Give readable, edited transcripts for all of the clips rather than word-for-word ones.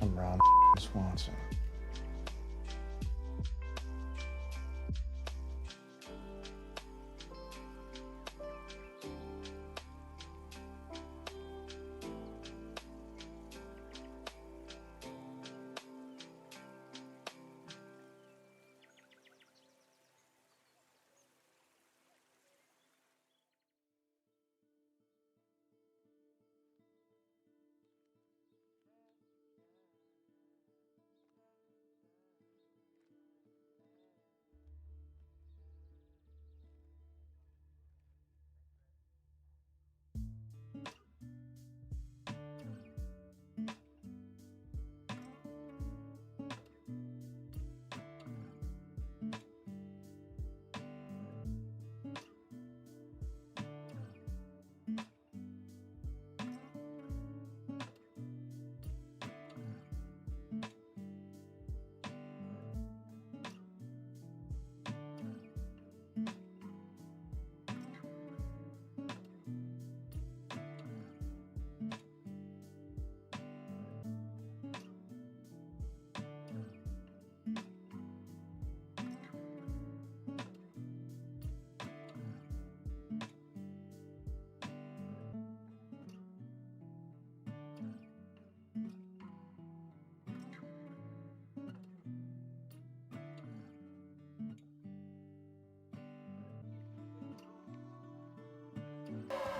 I'm Ron Swanson.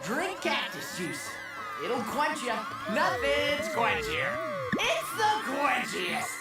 Drink cactus juice. It'll quench you. Nothing's quenchier. It's the quenchiest.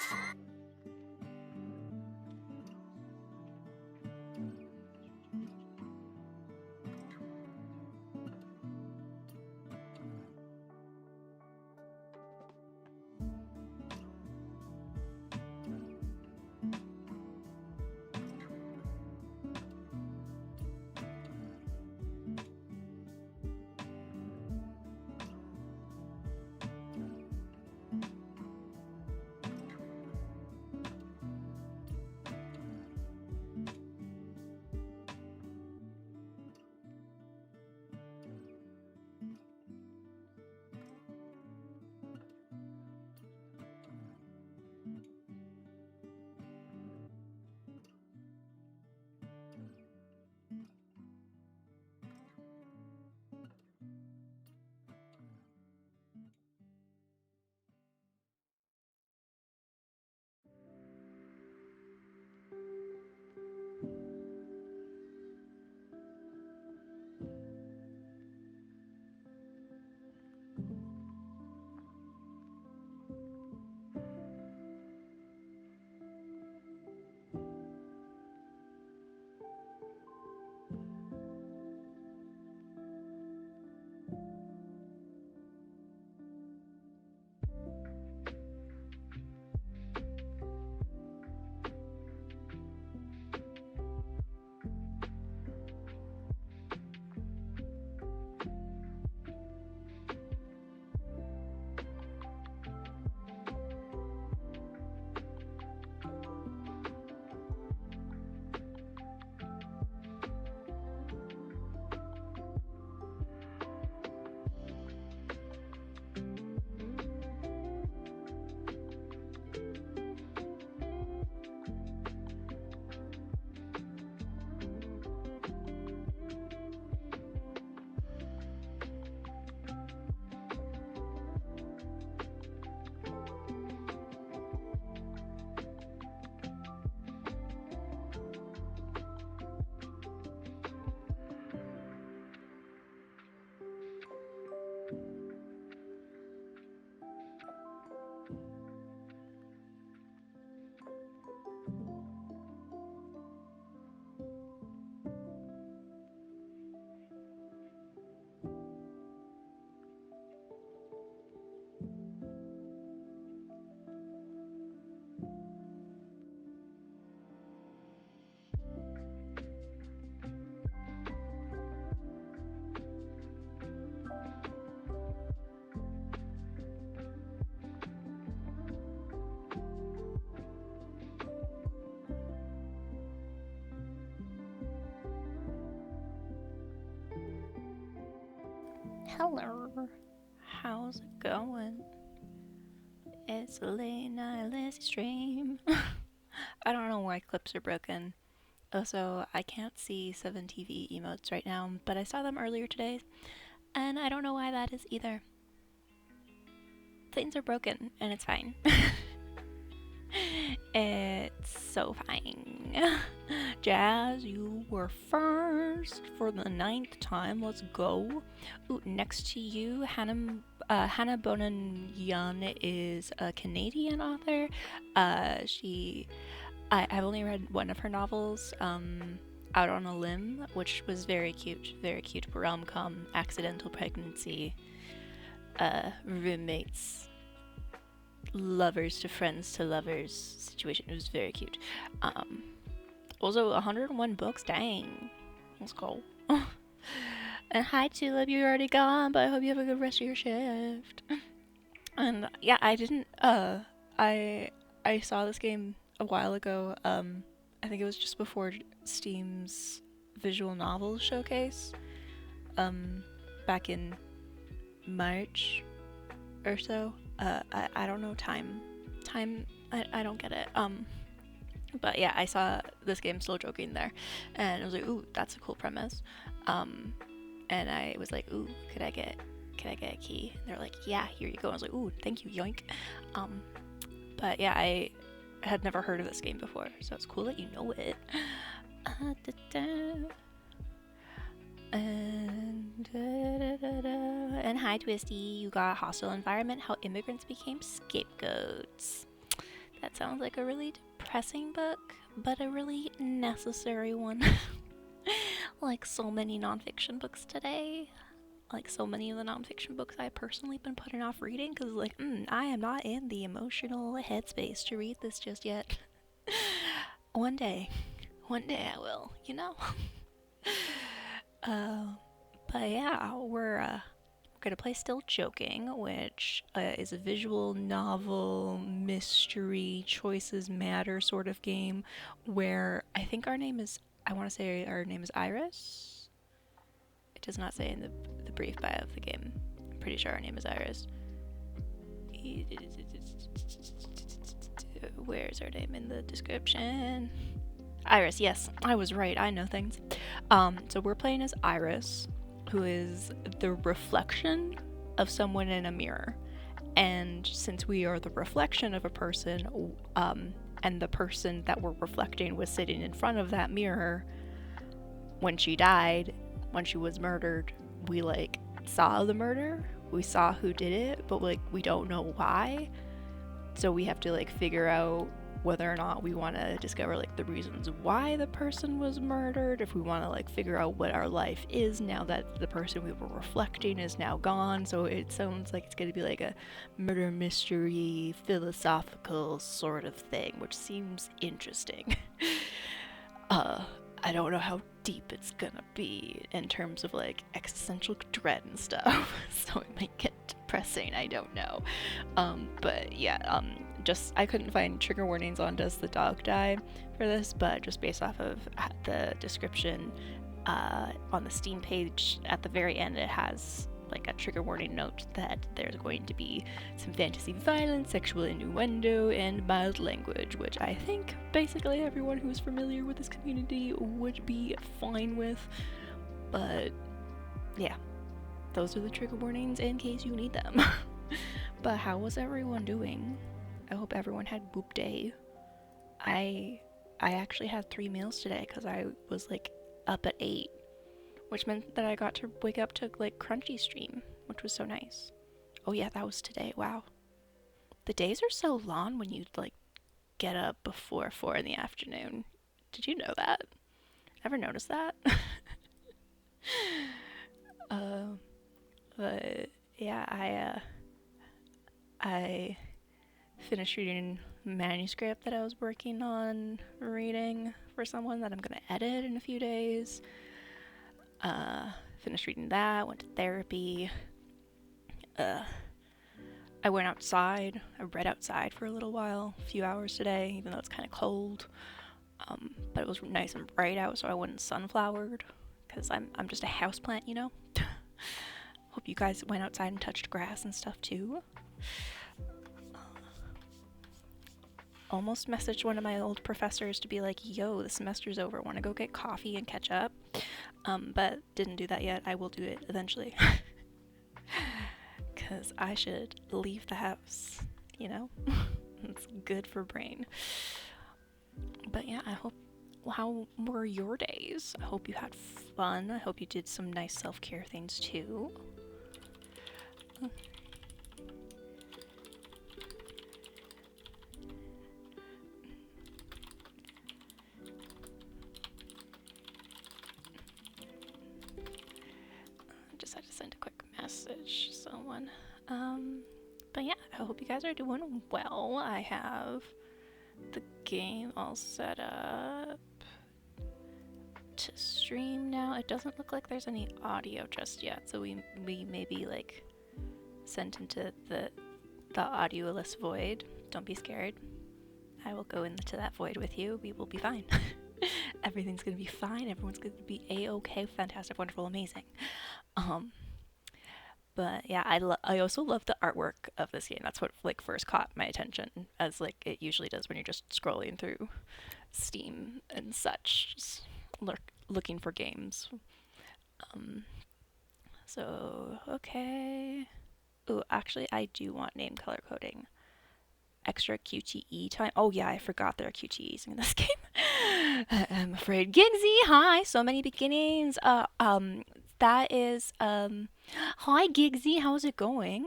Hello. How's it going? It's a late night lazy stream. I don't know why clips are broken. Also, I can't see 7TV emotes right now, but I saw them earlier today, and I don't know why that is either. Things are broken, and it's fine. It's so fine. Jazz, you were first for the 9th time. Let's go. Ooh, next to you, Hannah Bonan is a Canadian author. I've only read one of her novels, Out on a Limb, which was very cute, rom-com, accidental pregnancy, roommates, lovers to friends to lovers situation. It was very cute. Also 101 books, dang. Let's go. And hi Tulip, you're already gone, but I hope you have a good rest of your shift. And yeah, I didn't, I saw this game a while ago. I think it was just before Steam's visual novel showcase, back in March or so. I don't know time, I don't get it. But yeah, I saw this game Still Joking there, and I was like, ooh, that's a cool premise. And I was like, ooh, could I get a key? And they're like, yeah, here you go. I was like, ooh, thank you, yoink. But yeah, I had never heard of this game before, so it's cool that you know it. And hi Twisty, you got Hostile Environment, How Immigrants Became Scapegoats. That sounds like a really depressing book, but a really necessary one. Like so many nonfiction books today. Like so many of the nonfiction books I've personally been putting off reading because like, I am not in the emotional headspace to read this just yet. One day I will, you know? But yeah, we're gonna play Still Joking, which is a visual novel, mystery, choices matter sort of game where I think I want to say our name is Iris. It does not say in the brief bio of the game. I'm pretty sure our name is Iris. Where's our name in the description? Iris, yes, I was right. I know things. So we're playing as Iris, who is the reflection of someone in a mirror. And since we are the reflection of a person, and the person that we're reflecting was sitting in front of that mirror when she died, when she was murdered, we like saw the murder, we saw who did it, but like we don't know why. So we have to like figure out whether or not we want to discover like the reasons why the person was murdered, if we want to like figure out what our life is now that the person we were reflecting is now gone. So it sounds like it's going to be like a murder mystery philosophical sort of thing, which seems interesting. I don't know how deep it's gonna be in terms of like existential dread and stuff, so it might get depressing, I don't know. But yeah, just I couldn't find trigger warnings on does the dog die for this, but just based off of the description on the Steam page at the very end, it has like a trigger warning note that there's going to be some fantasy violence, sexual innuendo, and mild language, which I think basically everyone who's familiar with this community would be fine with. But yeah, those are the trigger warnings in case you need them. But how was everyone doing? I hope everyone had boop day. I actually had 3 meals today because I was like up at 8, which meant that I got to wake up to like Crunchy stream, which was so nice. Oh yeah, that was today. Wow. The days are so long when you like get up before 4 in the afternoon. Did you know that? Ever noticed that? But yeah, I finished reading a manuscript that I was working on reading for someone that I'm gonna edit in a few days. Finished reading that, went to therapy. I went outside. I read outside for a little while, a few hours today, even though it's kind of cold. But it was nice and bright out, so I wasn't sunflowered, because I'm just a houseplant, you know? Hope you guys went outside and touched grass and stuff too. almost messaged one of my old professors to be like, yo, the semester's over, want to go get coffee and catch up? But didn't do that yet. I will do it eventually. Because I should leave the house, you know? It's good for brain. But yeah, I hope. How were your days? I hope you had fun. I hope you did some nice self-care things too. Just had to send a quick message to someone. But yeah, I hope you guys are doing well. I have the game all set up to stream now. It doesn't look like there's any audio just yet, so we may be like sent into the audioless void. Don't be scared. I will go into that void with you. We will be fine. Everything's gonna be fine. Everyone's gonna be a-okay, fantastic, wonderful, amazing. But yeah, I also love the artwork of this game. That's what like first caught my attention, as like it usually does when you're just scrolling through Steam and such, just looking for games. So okay. Ooh, actually, I do want name color coding. Extra QTE time. Oh yeah, I forgot there are QTEs in this game. I'm afraid. Gigsy, hi. So many beginnings. That is hi Gigsy, how's it going?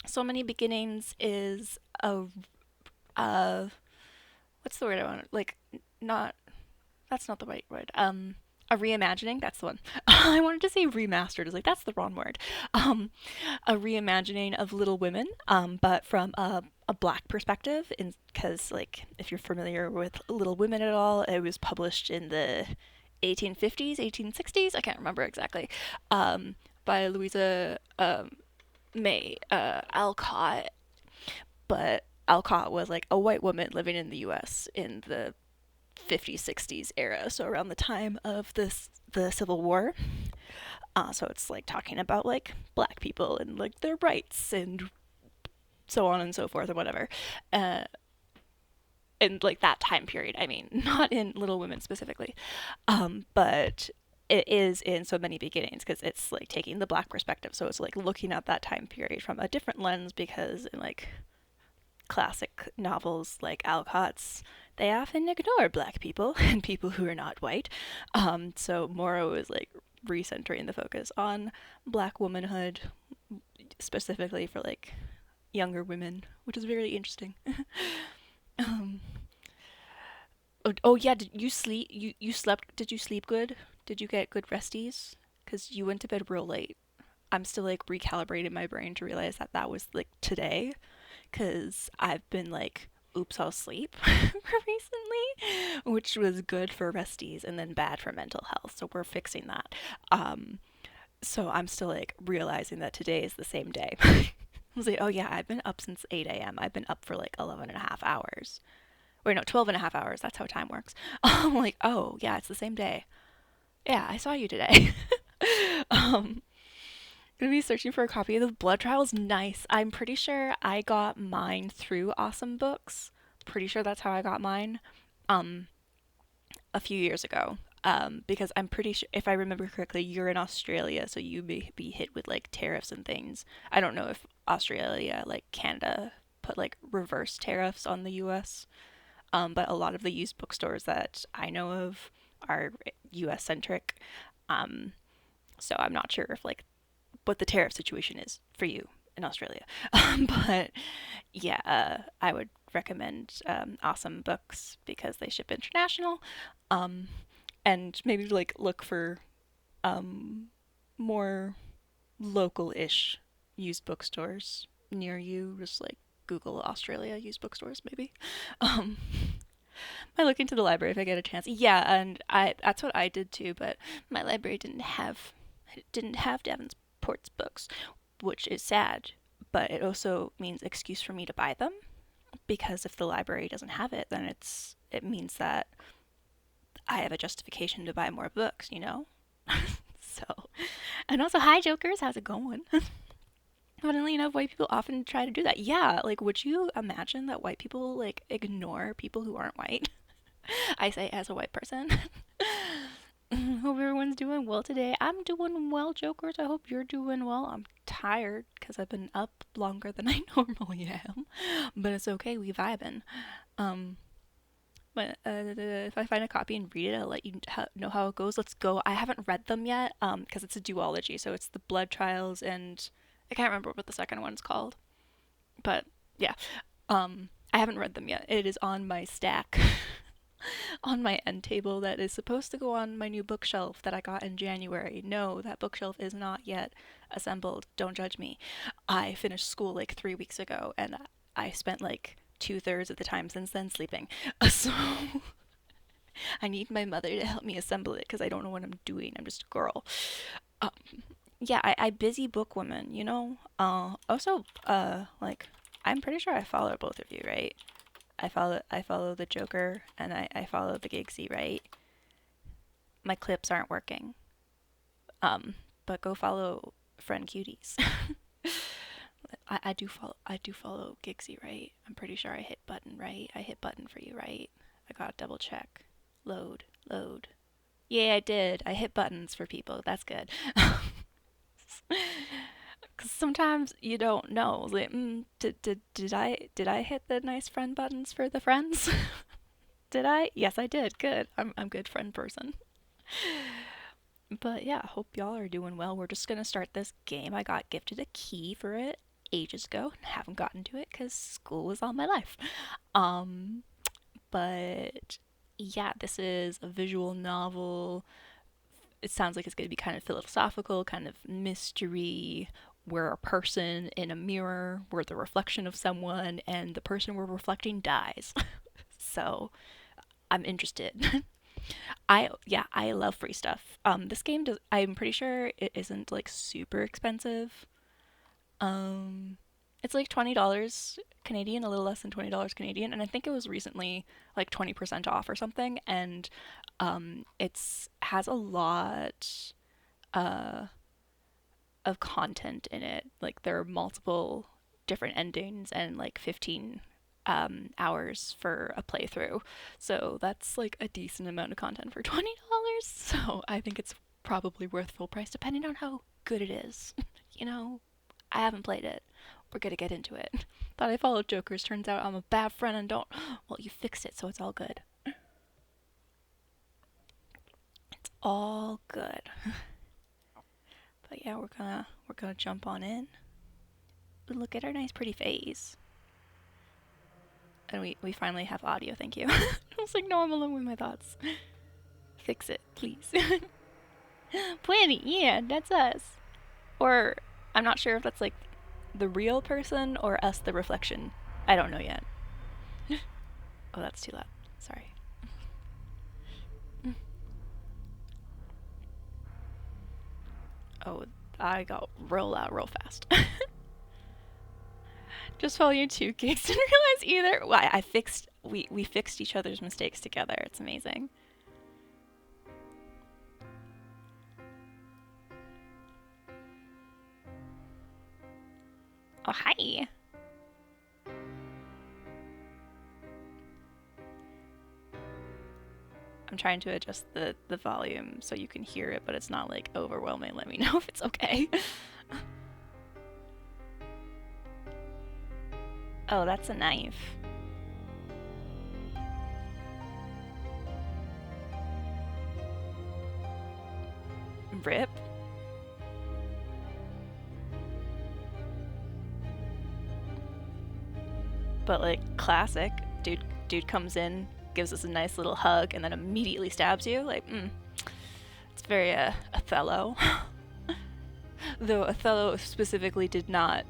So many beginnings is a what's the word I want? Like not that's not the right word. A reimagining, that's the one. I wanted to say remastered. I was like, that's the wrong word. A reimagining of Little Women, but from a black perspective, because like if you're familiar with Little Women at all, it was published in the 1850s, 1860s. I can't remember exactly. By Louisa May Alcott, but Alcott was like a white woman living in the U.S. in the 50s, 60s era, so around the time of the Civil War. So it's like talking about like black people and like their rights and so on and so forth or whatever. In like that time period, I mean, not in Little Women specifically, but it is in so many beginnings because it's like taking the black perspective. So it's like looking at that time period from a different lens because in like classic novels like Alcott's, they often ignore black people and people who are not white. So Morrow is like recentering the focus on black womanhood, specifically for like younger women, which is very interesting. um, oh yeah, did you sleep? You slept? Did you sleep good? Did you get good resties? Because you went to bed real late. I'm still like recalibrating my brain to realize that that was like today, because I've been like, oops, I'll sleep recently, which was good for resties and then bad for mental health. So we're fixing that. So I'm still like realizing that today is the same day. I was like, oh yeah, I've been up since 8 a.m. I've been up for like 11 and a half hours. Wait, no, 12 and a half hours. That's how time works. I'm like, oh yeah, it's the same day. Yeah, I saw you today. um, Gonna be searching for a copy of the Blood Trials. Nice. I'm pretty sure I got mine through Awesome Books. Pretty sure that's how I got mine. Um, a few years ago. Because I'm pretty sure, if I remember correctly, you're in Australia, so you may be hit with like tariffs and things. I don't know if Australia, like Canada, put like reverse tariffs on the U.S. But a lot of the used bookstores that I know of are U.S. centric. Um, so I'm not sure if like what the tariff situation is for you in Australia. But yeah, I would recommend Awesome Books because they ship international. Um, and maybe like look for um, more local-ish used bookstores near you. Just like Google Australia used bookstores, maybe. Um, I look into the library if I get a chance. Yeah, and I that's what I did too. But my library didn't have Davenport's books, which is sad. But it also means excuse for me to buy them because if the library doesn't have it, then it means that I have a justification to buy more books. So, and also, hi Jokers, how's it going? Funnily enough, white people often try to do that. Yeah, like, would you imagine that white people, like, ignore people who aren't white? I say as a white person. Hope everyone's doing well today. I'm doing well, Jokers. I hope you're doing well. I'm tired because I've been up longer than I normally am, but it's okay. We vibing. Um, but if I find a copy and read it, I'll let you know how it goes. Let's go. I haven't read them yet, because it's a duology, so it's the Blood Trials and I can't remember what the second one's called. But yeah, I haven't read them yet. It is on my stack, on my end table that is supposed to go on my new bookshelf that I got in January. No, that bookshelf is not yet assembled. Don't judge me. I finished school like 3 weeks ago, and I spent like 2/3 of the time since then sleeping. So I need my mother to help me assemble it because I don't know what I'm doing. I'm just a girl. Um, yeah, I busy book woman, you know. Also, like I'm pretty sure I follow both of you, right? I follow the Joker and I follow the Gigsy, right? My clips aren't working. But go follow friend cuties. I do follow Gigsy, right? I'm pretty sure I hit button, right? I hit button for you, right? I gotta double check. Load, load. Yeah, I did. I hit buttons for people. That's good. Because sometimes you don't know. Like, did I hit the nice friend buttons for the friends? Did I? Yes, I did. Good. I'm good friend person. But yeah, hope y'all are doing well. We're just gonna start this game. I got gifted a key for it ages ago. Haven't gotten to it because school was all my life. Um, but yeah, this is a visual novel. It sounds like it's going to be kind of philosophical, kind of mystery. We're a person in a mirror, we're the reflection of someone, and the person we're reflecting dies. So I'm interested. I love free stuff. This game does. I'm pretty sure it isn't like super expensive. Um, it's like $20 Canadian, a little less than $20 Canadian, and I think it was recently like 20% off or something. And it's has a lot uh of content in it. Like there are multiple different endings and like 15 hours for a playthrough. So that's like a decent amount of content for $20. So I think it's probably worth full price depending on how good it is. You know, I haven't played it. We're gonna get into it. Thought I followed Jokers. Turns out I'm a bad friend and don't. Well, you fixed it, so it's all good. It's all good. But yeah, we're gonna jump on in. Look at our nice pretty face. And we finally have audio, thank you. I was like, no, I'm alone with my thoughts. Fix it, please. Planny, yeah, that's us. Or I'm not sure if that's like the real person or us, the reflection. I don't know yet. Oh, that's too loud. Sorry. Oh, I got real loud real fast. Just follow your two gigs. Didn't realize either. Well, I fixed. We fixed each other's mistakes together. It's amazing. Oh, hi. I'm trying to adjust the volume so you can hear it, but it's not like overwhelming. Let me know if it's okay. Oh, that's a knife. Rip. But like classic, dude comes in, gives us a nice little hug, and then immediately stabs you. Like, it's very Othello. Though Othello specifically did not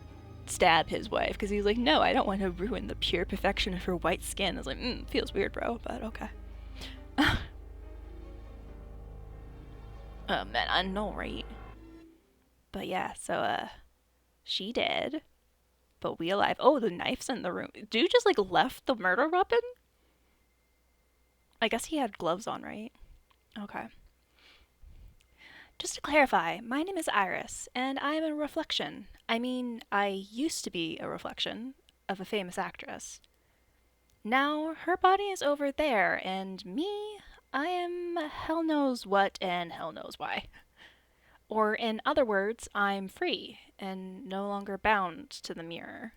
stab his wife because he was like, no, I don't want to ruin the pure perfection of her white skin. I was like, feels weird, bro, but okay. Oh man, I know, right? But yeah, so she dead, but we alive. Oh, the knife's in the room. Dude just like left the murder weapon. I guess he had gloves on, right? Okay. Just to clarify, my name is Iris, and I am a reflection. I mean, I used to be a reflection of a famous actress. Now, her body is over there, and me, I am hell knows what and hell knows why. Or, in other words, I'm free and no longer bound to the mirror.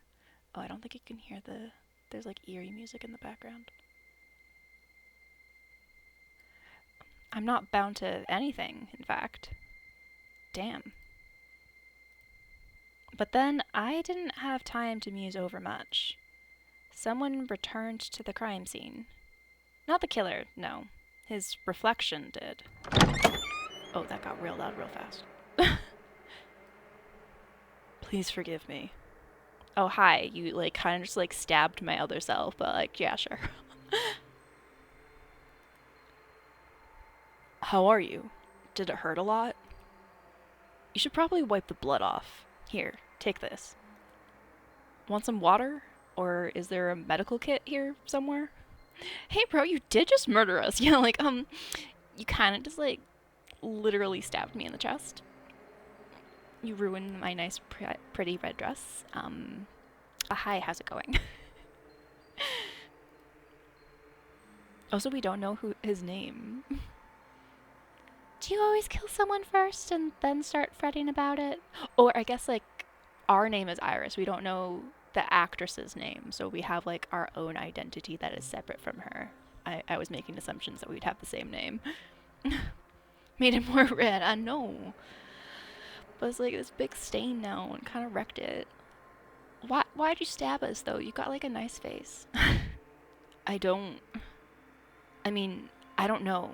Oh, I don't think you can hear the. There's like eerie music in the background. I'm not bound to anything, in fact. Damn. But then I didn't have time to muse over much. Someone returned to the crime scene. Not the killer, no. His reflection did. Oh, that got real loud real fast. Please forgive me. Oh, hi. You, like, kind of just, like, stabbed my other self, but, like, yeah, sure. How are you? Did it hurt a lot? You should probably wipe the blood off. Here, take this. Want some water? Or is there a medical kit here somewhere? Hey, bro, you did just murder us. Yeah, like, you kind of just, like, literally stabbed me in the chest. You ruined my nice, pretty red dress. Hi, how's it going? Also, we don't know who his name. Do you always kill someone first and then start fretting about it? Or I guess, like, our name is Iris. We don't know the actress's name, so we have, like, our own identity that is separate from her. I was making assumptions that we'd have the same name. Made it more red, I know. But it's like this big stain now and kind of wrecked it. Why'd you stab us, though? You got, like, a nice face. I don't know.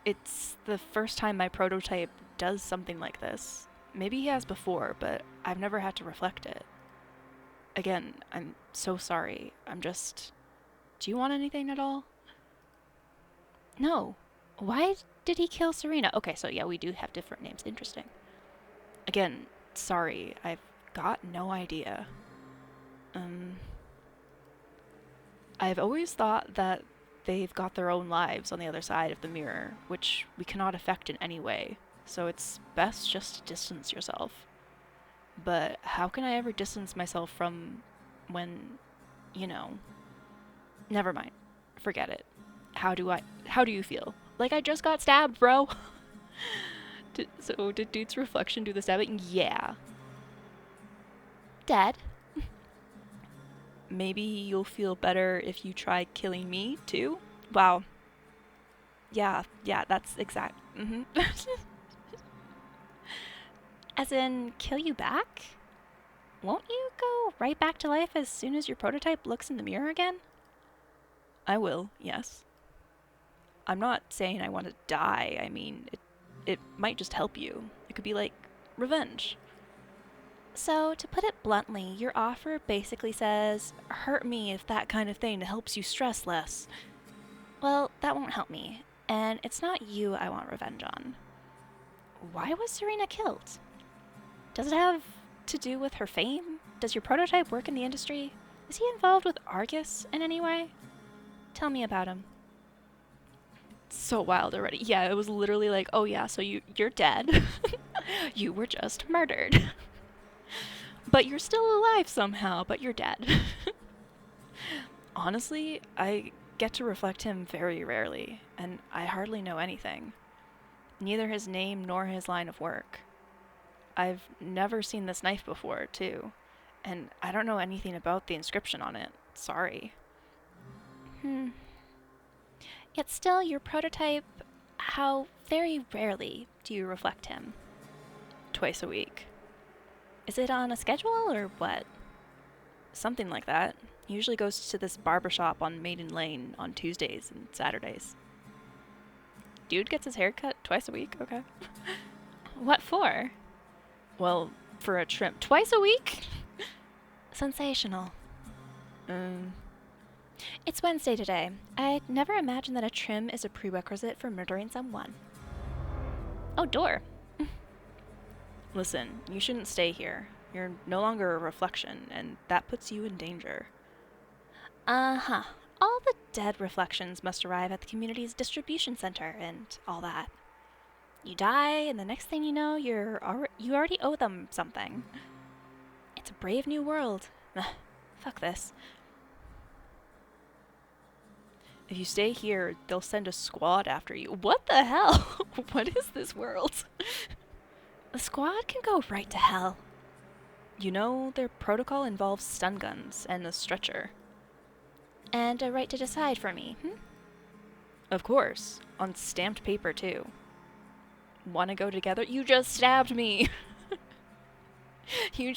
It's the first time my prototype does something like this. Maybe he has before, but I've never had to reflect it. Again, I'm so sorry. Do you want anything at all? No. Why did he kill Serena? Okay, so yeah, we do have different names. Interesting. Again, sorry. I've got no idea. I've always thought that they've got their own lives on the other side of the mirror, which we cannot affect in any way, so it's best just to distance yourself. But how can I ever distance myself from when, never mind. Forget it. How do you feel? Like I just got stabbed, bro. Did dude's reflection do the stabbing? Yeah. Dead. Maybe you'll feel better if you try killing me, too? Wow. Yeah, that's exact. As in, kill you back? Won't you go right back to life as soon as your prototype looks in the mirror again? I will, yes. I'm not saying I want to die. I mean, it might just help you. It could be like revenge. So, to put it bluntly, your offer basically says, hurt me if that kind of thing helps you stress less. Well, that won't help me, and it's not you I want revenge on. Why was Serena killed? Does it have to do with her fame? Does your prototype work in the industry? Is he involved with Argus in any way? Tell me about him. So wild already. Yeah, it was literally like, oh yeah, so you're dead. You were just murdered. But you're still alive somehow, but you're dead. Honestly, I get to reflect him very rarely, and I hardly know anything. Neither his name nor his line of work. I've never seen this knife before, too, and I don't know anything about the inscription on it. Sorry. Yet still, your prototype, how very rarely do you reflect him? Twice a week. Is it on a schedule or what? Something like that. He usually goes to this barbershop on Maiden Lane on Tuesdays and Saturdays. Dude gets his hair cut twice a week? Okay. What for? Well, for a trim. Twice a week? Sensational. It's Wednesday today. I'd never imagined that a trim is a prerequisite for murdering someone. Oh, door. Listen, you shouldn't stay here. You're no longer a reflection, and that puts you in danger. Uh-huh. All the dead reflections must arrive at the community's distribution center and all that. You die, and the next thing you know, you already owe them something. It's a brave new world. Fuck this. If you stay here, they'll send a squad after you. What the hell? What is this world? The squad can go right to hell. You know, their protocol involves stun guns and a stretcher. And a right to decide for me, Of course. On stamped paper, too. Wanna go together? You just stabbed me! you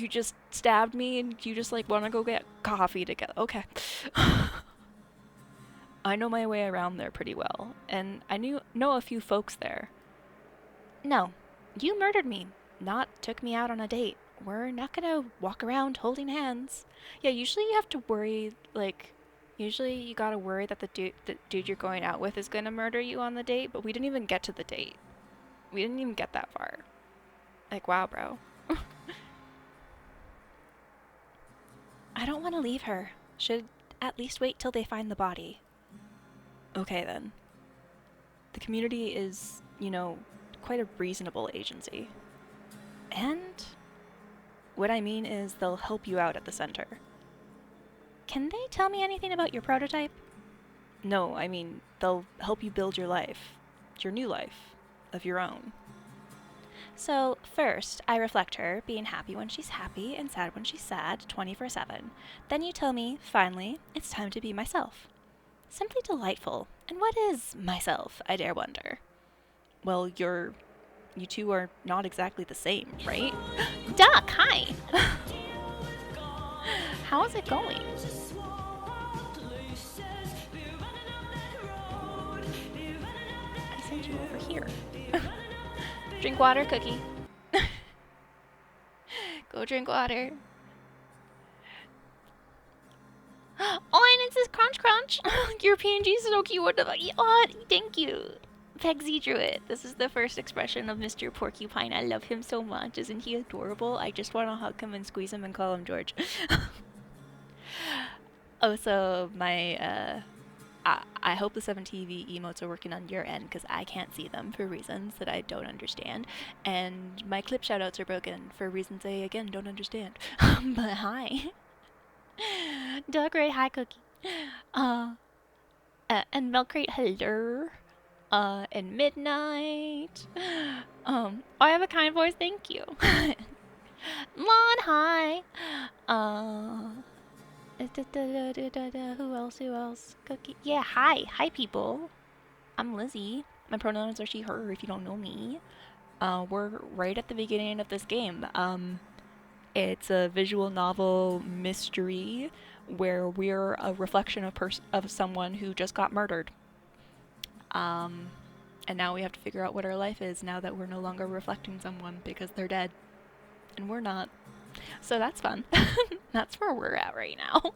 just stabbed me and you just like wanna go get coffee together. Okay. I know my way around there pretty well, and I know a few folks there. No, you murdered me, not took me out on a date. We're not gonna walk around holding hands. Yeah, usually you have to worry, like, usually you gotta worry that the dude you're going out with is gonna murder you on the date, but we didn't even get to the date. We didn't even get that far. Like, wow, bro. I don't want to leave her. Should at least wait till they find the body. Okay, then. The community is, quite a reasonable agency. And what I mean is they'll help you out at the center. Can they tell me anything about your prototype? No, I mean, they'll help you build your life. Your new life. Of your own. So, first, I reflect her, being happy when she's happy and sad when she's sad, 24/7. Then you tell me, finally, it's time to be myself. Simply delightful. And what is myself, I dare wonder? Well, you two are not exactly the same, right? Duck, hi! How is it going? I sent you over here. Drink water, Cookie. Go drink water. Oh, and it says crunch crunch. Your PNG is so cute. Oh, thank you. Pegsy drew it. This is the first expression of Mr. Porcupine. I love him so much. Isn't he adorable? I just want to hug him and squeeze him and call him George. Oh, so my, I hope the 7TV emotes are working on your end because I can't see them for reasons that I don't understand. And my clip shoutouts are broken for reasons I, again, don't understand. But hi. Doug Ray, hi Cookie. And Milkrate, hello. And Midnight. I have a kind voice, thank you. Lon, hi. Who else? Cookie. Yeah, hi people. I'm Lizzie. My pronouns are she, her, if you don't know me. We're right at the beginning of this game. It's a visual novel mystery where we're a reflection of someone who just got murdered. And now we have to figure out what our life is now that we're no longer reflecting someone because they're dead. And we're not. So that's fun. That's where we're at right now.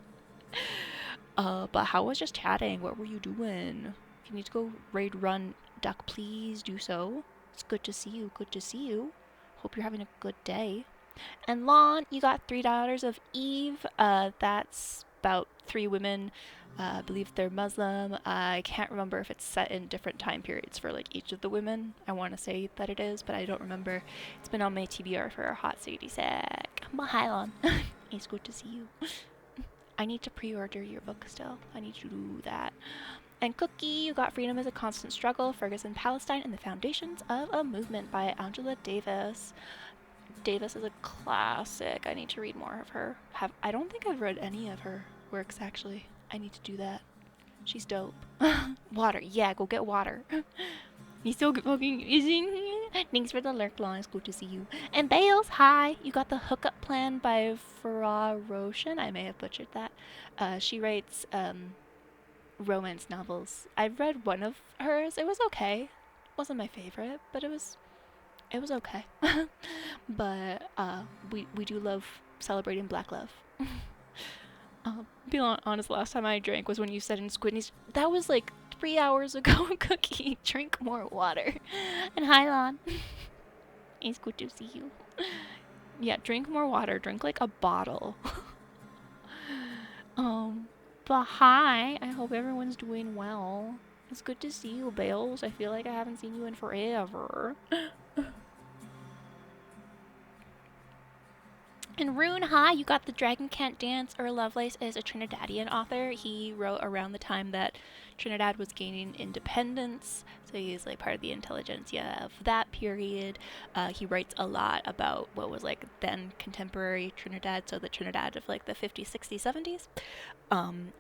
But how was just chatting? What were you doing? If you need to go raid run, Duck, please do so. It's good to see you. Good to see you. Hope you're having a good day. And Lon, you got $3 of Eve. That's about 3 women. I believe they're Muslim. I can't remember if it's set in different time periods for like each of the women. I want to say that it is, but I don't remember. It's been on my TBR for a hot city sec. But hi, Lon. It's good to see you. I need to pre-order your book still. I need to do that. And Cookie, you got Freedom is a Constant Struggle, Ferguson, Palestine, and the Foundations of a Movement by Angela Davis. Davis is a classic. I need to read more of her. I don't think I've read any of her works, actually. I need to do that. She's dope. Water. Yeah, go get water. He's so fucking amazing. Thanks for the lurk, Lon. It's good to see you. And Bales, hi. You got the Hookup Plan by Farah Roshan. I may have butchered that. She writes romance novels. I've read one of hers. It was okay. It wasn't my favorite, but it was okay. But we do love celebrating Black love. Be honest, last time I drank was when you said in Squidney's. That was like 3 hours ago. Cookie, drink more water. And hi, Lon. It's good to see you. Yeah, drink more water. Drink like a bottle. But hi. I hope everyone's doing well. It's good to see you, Bales. I feel like I haven't seen you in forever. And Rune, hi, you got The Dragon Can't Dance. Earl Lovelace is a Trinidadian author. He wrote around the time that Trinidad was gaining independence, so he's like part of the intelligentsia of that period. He writes a lot about what was like then contemporary Trinidad, so the Trinidad of like the 50s, 60s, 70s.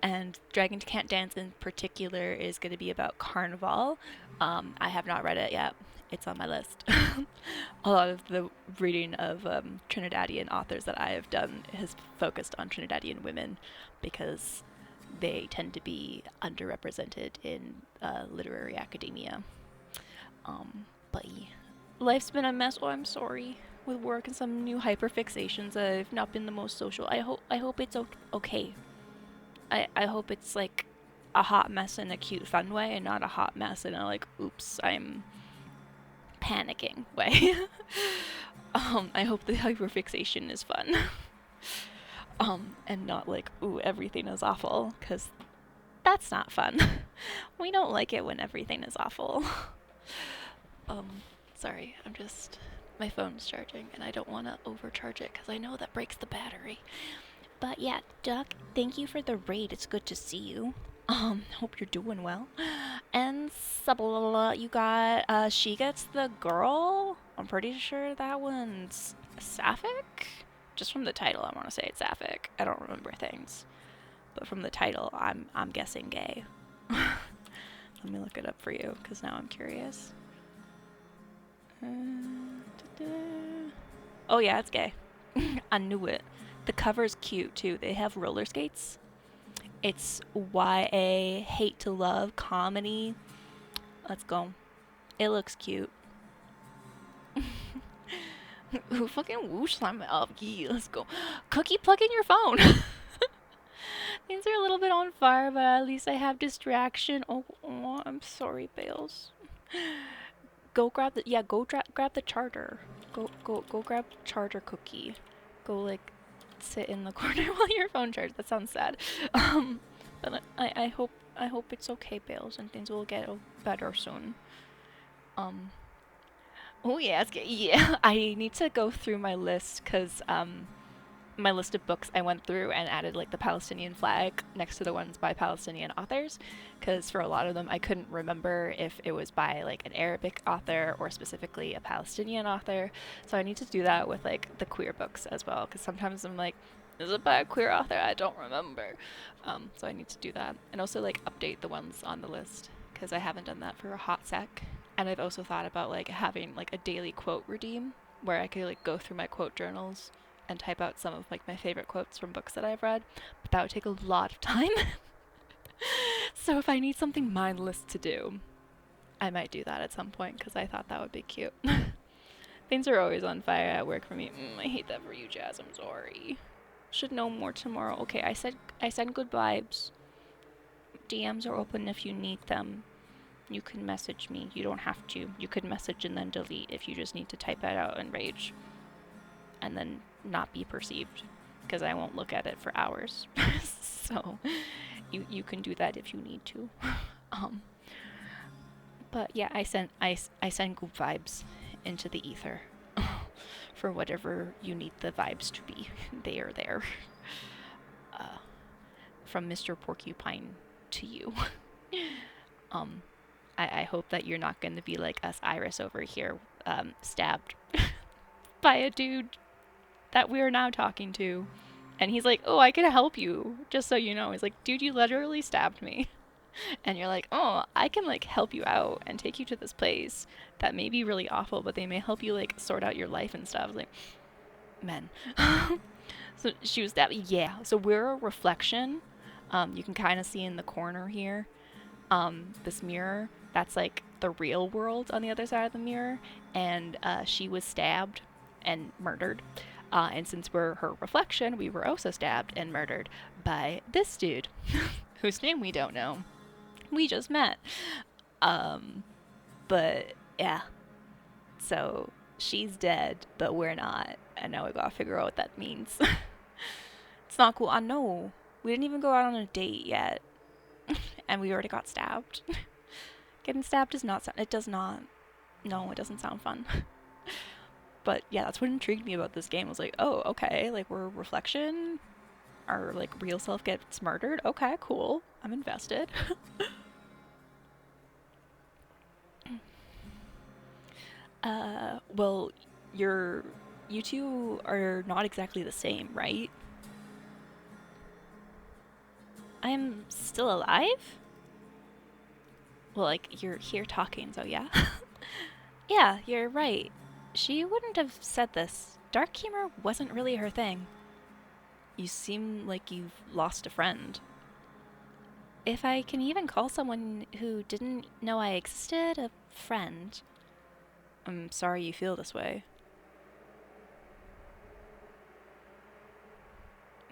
And Dragon Can't Dance in particular is going to be about Carnival. I have not read it yet. It's on my list. A lot of the reading of Trinidadian authors that I have done has focused on Trinidadian women because they tend to be underrepresented in literary academia. But yeah. Life's been a mess. Oh, I'm sorry. With work and some new hyperfixations, I've not been the most social. I hope it's okay. I hope it's like a hot mess in a cute, fun way, and not a hot mess in a like, oops, I'm panicking way. I hope the hyperfixation is fun. And not like, ooh, everything is awful, because that's not fun. We don't like it when everything is awful. Sorry, my phone's charging, and I don't want to overcharge it, because I know that breaks the battery. But yeah, Duck, thank you for the raid. It's good to see you. Hope you're doing well. And you got, She Gets the Girl? I'm pretty sure that one's Sapphic? Just from the title, I want to say it's Sapphic. I don't remember things. But from the title, I'm guessing gay. Let me look it up for you, because now I'm curious. Oh yeah, it's gay. I knew it. The cover's cute, too. They have roller skates. It's YA hate to love comedy. Let's go. It looks cute. Who fucking whooshed them up? Yeah, let's go. Cookie, plug in your phone. Things are a little bit on fire, but at least I have distraction. Oh, I'm sorry, Bales. Go grab grab the charger. Go grab the charger, Cookie. Go like sit in the corner while your phone charges. That sounds sad. But I hope it's okay, Bales, and things will get better soon. Oh yeah, yeah. I need to go through my list, because my list of books I went through and added like the Palestinian flag next to the ones by Palestinian authors, because for a lot of them I couldn't remember if it was by like an Arabic author or specifically a Palestinian author. So I need to do that with like the queer books as well, because sometimes I'm like, is it by a queer author? I don't remember. So I need to do that, and also like update the ones on the list, because I haven't done that for a hot sec. And I've also thought about like having like a daily quote redeem where I could like go through my quote journals and type out some of like my favorite quotes from books that I've read, but that would take a lot of time. So if I need something mindless to do, I might do that at some point, because I thought that would be cute. Things are always on fire at work for me. I hate that for you, Jazz. I'm sorry. Should know more tomorrow. Okay, I send good vibes. DMs are open if you need them. You can message me. You don't have to. You could message and then delete if you just need to type it out in Rage. And then not be perceived, because I won't look at it for hours. So you can do that if you need to. But yeah, I send good vibes into the ether for whatever you need the vibes to be. They are there. From Mr. Porcupine to you. I hope that you're not going to be like us Iris over here, stabbed by a dude that we are now talking to. And he's like, oh, I can help you, just so you know. He's like, dude, you literally stabbed me. And you're like, oh, I can like help you out and take you to this place that may be really awful, but they may help you like sort out your life and stuff. I was like, men. So she was stabbed. Yeah. So we're a reflection. You can kind of see in the corner here, this mirror. That's like the real world on the other side of the mirror. And she was stabbed and murdered. And since we're her reflection, we were also stabbed and murdered by this dude, whose name we don't know. We just met. But yeah. So she's dead, but we're not. And now we gotta figure out what that means. It's not cool. I know. We didn't even go out on a date yet. And we already got stabbed. Getting stabbed does not sound. It does not. No, it doesn't sound fun. But yeah, that's what intrigued me about this game. I was like, oh, okay, like we're reflection. Our like real self gets murdered. Okay, cool. I'm invested. Well, you two are not exactly the same, right? I am still alive? Well, like, you're here talking, so yeah. Yeah, you're right. She wouldn't have said this. Dark humor wasn't really her thing. You seem like you've lost a friend. If I can even call someone who didn't know I existed a friend, I'm sorry you feel this way.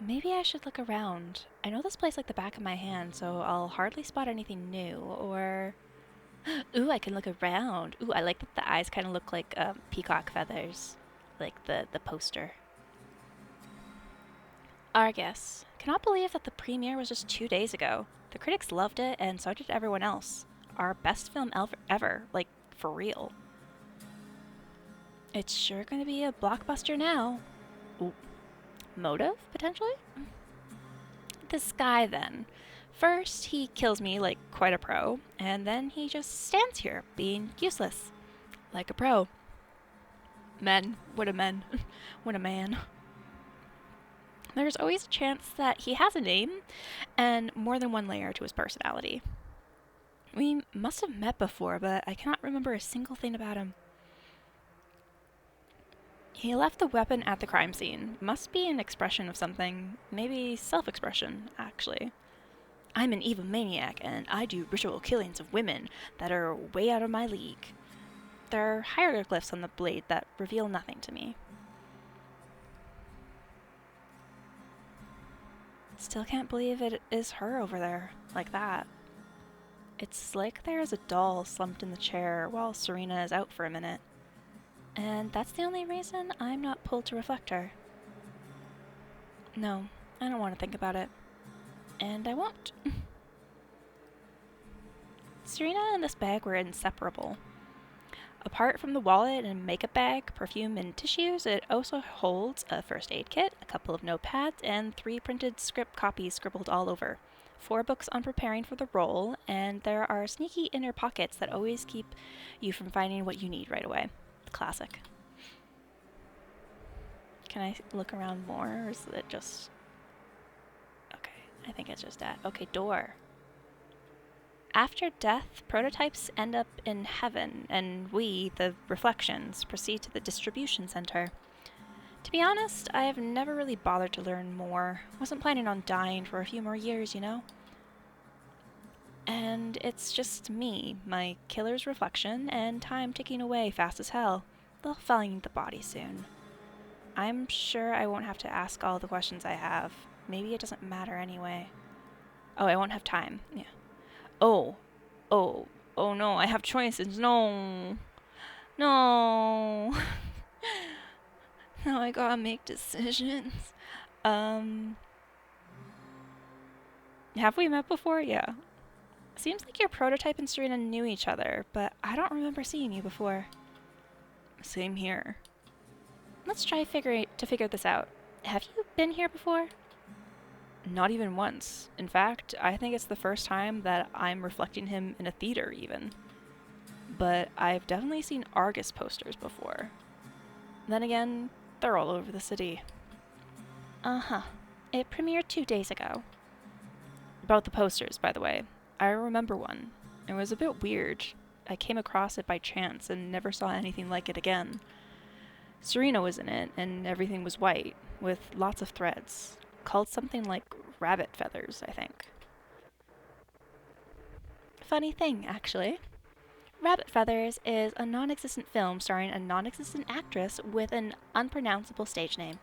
Maybe I should look around. I know this place like the back of my hand, so I'll hardly spot anything new, or... Ooh, I can look around. Ooh, I like that the eyes kind of look like peacock feathers, like the poster. Argus. Cannot believe that the premiere was just 2 days ago. The critics loved it, and so did everyone else. Our best film ever, like, for real. It's sure gonna be a blockbuster now. Ooh. Motive, potentially? This guy, then. First, he kills me like quite a pro, and then he just stands here, being useless. Like a pro. Men. What a men. What a man. There's always a chance that he has a name, and more than one layer to his personality. We must have met before, but I cannot remember a single thing about him. He left the weapon at the crime scene. Must be an expression of something. Maybe self-expression, actually. I'm an evil maniac, and I do ritual killings of women that are way out of my league. There are hieroglyphs on the blade that reveal nothing to me. Still can't believe it is her over there, like that. It's like there is a doll slumped in the chair while Serena is out for a minute. And that's the only reason I'm not pulled to reflect her. No, I don't want to think about it. And I won't. Serena and this bag were inseparable. Apart from the wallet and makeup bag, perfume, and tissues, it also holds a first aid kit, a couple of notepads, and 3 printed script copies scribbled all over. 4 books on preparing for the role, and there are sneaky inner pockets that always keep you from finding what you need right away. Classic. Can I look around more, or is it just... Okay, I think it's just that. Okay, door. After death, prototypes end up in heaven, and we, the reflections, proceed to the distribution center. To be honest, I have never really bothered to learn more. Wasn't planning on dying for a few more years, you know? And it's just me, my killer's reflection, and time ticking away fast as hell. They'll find the body soon. I'm sure I won't have to ask all the questions I have. Maybe it doesn't matter anyway. Oh, I won't have time. Yeah. Oh no, I have choices. No. Now I gotta make decisions. Have we met before? Yeah. Seems like your prototype and Serena knew each other, but I don't remember seeing you before. Same here. Let's try to figure this out. Have you been here before? Not even once. In fact, I think it's the first time that I'm reflecting him in a theater, even. But I've definitely seen Argus posters before. Then again, they're all over the city. Uh-huh. It premiered 2 days ago. About the posters, by the way. I remember one. It was a bit weird. I came across it by chance and never saw anything like it again. Serena was in it, and everything was white, with lots of threads. Called something like rabbit feathers, I think. Funny thing, actually. Rabbit Feathers is a non-existent film starring a non-existent actress with an unpronounceable stage name.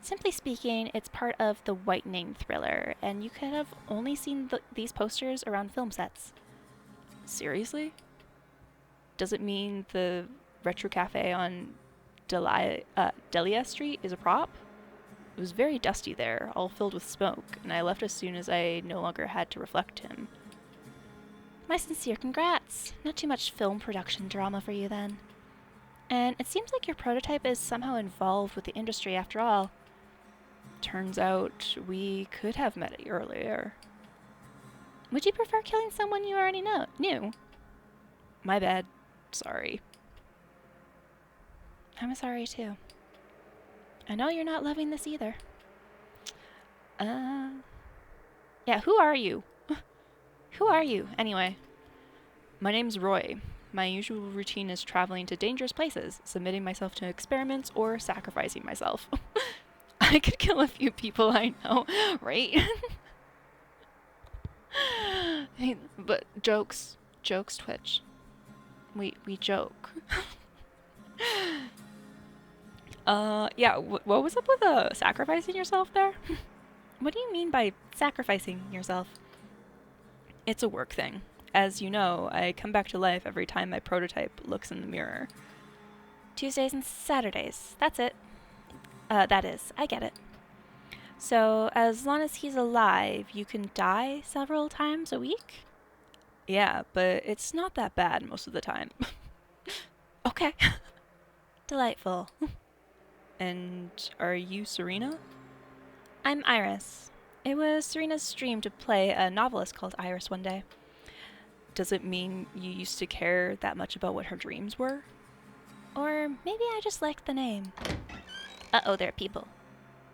Simply speaking, it's part of the whitening thriller, and you could have only seen these posters around film sets. Seriously? Does it mean the Retro Cafe on Delia Street is a prop? It was very dusty there, all filled with smoke, and I left as soon as I no longer had to reflect him. My sincere congrats. Not too much film production drama for you then. And it seems like your prototype is somehow involved with the industry after all. Turns out we could have met earlier. Would you prefer killing someone you already knew? My bad. Sorry. I'm sorry too. I know you're not loving this either. Yeah, who are you? Who are you, anyway? My name's Roy. My usual routine is traveling to dangerous places, submitting myself to experiments, or sacrificing myself. I could kill a few people I know, right? Hey, but jokes, Twitch. We joke. Yeah, what was up with sacrificing yourself there? What do you mean by sacrificing yourself? It's a work thing. As you know, I come back to life every time my prototype looks in the mirror. Tuesdays and Saturdays, that's it. That is, I get it. So, as long as he's alive, you can die several times a week? Yeah, but it's not that bad most of the time. Okay. Delightful. And are you Serena? I'm Iris. It was Serena's dream to play a novelist called Iris one day. Does it mean you used to care that much about what her dreams were? Or maybe I just liked the name. Uh-oh, there are people.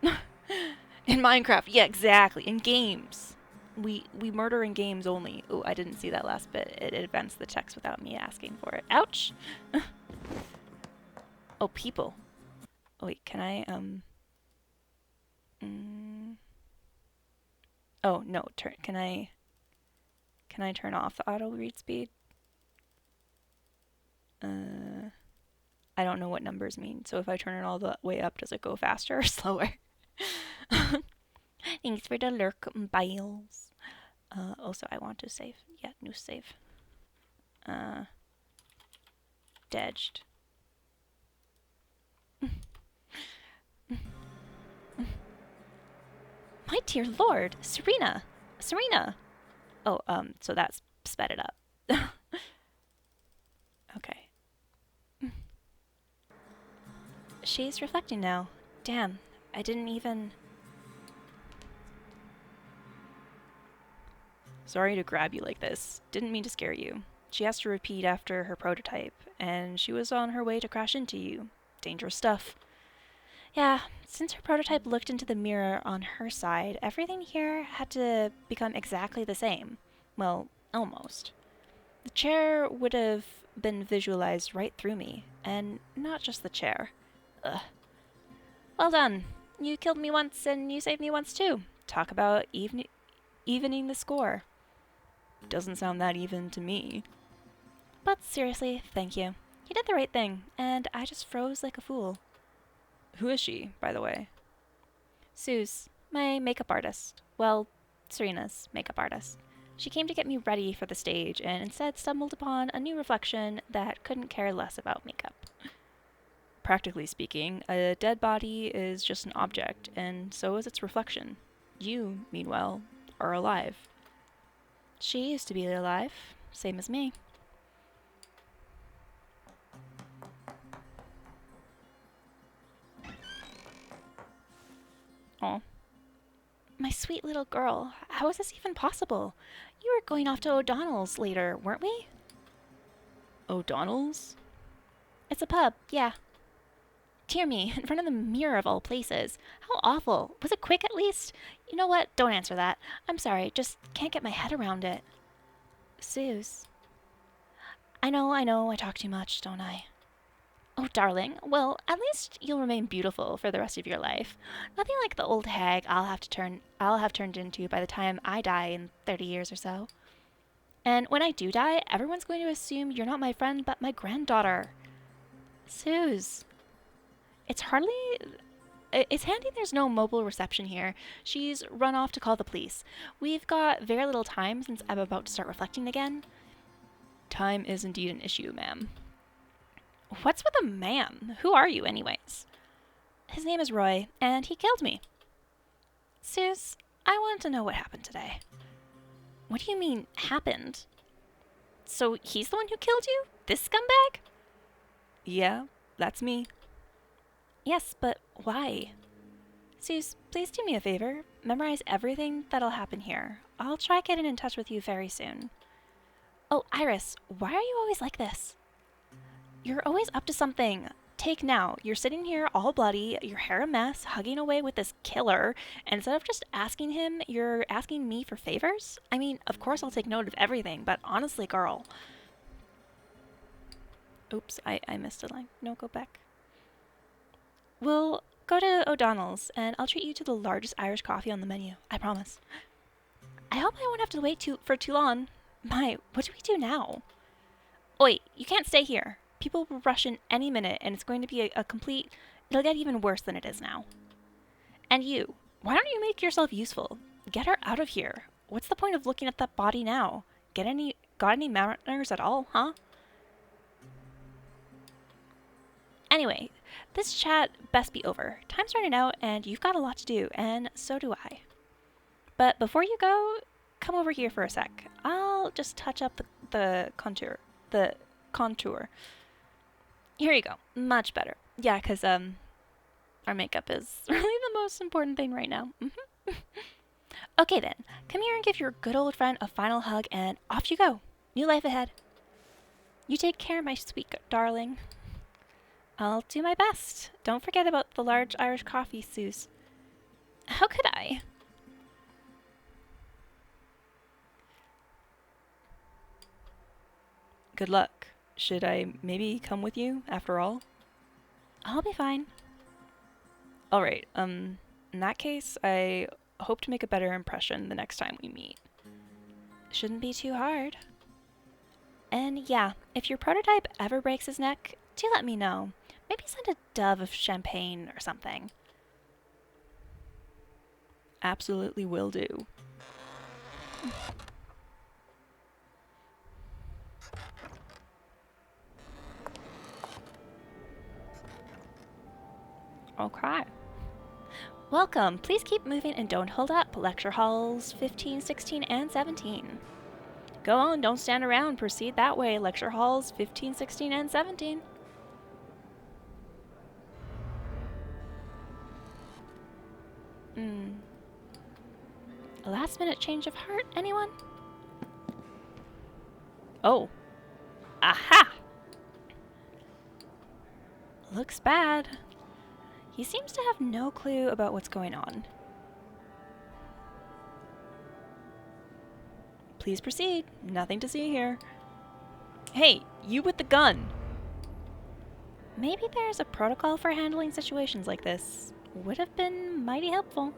In Minecraft, yeah, exactly. In games. We murder in games only. Oh, I didn't see that last bit. It advanced the text without me asking for it. Ouch! Oh, people. Oh, wait, can I, Oh, no, can I turn off the auto read speed? I don't know what numbers mean, so if I turn it all the way up, does it go faster or slower? Thanks for the lurk, Biles. Also, I want to save. Yeah, new save. Dedged. My dear lord, Serena! Oh, so that's sped it up. Okay. She's reflecting now. Damn, I didn't even... Sorry to grab you like this. Didn't mean to scare you. She has to repeat after her prototype, and she was on her way to crash into you. Dangerous stuff. Yeah, since her prototype looked into the mirror on her side, everything here had to become exactly the same. Well, almost. The chair would have been visualized right through me, and not just the chair. Ugh. Well done. You killed me once, and you saved me once too. Talk about evening the score. Doesn't sound that even to me. But seriously, thank you. You did the right thing, and I just froze like a fool. Who is she, by the way? Suze, my makeup artist. Well, Serena's makeup artist. She came to get me ready for the stage and instead stumbled upon a new reflection that couldn't care less about makeup. Practically speaking, a dead body is just an object, and so is its reflection. You, meanwhile, are alive. She used to be alive, same as me. Oh. My sweet little girl, how is this even possible? You were going off to O'Donnell's later, weren't we? O'Donnell's? It's a pub, yeah. Dear me, in front of the mirror of all places. How awful. Was it quick at least? You know what? Don't answer that. I'm sorry, just can't get my head around it. Suze. I know, I talk too much, don't I? Oh, darling. Well, at least you'll remain beautiful for the rest of your life. Nothing like the old hag I'll have turned into by the time I die in 30 years or so. And when I do die, everyone's going to assume you're not my friend, but my granddaughter. Suze. It's handy there's no mobile reception here. She's run off to call the police. We've got very little time since I'm about to start reflecting again. Time is indeed an issue, ma'am. What's with a ma'am? Who are you, anyways? His name is Roy, and he killed me. Suze, I want to know what happened today. What do you mean, happened? So he's the one who killed you? This scumbag? Yeah, that's me. Yes, but why? Suze, please do me a favor. Memorize everything that'll happen here. I'll try getting in touch with you very soon. Oh, Iris, why are you always like this? You're always up to something. Take now. You're sitting here all bloody, your hair a mess, hugging away with this killer, and instead of just asking him, you're asking me for favors? I mean, of course I'll take note of everything, but honestly, girl. Oops, I missed a line. No, go back. We'll go to O'Donnell's, and I'll treat you to the largest Irish coffee on the menu. I promise. I hope I won't have to wait for too long. My, what do we do now? Oi, you can't stay here. People will rush in any minute, and it's going to be a complete... It'll get even worse than it is now. And you, why don't you make yourself useful? Get her out of here. What's the point of looking at that body now? Got any manners at all, huh? Anyway, this chat best be over. Time's running out, and you've got a lot to do, and so do I. But before you go, come over here for a sec. I'll just touch up the contour. The contour. Here you go. Much better. Yeah, because, our makeup is really the most important thing right now. Okay then, come here and give your good old friend a final hug, and off you go. New life ahead. You take care, my sweet darling. I'll do my best. Don't forget about the large Irish coffee, Suze. How could I? Good luck. Should I maybe come with you, after all? I'll be fine. Alright, in that case, I hope to make a better impression the next time we meet. Shouldn't be too hard. And yeah, if your prototype ever breaks his neck, do let me know. Maybe send a dove of champagne or something. Absolutely will do. Okay. Welcome. Please keep moving and don't hold up. Lecture halls 15, 16, and 17. Go on, don't stand around. Proceed that way. Lecture halls 15, 16, and 17. A last minute change of heart, anyone? Oh. Aha! Looks bad. He seems to have no clue about what's going on. Please proceed. Nothing to see here. Hey, you with the gun! Maybe there's a protocol for handling situations like this. Would have been mighty helpful.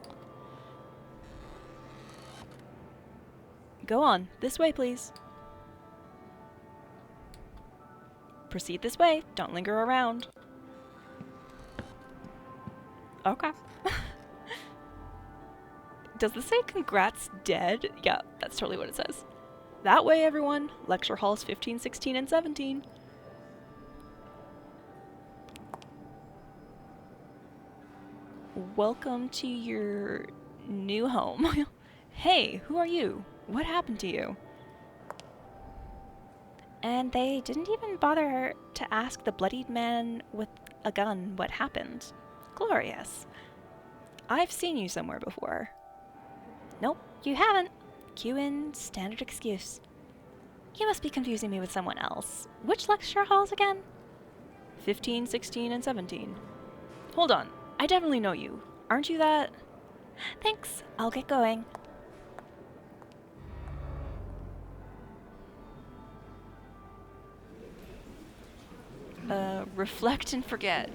Go on. This way, please. Proceed this way. Don't linger around. Okay. Does this say congrats dead? Yeah, that's totally what it says. That way, everyone. Lecture halls 15, 16, and 17. Welcome to your new home. Hey, who are you? What happened to you? And they didn't even bother to ask the bloodied man with a gun what happened. Glorious. I've seen you somewhere before. Nope, you haven't. Cue in standard excuse. You must be confusing me with someone else. Which lecture halls again? 15, 16, and 17. Hold on, I definitely know you. Aren't you that? Thanks, I'll get going. Reflect and forget.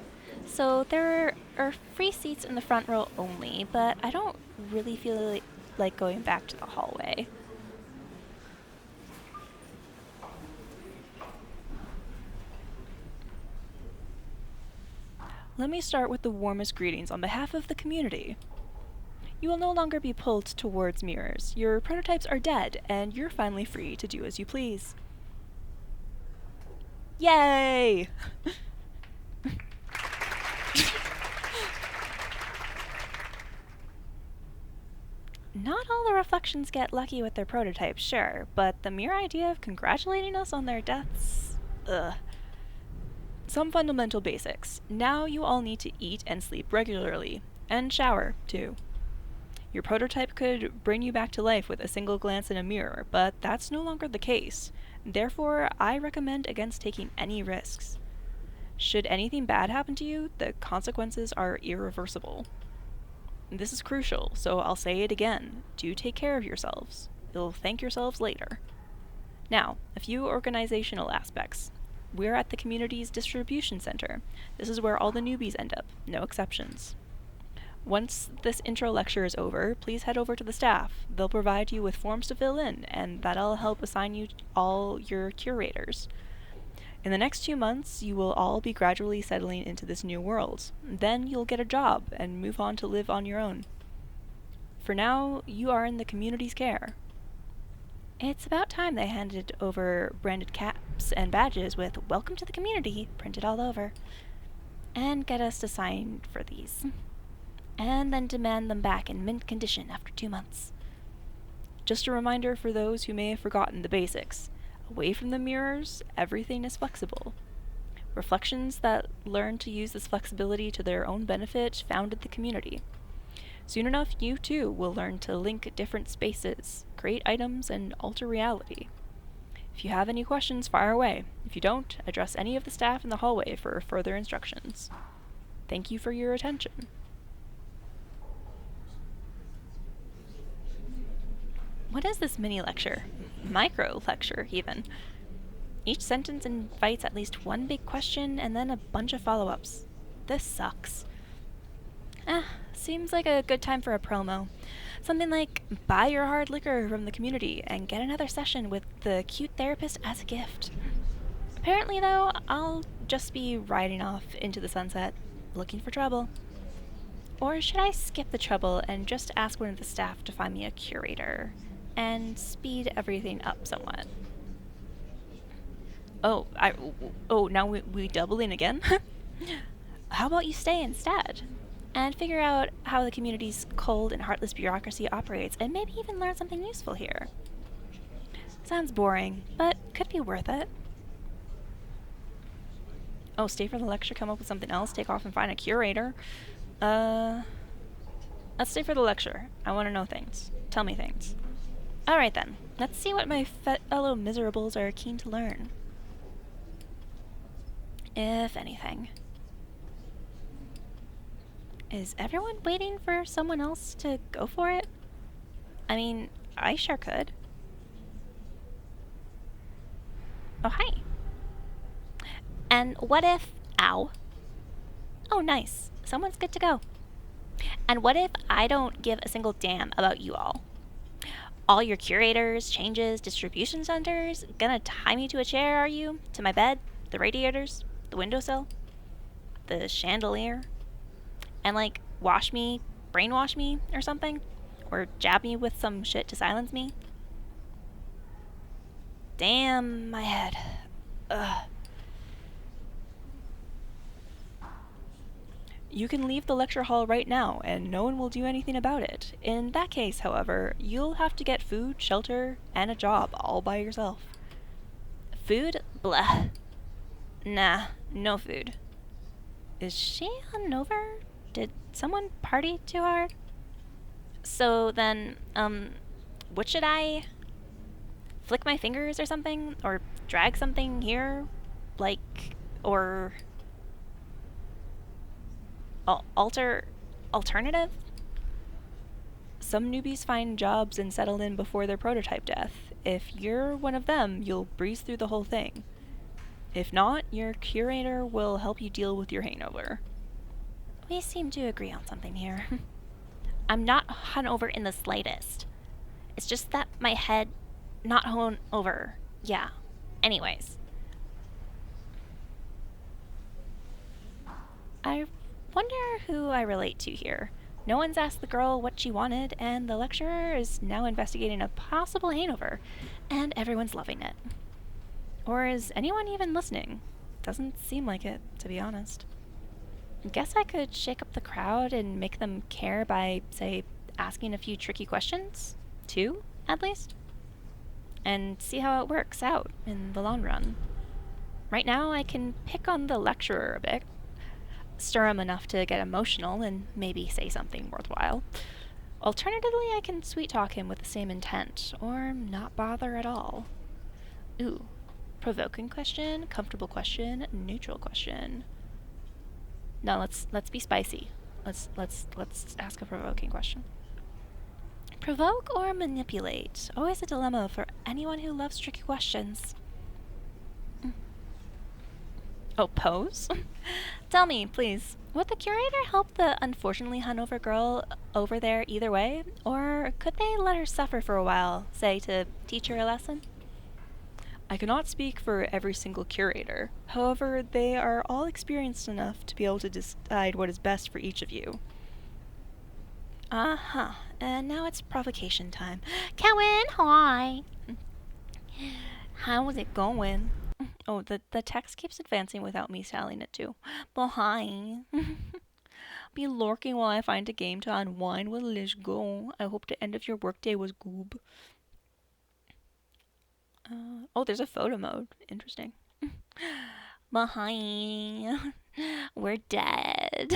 So there are free seats in the front row only, but I don't really feel like going back to the hallway. Let me start with the warmest greetings on behalf of the community. You will no longer be pulled towards mirrors. Your prototypes are dead, and you're finally free to do as you please. Yay! Not all the Reflections get lucky with their prototypes, sure, but the mere idea of congratulating us on their deaths? Ugh. Some fundamental basics. Now you all need to eat and sleep regularly, and shower, too. Your prototype could bring you back to life with a single glance in a mirror, but that's no longer the case. Therefore, I recommend against taking any risks. Should anything bad happen to you, the consequences are irreversible. This is crucial, so I'll say it again. Do take care of yourselves. You'll thank yourselves later. Now, a few organizational aspects. We're at the community's distribution center. This is where all the newbies end up, no exceptions. Once this intro lecture is over, please head over to the staff. They'll provide you with forms to fill in, and that'll help assign you all your curators. In the next 2 months, you will all be gradually settling into this new world. Then you'll get a job and move on to live on your own. For now, you are in the community's care. It's about time they handed over branded caps and badges with "Welcome to the community" printed all over. And get us to sign for these. And then demand them back in mint condition after 2 months. Just a reminder for those who may have forgotten the basics. Away from the mirrors, everything is flexible. Reflections that learn to use this flexibility to their own benefit founded the community. Soon enough, you too will learn to link different spaces, create items, and alter reality. If you have any questions, fire away. If you don't, address any of the staff in the hallway for further instructions. Thank you for your attention. What is this mini lecture? Micro lecture, even. Each sentence invites at least one big question and then a bunch of follow-ups. This sucks. Seems like a good time for a promo. Something like, buy your hard liquor from the community and get another session with the cute therapist as a gift. Apparently, though, I'll just be riding off into the sunset, looking for trouble. Or should I skip the trouble and just ask one of the staff to find me a curator and speed everything up somewhat? Now we doubling again? How about you stay instead and figure out how the community's cold and heartless bureaucracy operates and maybe even learn something useful here? Sounds boring, but could be worth it. Oh, stay for the lecture, come up with something else, take off and find a curator. Let's stay for the lecture. I want to know things. Tell me things. Alright then, let's see what my fellow miserables are keen to learn. If anything. Is everyone waiting for someone else to go for it? I mean, I sure could. Oh, hi. And what if... Ow. Oh, nice. Someone's good to go. And what if I don't give a single damn about you all? All your curators, changes, distribution centers, gonna tie me to a chair, are you? To my bed? The radiators? The windowsill? The chandelier? And like, wash me, brainwash me, or something? Or jab me with some shit to silence me? Damn my head. Ugh. You can leave the lecture hall right now, and no one will do anything about it. In that case, however, you'll have to get food, shelter, and a job all by yourself. Food? Blah. Nah, no food. Is she hungover? Did someone party too hard? So then, what should I... flick my fingers or something? Or drag something here? Like, or... alternative? Some newbies find jobs and settle in before their prototype death. If you're one of them, you'll breeze through the whole thing. If not, your curator will help you deal with your hangover. We seem to agree on something here. I'm not hungover in the slightest. It's just that my head not hungover. Yeah. Anyways. I wonder who I relate to here. No one's asked the girl what she wanted, and the lecturer is now investigating a possible hangover, and everyone's loving it. Or is anyone even listening? Doesn't seem like it, to be honest. Guess I could shake up the crowd and make them care by, say, asking a few tricky questions? 2, at least. And see how it works out in the long run. Right now, I can pick on the lecturer a bit, stir him enough to get emotional and maybe say something worthwhile. Alternatively, I can sweet-talk him with the same intent, or not bother at all. Ooh. Provoking question, comfortable question, neutral question. No, let's be spicy. Let's ask a provoking question. Provoke or manipulate? Always a dilemma for anyone who loves tricky questions. Oh, pose? Tell me, please, would the curator help the unfortunately hungover girl over there either way? Or could they let her suffer for a while, say to teach her a lesson? I cannot speak for every single curator. However, they are all experienced enough to be able to decide what is best for each of you. Uh-huh. And now it's provocation time. Cowan, hi! How's it going? Oh, the text keeps advancing without me telling it to. But hi. Be lurking while I find a game to unwind with. Let's go. I hope the end of your workday was goob. Oh, there's a photo mode. Interesting. But hi. We're dead.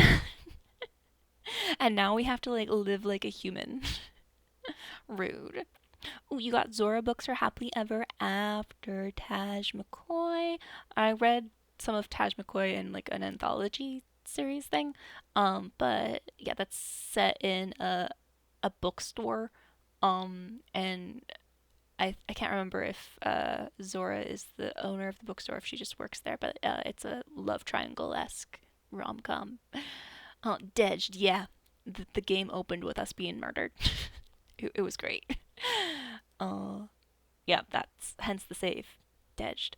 And now we have to, like, live like a human. Rude. Ooh, you got Zora books for Happily Ever After. Taj McCoy. I read some of Taj McCoy in, like, an anthology series thing. But yeah, that's set in a bookstore. And I can't remember if Zora is the owner of the bookstore, if she just works there, but it's a love triangle-esque rom-com. Oh, Dejed, yeah. The game opened with us being murdered. It was great. Yeah, that's hence the save. Dejed.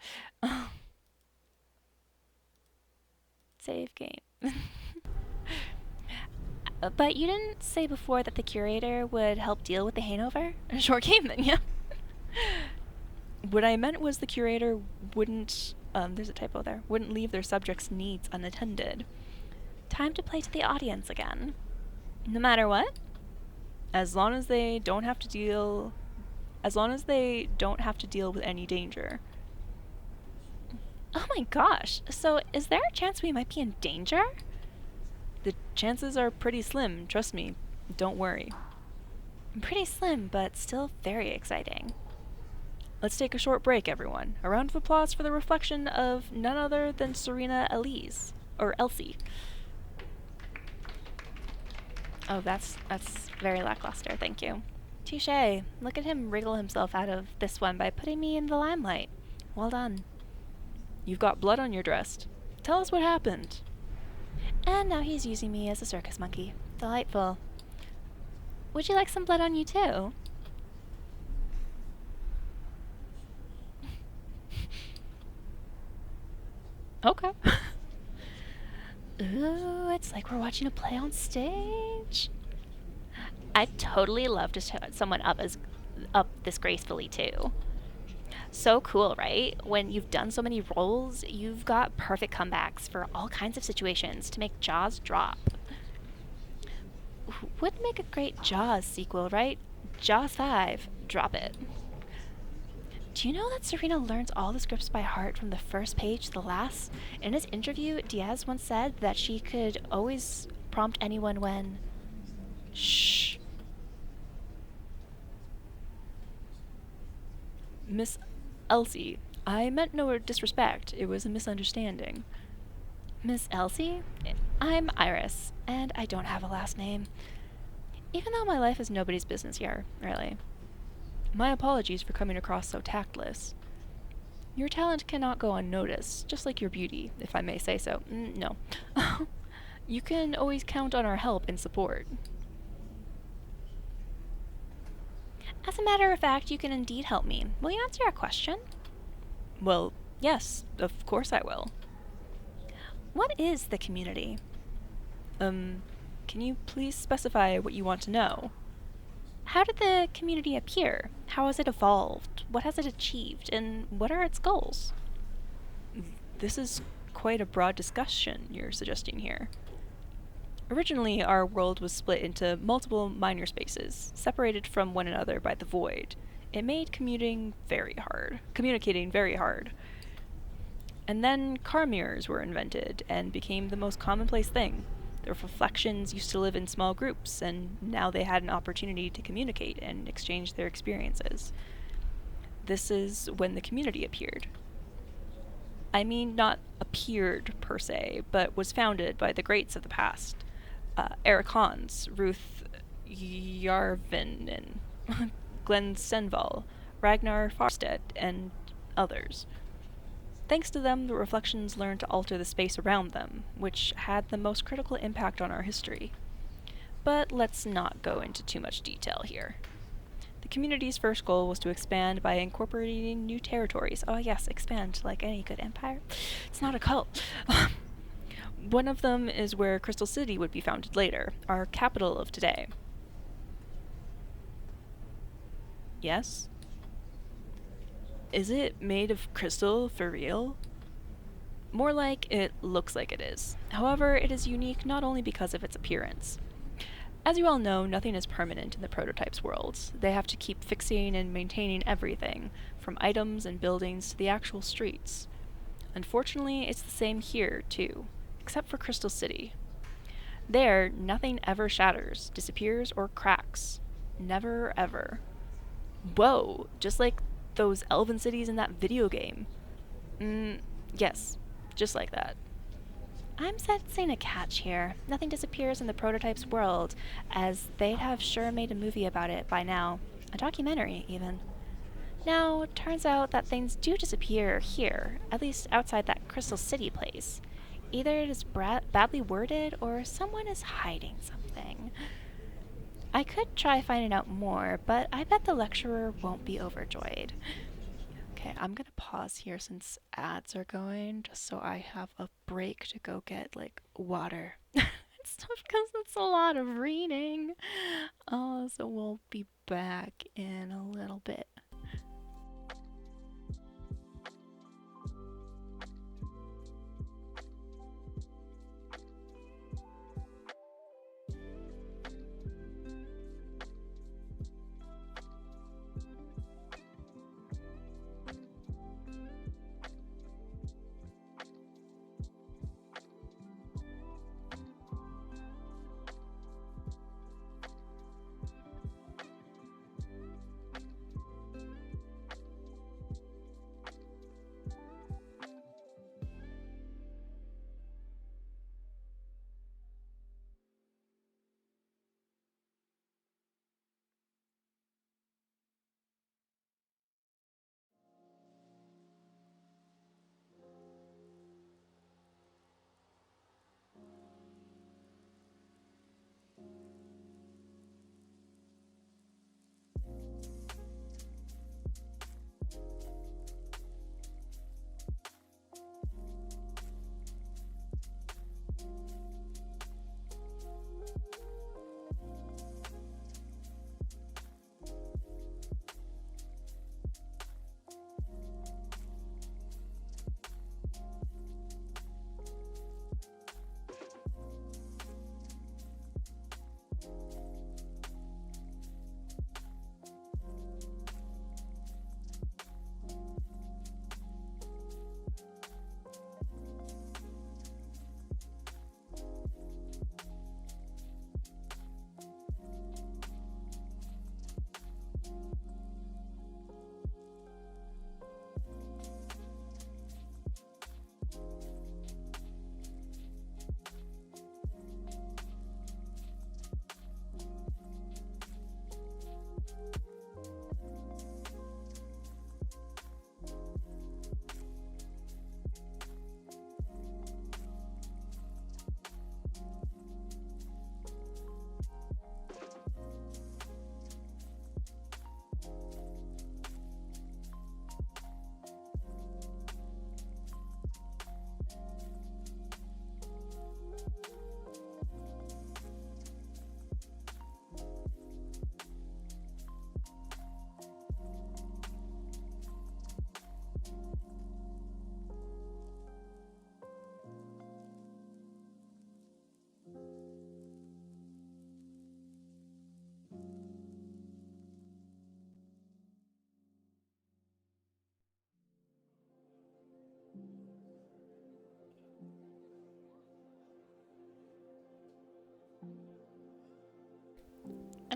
Save game. But you didn't say before that the curator would help deal with the hangover? Short game then, yeah. What I meant was the curator wouldn't, there's a typo there, wouldn't leave their subjects' needs unattended. Time to play to the audience again. No matter what? As long as they don't have to deal with any danger. Oh my gosh, so is there a chance we might be in danger? The chances are pretty slim, trust me. Don't worry. Pretty slim, but still very exciting. Let's take a short break, everyone. A round of applause for the reflection of none other than Serena Elise. Or Elsie. Oh, that's very lackluster, thank you. Touché. Look at him wriggle himself out of this one by putting me in the limelight. Well done. You've got blood on your dress. Tell us what happened. And now he's using me as a circus monkey. Delightful. Would you like some blood on you too? Okay. Ooh, it's like we're watching a play on stage. I'd totally love to set someone up this gracefully too. So cool, right? When you've done so many roles, you've got perfect comebacks for all kinds of situations to make Jaws drop. Would make a great Jaws sequel, right? Jaws 5, drop it. Do you know that Serena learns all the scripts by heart from the first page to the last? In his interview, Diaz once said that she could always prompt anyone when... Shh. Miss Elsie, I meant no disrespect. It was a misunderstanding. Miss Elsie? I'm Iris, and I don't have a last name. Even though my life is nobody's business here, really. My apologies for coming across so tactless. Your talent cannot go unnoticed, just like your beauty, if I may say so. No. You can always count on our help and support. As a matter of fact, you can indeed help me. Will you answer a question? Well, yes, of course I will. What is the community? Can you please specify what you want to know? How did the community appear? How has it evolved? What has it achieved? And what are its goals? This is quite a broad discussion you're suggesting here. Originally, our world was split into multiple minor spaces, separated from one another by the void. It made communicating very hard. And then car mirrors were invented and became the most commonplace thing. Their reflections used to live in small groups, and now they had an opportunity to communicate and exchange their experiences. This is when the community appeared. I mean, not appeared per se, but was founded by the greats of the past. Eric Hans, Ruth Yarvinen, Glenn Stenval, Ragnar Farstedt, and others. Thanks to them, the reflections learned to alter the space around them, which had the most critical impact on our history. But let's not go into too much detail here. The community's first goal was to expand by incorporating new territories. Oh, yes, expand like any good empire. It's not a cult. One of them is where Crystal City would be founded later, our capital of today. Yes? Is it made of crystal for real? More like it looks like it is. However, it is unique not only because of its appearance. As you all know, nothing is permanent in the prototype's world. They have to keep fixing and maintaining everything, from items and buildings to the actual streets. Unfortunately, it's the same here, too, except for Crystal City. There, nothing ever shatters, disappears, or cracks. Never, ever. Whoa, just like those elven cities in that video game. Yes, just like that. I'm sensing a catch here. Nothing disappears in the prototype's world, as they'd have sure made a movie about it by now. A documentary, even. Now, it turns out that things do disappear here, at least outside that Crystal City place. Either it is badly worded, or someone is hiding something. I could try finding out more, but I bet the lecturer won't be overjoyed. Okay, I'm gonna pause here since ads are going, just so I have a break to go get, like, water and stuff, because it's a lot of reading. So we'll be back in a little bit.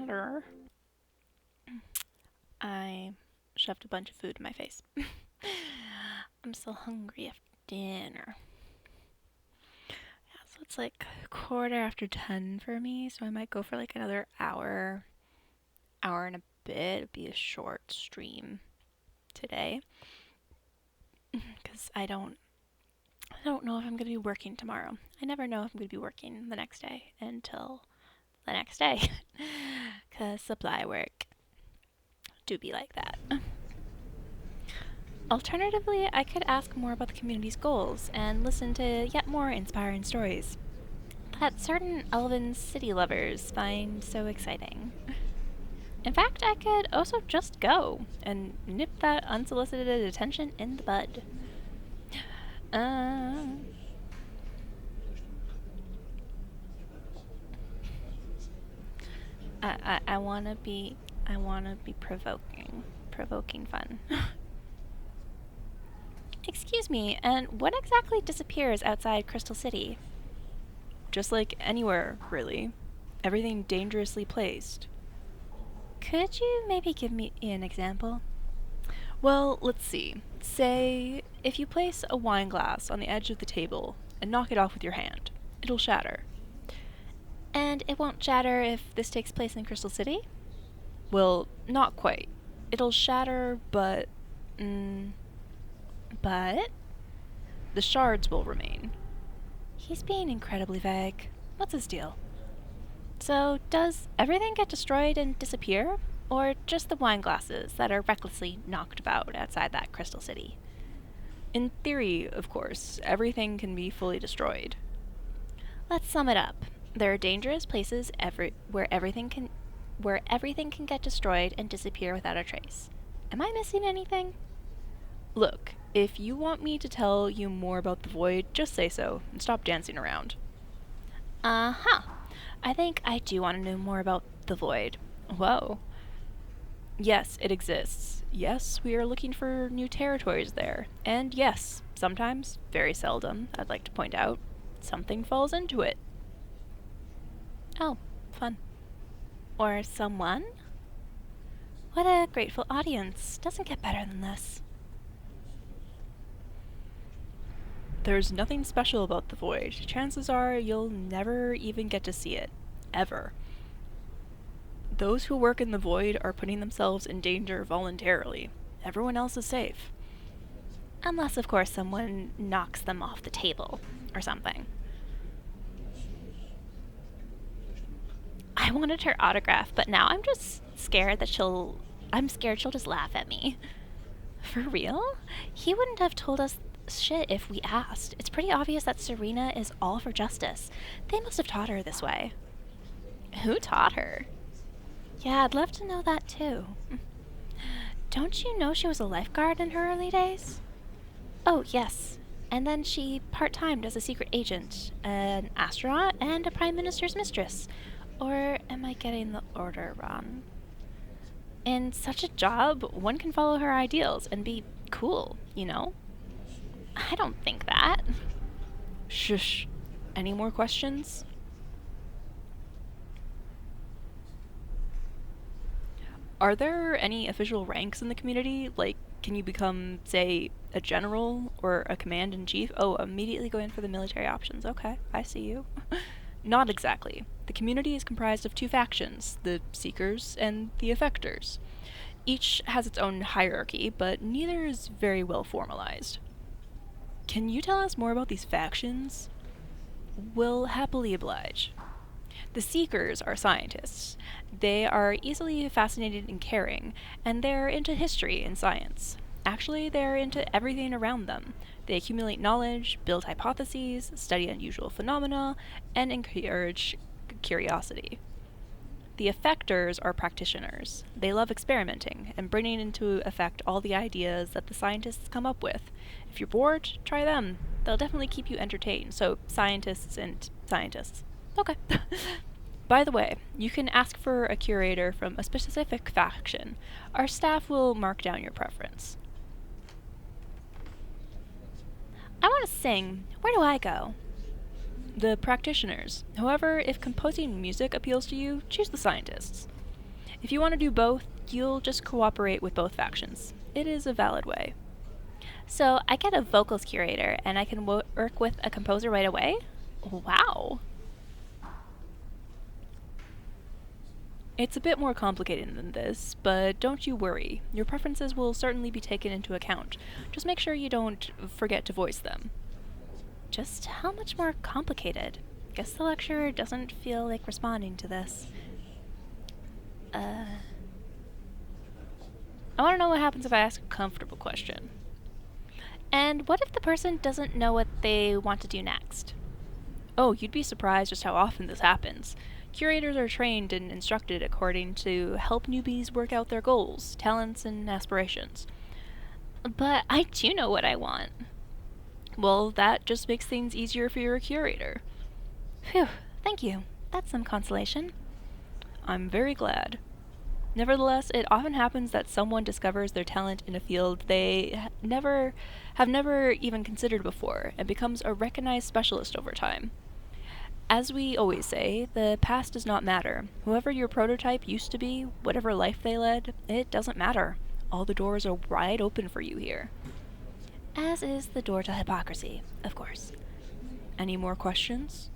dinner. I shoved a bunch of food in my face. I'm so hungry after dinner. Yeah, so it's like 10:15 for me, so I might go for like another hour and a bit. It'd be a short stream today. Because I don't know if I'm going to be working tomorrow. I never know if I'm going to be working the next day until the next day. Because supply work do be like that. Alternatively, I could ask more about the community's goals and listen to yet more inspiring stories that certain elven city lovers find so exciting. In fact, I could also just go and nip that unsolicited attention in the bud. I wanna be provoking fun. Excuse me, and what exactly disappears outside Crystal City? Just like anywhere, really. Everything dangerously placed. Could you maybe give me an example? Well, let's see. Say, if you place a wine glass on the edge of the table and knock it off with your hand, it'll shatter. And it won't shatter if this takes place in Crystal City? Well, not quite. It'll shatter, but the shards will remain. He's being incredibly vague. What's his deal? So, does everything get destroyed and disappear? Or just the wine glasses that are recklessly knocked about outside that Crystal City? In theory, of course, everything can be fully destroyed. Let's sum it up. There are dangerous places where everything can get destroyed and disappear without a trace. Am I missing anything? Look, if you want me to tell you more about the Void, just say so, and stop dancing around. Uh-huh. I think I do want to know more about the Void. Whoa. Yes, it exists. Yes, we are looking for new territories there. And yes, sometimes, very seldom, I'd like to point out, something falls into it. Oh, fun. Or someone? What a grateful audience. Doesn't get better than this. There's nothing special about the Void. Chances are you'll never even get to see it. Ever. Those who work in the Void are putting themselves in danger voluntarily. Everyone else is safe. Unless, of course, someone knocks them off the table or something. I wanted her autograph, but now I'm just scared that she'll just laugh at me. For real? He wouldn't have told us shit if we asked. It's pretty obvious that Serena is all for justice. They must have taught her this way. Who taught her? Yeah, I'd love to know that too. Don't you know she was a lifeguard in her early days? Oh, yes. And then she part-timed as a secret agent, an astronaut, and a prime minister's mistress. Or am I getting the order wrong? In such a job, one can follow her ideals and be cool, you know? I don't think that. Shush. Any more questions? Are there any official ranks in the community? Like, can you become, say, a general or a command-in-chief? Oh, immediately go in for the military options. Okay, I see you. Not exactly. The community is comprised of two factions, the Seekers and the Effectors. Each has its own hierarchy, but neither is very well formalized. Can you tell us more about these factions? Will happily oblige. The Seekers are scientists. They are easily fascinated and caring, and they're into history and science. Actually, they're into everything around them. They accumulate knowledge, build hypotheses, study unusual phenomena, and encourage curiosity. The Effectors are practitioners. They love experimenting and bringing into effect all the ideas that the scientists come up with. If you're bored, try them. They'll definitely keep you entertained. So, scientists and scientists. Okay. By the way, you can ask for a curator from a specific faction. Our staff will mark down your preference. I want to sing. Where do I go? The practitioners. However, if composing music appeals to you, choose the scientists. If you want to do both, you'll just cooperate with both factions. It is a valid way. So I get a vocals curator and I can work with a composer right away? Wow. It's a bit more complicated than this, but don't you worry. Your preferences will certainly be taken into account. Just make sure you don't forget to voice them. Just how much more complicated? Guess the lecturer doesn't feel like responding to this. I want to know what happens if I ask a comfortable question. And what if the person doesn't know what they want to do next? Oh, you'd be surprised just how often this happens. Curators are trained and instructed according to help newbies work out their goals, talents, and aspirations. But I do know what I want. Well, that just makes things easier for your curator. Phew, thank you. That's some consolation. I'm very glad. Nevertheless, it often happens that someone discovers their talent in a field they have never even considered before and becomes a recognized specialist over time. As we always say, the past does not matter. Whoever your prototype used to be, whatever life they led, it doesn't matter. All the doors are wide open for you here. As is the door to hypocrisy, of course. Any more questions?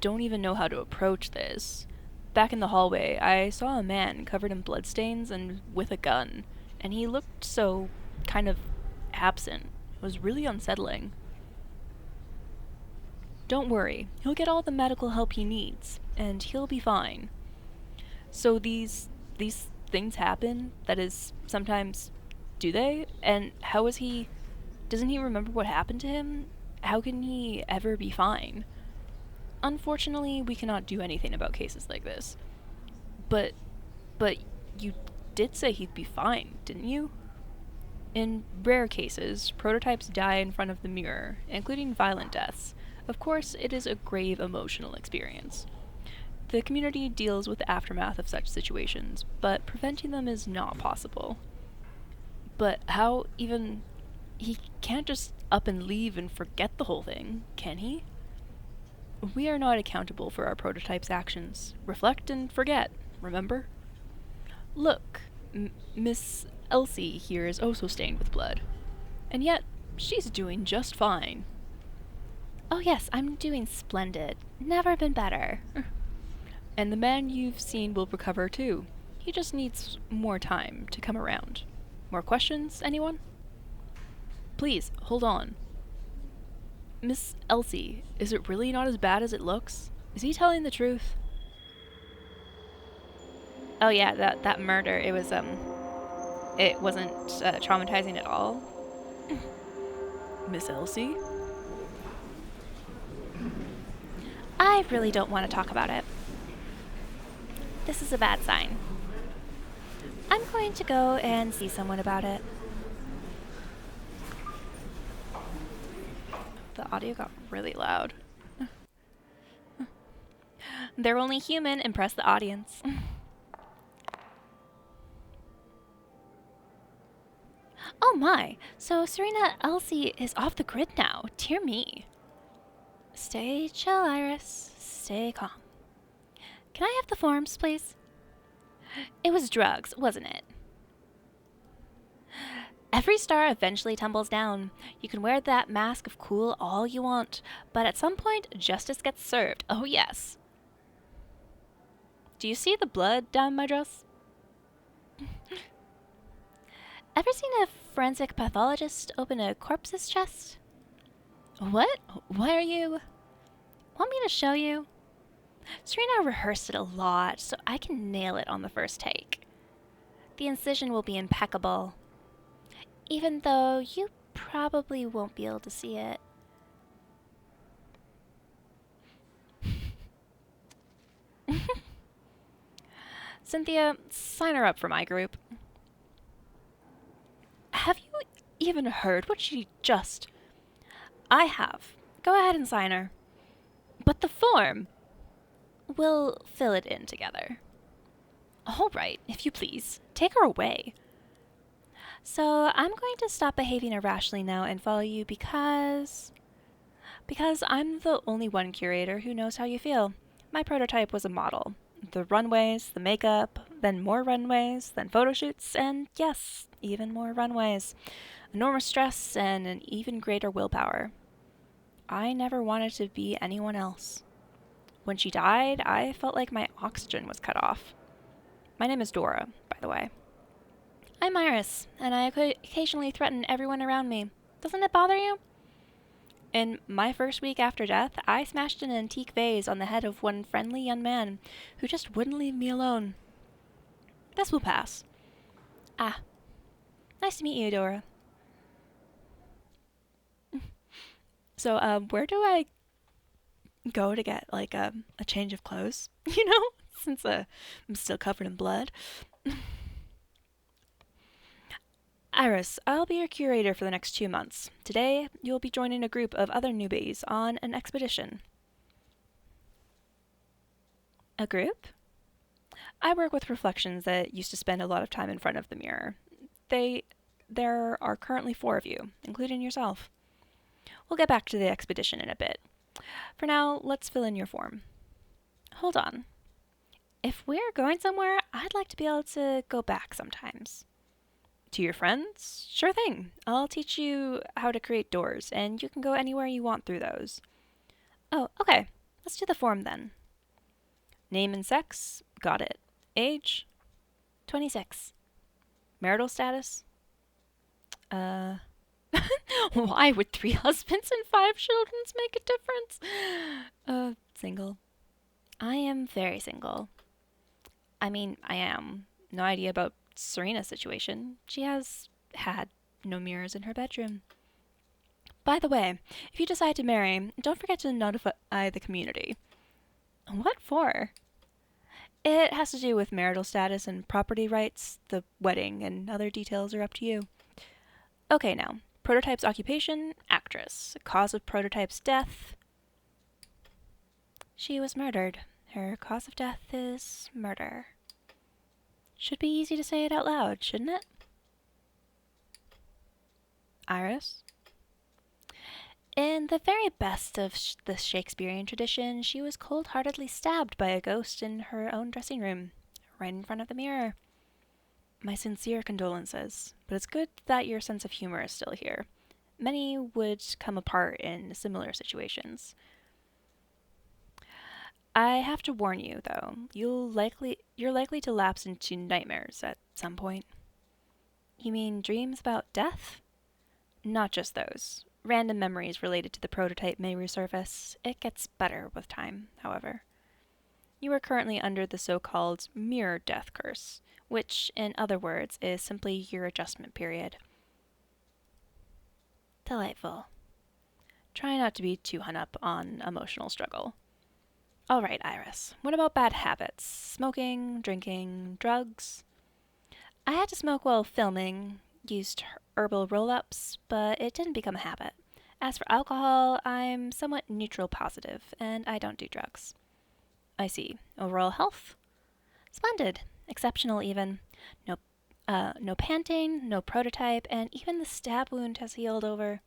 Don't even know how to approach this. Back in the hallway, I saw a man covered in bloodstains and with a gun, and he looked so kind of absent. It was really unsettling. Don't worry, he'll get all the medical help he needs, and he'll be fine. So these things happen, that is, sometimes, do they? And how is he... Doesn't he remember what happened to him? How can he ever be fine? Unfortunately, we cannot do anything about cases like this. But you did say he'd be fine, didn't you? In rare cases, prototypes die in front of the mirror, including violent deaths. Of course, it is a grave emotional experience. The community deals with the aftermath of such situations, but preventing them is not possible. But how even... He can't just up and leave and forget the whole thing, can he? We are not accountable for our prototype's actions. Reflect and forget, remember? Look, Miss Elsie here is also stained with blood. And yet, she's doing just fine. Oh yes, I'm doing splendid. Never been better. And the man you've seen will recover too. He just needs more time to come around. More questions, anyone? Please, hold on. Miss Elsie, is it really not as bad as it looks? Is he telling the truth? Oh yeah, that murder, it wasn't traumatizing at all. Miss Elsie? I really don't want to talk about it. This is a bad sign. I'm going to go and see someone about it. The audio got really loud. They're only human. Impress the audience. Oh my, so Serena Elsie is off the grid now. Dear me. Stay chill, Iris. Stay calm. Can I have the forms, please? It was drugs, wasn't it? Every star eventually tumbles down. You can wear that mask of cool all you want, but at some point, justice gets served. Oh yes. Do you see the blood down my dress? Ever seen a forensic pathologist open a corpse's chest? What? Why are you... Want me to show you? Serena rehearsed it a lot, so I can nail it on the first take. The incision will be impeccable. Even though you probably won't be able to see it. Cynthia, sign her up for my group. Have you even heard what she just... I have. Go ahead and sign her. But the form... We'll fill it in together. All right, if you please. Take her away. So I'm going to stop behaving irrationally now and follow you because I'm the only one curator who knows how you feel. my prototype was a model. The runways, the makeup, then more runways, then photo shoots, and yes, even more runways. Enormous stress and an even greater willpower. I never wanted to be anyone else. When she died, I felt like my oxygen was cut off. My name is Dora, by the way. I'm Iris, and I occasionally threaten everyone around me. Doesn't it bother you? In my first week after death, I smashed an antique vase on the head of one friendly young man who just wouldn't leave me alone. This will pass. Ah, nice to meet you, Dora. So, where do I go to get, like, a change of clothes? You know? Since, I'm still covered in blood. Iris, I'll be your curator for the next 2 months. Today, you'll be joining a group of other newbies on an expedition. A group? I work with reflections that used to spend a lot of time in front of the mirror. There are currently 4 of you, including yourself. We'll get back to the expedition in a bit. For now, let's fill in your form. Hold on. If we're going somewhere, I'd like to be able to go back sometimes. To your friends? Sure thing. I'll teach you how to create doors, and you can go anywhere you want through those. Oh, okay. Let's do the form then. Name and sex? Got it. Age? 26. Marital status? Why would 3 husbands and 5 children make a difference? Single. I am very single. I mean, I am. No idea about Serena's situation. She has had no mirrors in her bedroom. By the way, if you decide to marry, don't forget to notify the community. What for? It has to do with marital status and property rights. The wedding and other details are up to you. Okay, now. Prototype's occupation, actress. Cause of prototype's death. She was murdered. Her cause of death is murder. Should be easy to say it out loud, shouldn't it? Iris? In the very best of the Shakespearean tradition, she was cold-heartedly stabbed by a ghost in her own dressing room, right in front of the mirror. My sincere condolences, but it's good that your sense of humor is still here. Many would come apart in similar situations. I have to warn you, though, you're likely to lapse into nightmares at some point. You mean dreams about death? Not just those. Random memories related to the prototype may resurface. It gets better with time, however. You are currently under the so-called mirror death curse, which, in other words, is simply your adjustment period. Delightful. Try not to be too hung up on emotional struggle. All right, Iris. What about bad habits? Smoking, drinking, drugs? I had to smoke while filming, used herbal roll-ups, but it didn't become a habit. As for alcohol, I'm somewhat neutral positive, and I don't do drugs. I see. Overall health? Splendid. Exceptional, even. No panting, no prototype, and even the stab wound has healed over.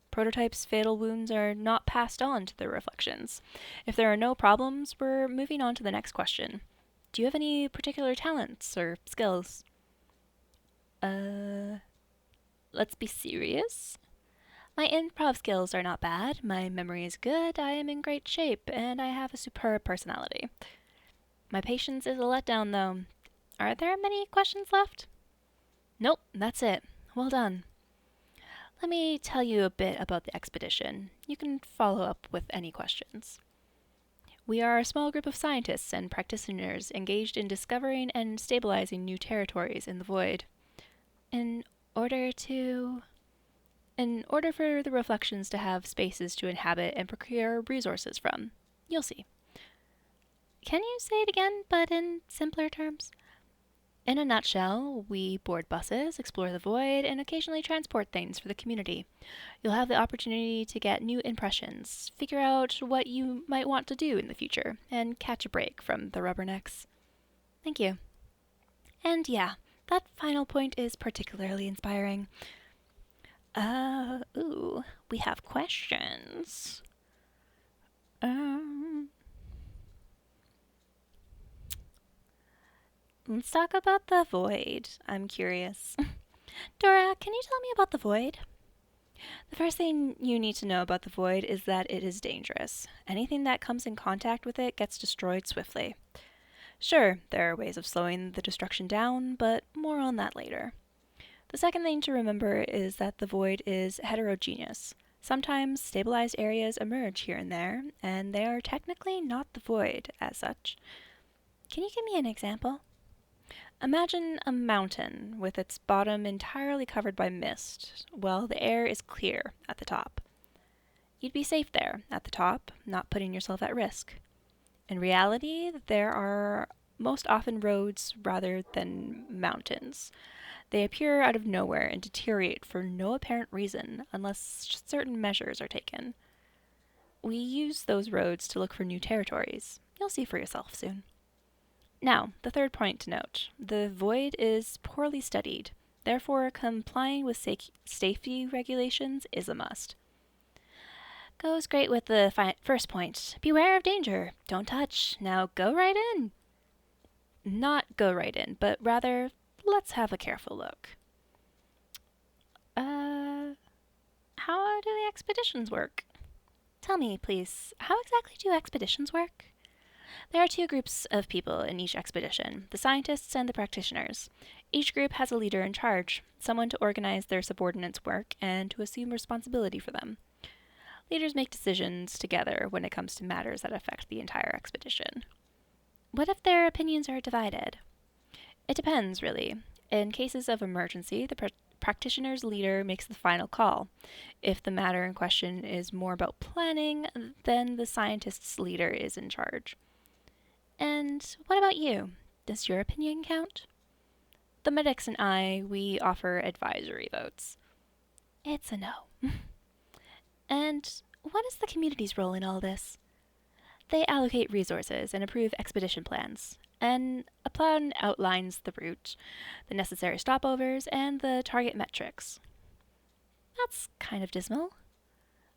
Prototype's fatal wounds are not passed on to the reflections. If there are no problems, we're moving on to the next question. Do you have any particular talents or skills? Let's be serious. My improv skills are not bad, my memory is good, I am in great shape, and I have a superb personality. My patience is a letdown, though. Are there many questions left? Nope, that's it. Well done. Let me tell you a bit about the expedition. You can follow up with any questions. We are a small group of scientists and practitioners engaged in discovering and stabilizing new territories in the void. In order for the reflections to have spaces to inhabit and procure resources from. You'll see. Can you say it again, but in simpler terms? In a nutshell, we board buses, explore the void, and occasionally transport things for the community. You'll have the opportunity to get new impressions, figure out what you might want to do in the future, and catch a break from the rubbernecks. Thank you. And yeah, that final point is particularly inspiring. We have questions. let's talk about the void. I'm curious. Dora, can you tell me about the void? The first thing you need to know about the void is that it is dangerous. Anything that comes in contact with it gets destroyed swiftly. Sure, there are ways of slowing the destruction down, but more on that later. The second thing to remember is that the void is heterogeneous. Sometimes stabilized areas emerge here and there, and they are technically not the void as such. Can you give me an example? Imagine a mountain with its bottom entirely covered by mist, while the air is clear at the top. You'd be safe there, at the top, not putting yourself at risk. In reality, there are most often roads rather than mountains. They appear out of nowhere and deteriorate for no apparent reason unless certain measures are taken. We use those roads to look for new territories. You'll see for yourself soon. Now, the third point to note. The void is poorly studied. Therefore, complying with safety regulations is a must. Goes great with the first point. Beware of danger. Don't touch. Now go right in. Not go right in, but rather, let's have a careful look. How do the expeditions work? Tell me, please, how exactly do expeditions work? There are two groups of people in each expedition, the scientists and the practitioners. Each group has a leader in charge, someone to organize their subordinates' work and to assume responsibility for them. Leaders make decisions together when it comes to matters that affect the entire expedition. What if their opinions are divided? It depends, really. In cases of emergency, the practitioner's leader makes the final call. If the matter in question is more about planning, then the scientist's leader is in charge. And what about you? Does your opinion count? The medics and I, we offer advisory votes. It's a no. And what is the community's role in all this? They allocate resources and approve expedition plans, and a plan outlines the route, the necessary stopovers, and the target metrics. That's kind of dismal.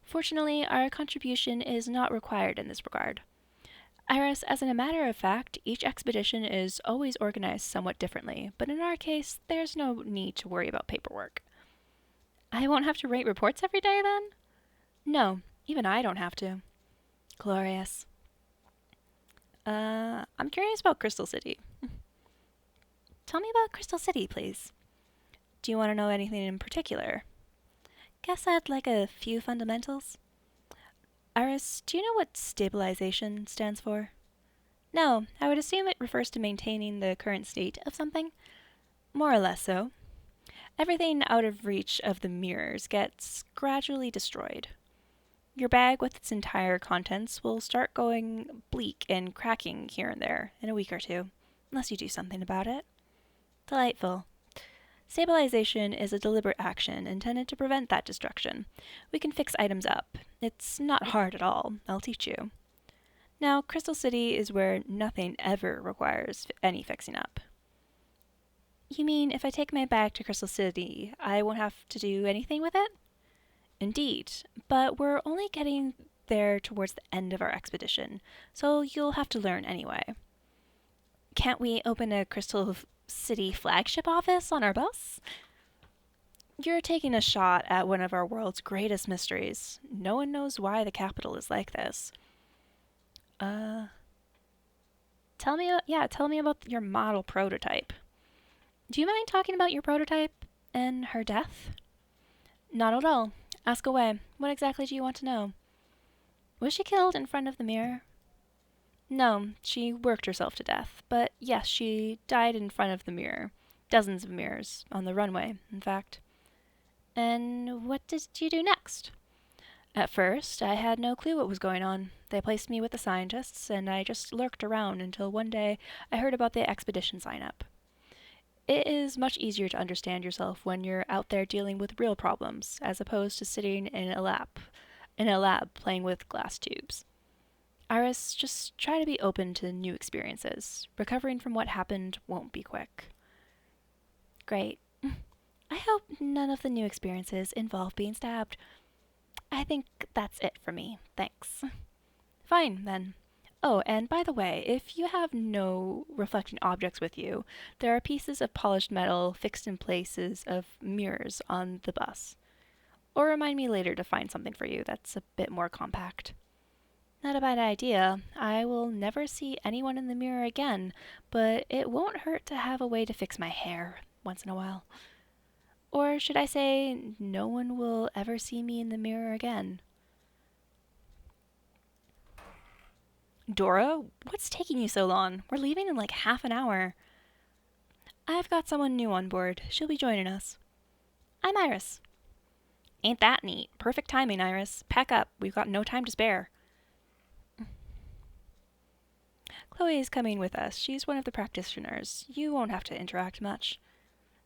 Fortunately, our contribution is not required in this regard. Iris, as a matter of fact, each expedition is always organized somewhat differently, but in our case, there's no need to worry about paperwork. I won't have to write reports every day, then? No, even I don't have to. Glorious. I'm curious about Crystal City. Tell me about Crystal City, please. Do you want to know anything in particular? Guess I'd like a few fundamentals. Iris, do you know what stabilization stands for? No, I would assume it refers to maintaining the current state of something. More or less so. Everything out of reach of the mirrors gets gradually destroyed. Your bag with its entire contents will start going bleak and cracking here and there in a week or two, unless you do something about it. Delightful. Stabilization is a deliberate action intended to prevent that destruction. We can fix items up. It's not hard at all. I'll teach you. Now, Crystal City is where nothing ever requires any fixing up. You mean if I take my bag to Crystal City, I won't have to do anything with it? Indeed, but we're only getting there towards the end of our expedition, so you'll have to learn anyway. Can't we open a Crystal City flagship office on our bus? You're taking a shot at one of our world's greatest mysteries. No one knows why the capital is like this. Tell me about your model prototype. Do you mind talking about your prototype and her death? Not at all. Ask away. What exactly do you want to know? Was she killed in front of the mirror? No, she worked herself to death. But yes, she died in front of the mirror. Dozens of mirrors. On the runway, in fact. And what did you do next? At first, I had no clue what was going on. They placed me with the scientists, and I just lurked around until one day I heard about the expedition sign-up. It is much easier to understand yourself when you're out there dealing with real problems, as opposed to sitting in a lab playing with glass tubes. Iris, just try to be open to new experiences. Recovering from what happened won't be quick. Great. I hope none of the new experiences involve being stabbed. I think that's it for me. Thanks. Fine, then. Oh, and by the way, if you have no reflecting objects with you, there are pieces of polished metal fixed in places of mirrors on the bus. Or remind me later to find something for you that's a bit more compact. Not a bad idea. I will never see anyone in the mirror again, but it won't hurt to have a way to fix my hair once in a while. Or should I say, no one will ever see me in the mirror again. Dora, what's taking you so long? We're leaving in like half an hour. I've got someone new on board. She'll be joining us. I'm Iris. Ain't that neat? Perfect timing, Iris. Pack up. We've got no time to spare. Chloe is coming with us. She's one of the practitioners. You won't have to interact much.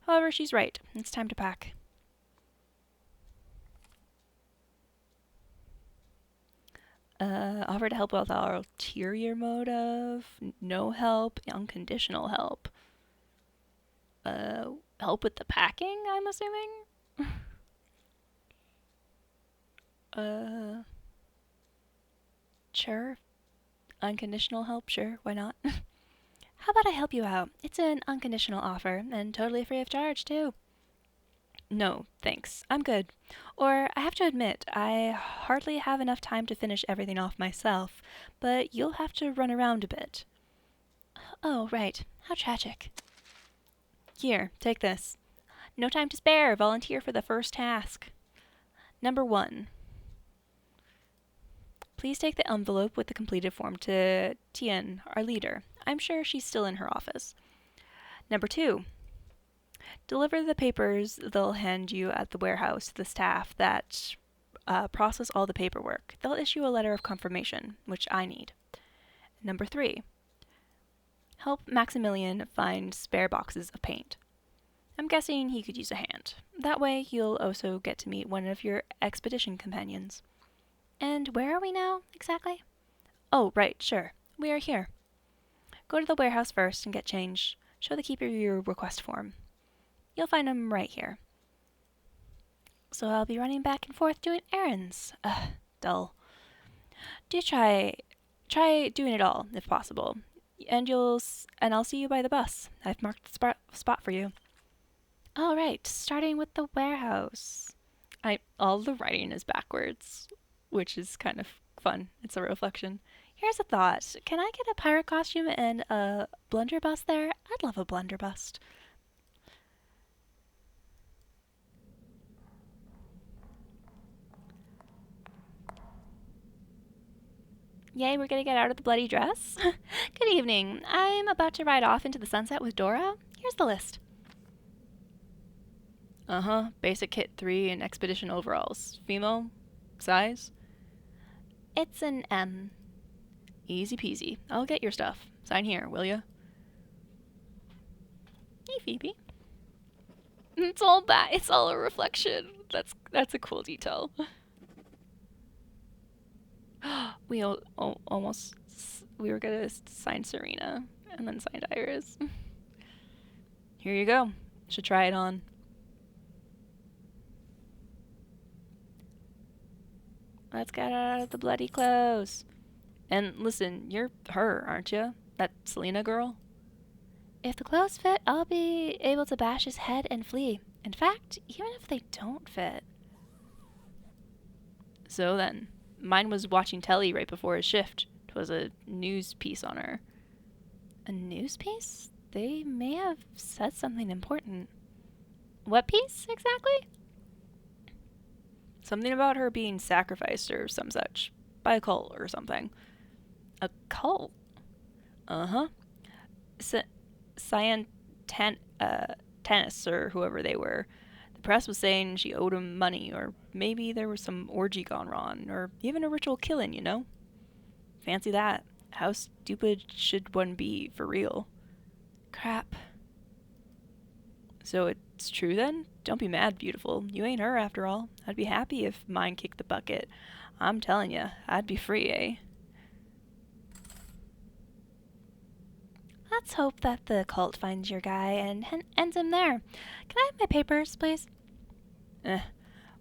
However, she's right. It's time to pack. Offer to help with our ulterior motive. No help. Unconditional help. Help with the packing, I'm assuming? Sure. Unconditional help, sure, why not? How about I help you out? It's an unconditional offer, and totally free of charge, too. No, thanks. I'm good. Or, I have to admit, I hardly have enough time to finish everything off myself, but you'll have to run around a bit. Oh, right. How tragic. Here, take this. No time to spare. Volunteer for the first task. Number 1. Please take the envelope with the completed form to Tien, our leader. I'm sure she's still in her office. Number 2. Deliver the papers they'll hand you at the warehouse to the staff that process all the paperwork. They'll issue a letter of confirmation, which I need. Number 3. Help Maximilian find spare boxes of paint. I'm guessing he could use a hand. That way you'll also get to meet one of your expedition companions. And where are we now, exactly? Oh, right, sure. We are here. Go to the warehouse first and get changed. Show the keeper your request form. You'll find him right here. So I'll be running back and forth doing errands. Dull. Do try doing it all, if possible. And I'll see you by the bus. I've marked the spot for you. All right, starting with the warehouse. All the writing is backwards, which is kind of fun. It's a reflection. Here's a thought. Can I get a pirate costume and a blunderbuss there? I'd love a blunderbuss. Yay, we're gonna get out of the bloody dress? Good evening. I'm about to ride off into the sunset with Dora. Here's the list. Basic kit 3 and expedition overalls. Female? Size? It's an M. Easy peasy. I'll get your stuff. Sign here, will ya? Hey, Phoebe. It's all that. It's all a reflection. That's a cool detail. We almost... We were gonna sign Serena and then signed Iris. Here you go. Should try it on. Let's get out of the bloody clothes. And listen, you're her, aren't you? That Selena girl? If the clothes fit, I'll be able to bash his head and flee. In fact, even if they don't fit. So then, mine was watching telly right before his shift. 'Twas a news piece on her. A news piece? They may have said something important. What piece, exactly? Something about her being sacrificed or some such. By a cult or something. A cult? Uh-huh. Tennis or whoever they were. The press was saying she owed him money, or maybe there was some orgy gone wrong, or even a ritual killing, you know? Fancy that. How stupid should one be, for real? Crap. So it's true then? Don't be mad, beautiful. You ain't her after all. I'd be happy if mine kicked the bucket. I'm telling ya, I'd be free, eh? Let's hope that the cult finds your guy and ends him there. Can I have my papers, please?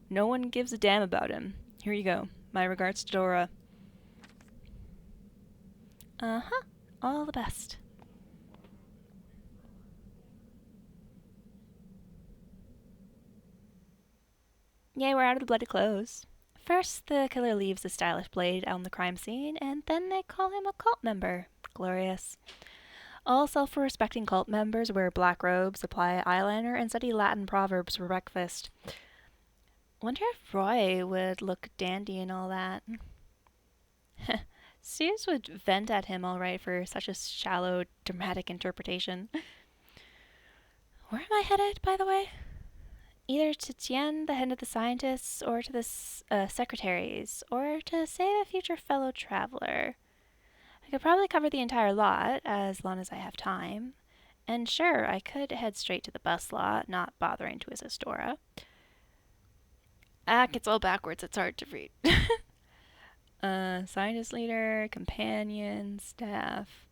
No one gives a damn about him. Here you go. My regards to Dora. Uh-huh. All the best. Yay, we're out of the bloody clothes. First, the killer leaves the stylish blade on the crime scene, and then they call him a cult member. Glorious. All self-respecting cult members wear black robes, apply eyeliner, and study Latin proverbs for breakfast. Wonder if Roy would look dandy and all that. Sears would vent at him all right for such a shallow, dramatic interpretation. Where am I headed, by the way? Either to Tien, the head of the scientists, or to the secretaries, or to save a future fellow traveler. I could probably cover the entire lot, as long as I have time. And sure, I could head straight to the bus lot, not bothering to assist Dora. It's all backwards, it's hard to read. Scientist leader, companion, staff.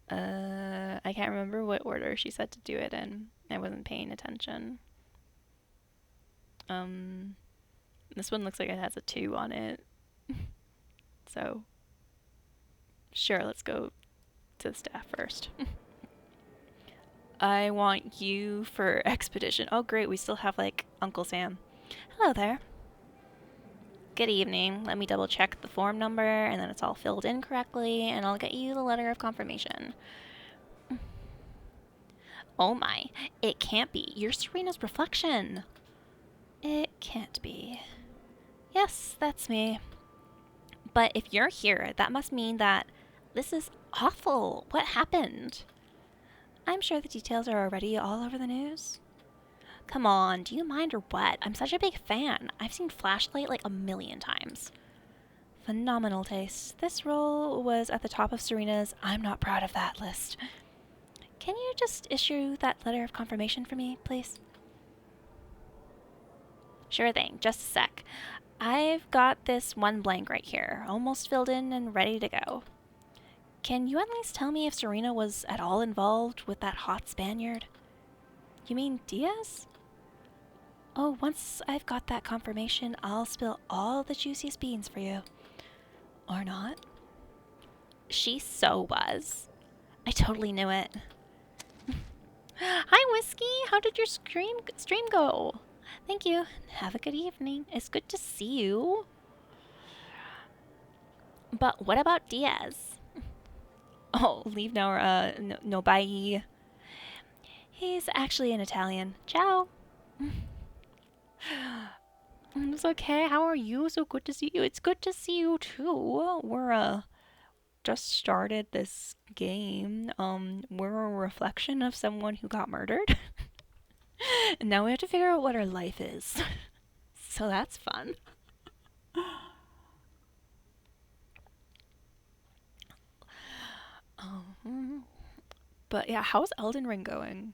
I can't remember what order she said to do it in. I wasn't paying attention. This one looks like it has a 2 on it. So, sure, let's go to the staff first. I want you for expedition. Oh, great, we still have, like, Uncle Sam. Hello there. Good evening. Let me double check the form number, and then it's all filled in correctly, and I'll get you the letter of confirmation. Oh my, it can't be. You're Serena's reflection. It can't be. Yes, that's me. But if you're here, that must mean that this is awful. What happened? I'm sure the details are already all over the news. Come on, do you mind or what? I'm such a big fan. I've seen Flashlight like a million times. Phenomenal taste. This role was at the top of Serena's I'm not proud of that list. Can you just issue that letter of confirmation for me, please? Sure thing, just a sec. I've got this one blank right here, almost filled in and ready to go. Can you at least tell me if Serena was at all involved with that hot Spaniard? You mean Diaz? Oh, once I've got that confirmation, I'll spill all the juiciest beans for you. Or not. She so was. I totally knew it. Hi, Whiskey! How did your stream go? Thank you. Have a good evening. It's good to see you. But what about Diaz? Oh, leave now or, no bye. He's actually an Italian. Ciao. It's okay. How are you? So good to see you. It's good to see you too. We're just started this game. We're a reflection of someone who got murdered. And now we have to figure out what our life is. So that's fun. But yeah, how's Elden Ring going?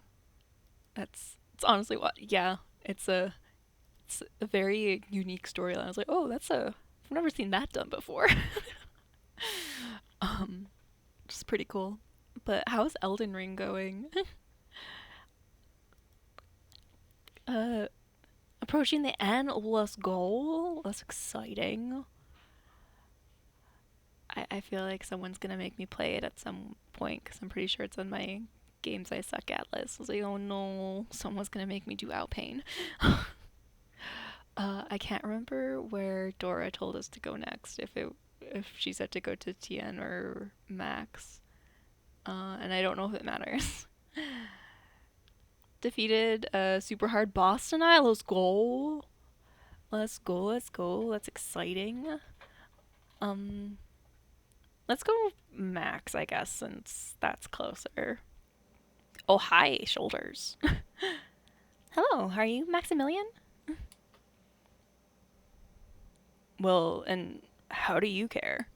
It's honestly what, yeah, it's a very unique storyline. I was like, oh, I've never seen that done before. It's pretty cool. But how's Elden Ring going? Approaching the end, let's go. That's exciting. I feel like someone's gonna make me play it at some point, because I'm pretty sure it's on my games I suck at list. I was like, oh no, someone's gonna make me do Outpain. I can't remember where Dora told us to go next, if she said to go to Tien or Max. And I don't know if it matters. Defeated a super hard boss tonight. Let's go. Let's go, let's go. That's exciting. Let's go Max, I guess, since that's closer. Oh, hi, shoulders. Hello, are you Maximilian? Well, and how do you care?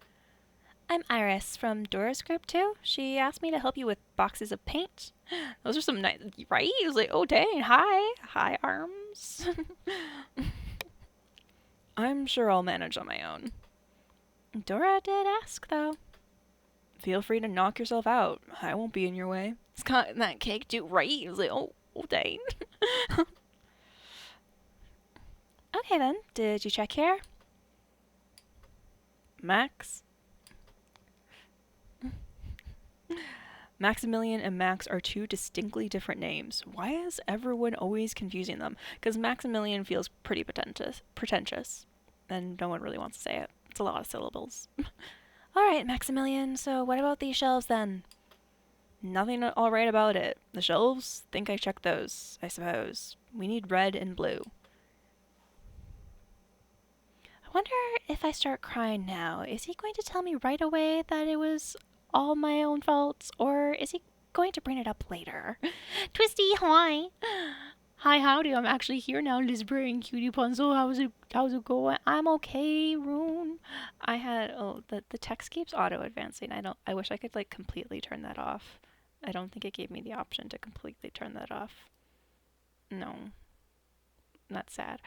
I'm Iris from Dora's group too. She asked me to help you with boxes of paint. Those are some nice, right? I was like, oh dang, hi arms. I'm sure I'll manage on my own. Dora did ask though. Feel free to knock yourself out. I won't be in your way. It's kind of that cake too, right? I was like, oh dang. Okay then, did you check here? Max? Maximilian and Max are two distinctly different names. Why is everyone always confusing them? Because Maximilian feels pretty pretentious, and no one really wants to say it. It's a lot of syllables. Alright, Maximilian, so what about these shelves then? Nothing alright about it. The shelves? Think I checked those, I suppose. We need red and blue. I wonder if I start crying now, is he going to tell me right away that it was all my own fault, or is he going to bring it up later? Twisty, hi! Hi, howdy, I'm actually here now, Lisbeth and Cutie Punzel. How's it going? I'm okay, Rune. I had, the text keeps auto-advancing. I wish I could, like, completely turn that off. I don't think it gave me the option to completely turn that off. No. That's sad.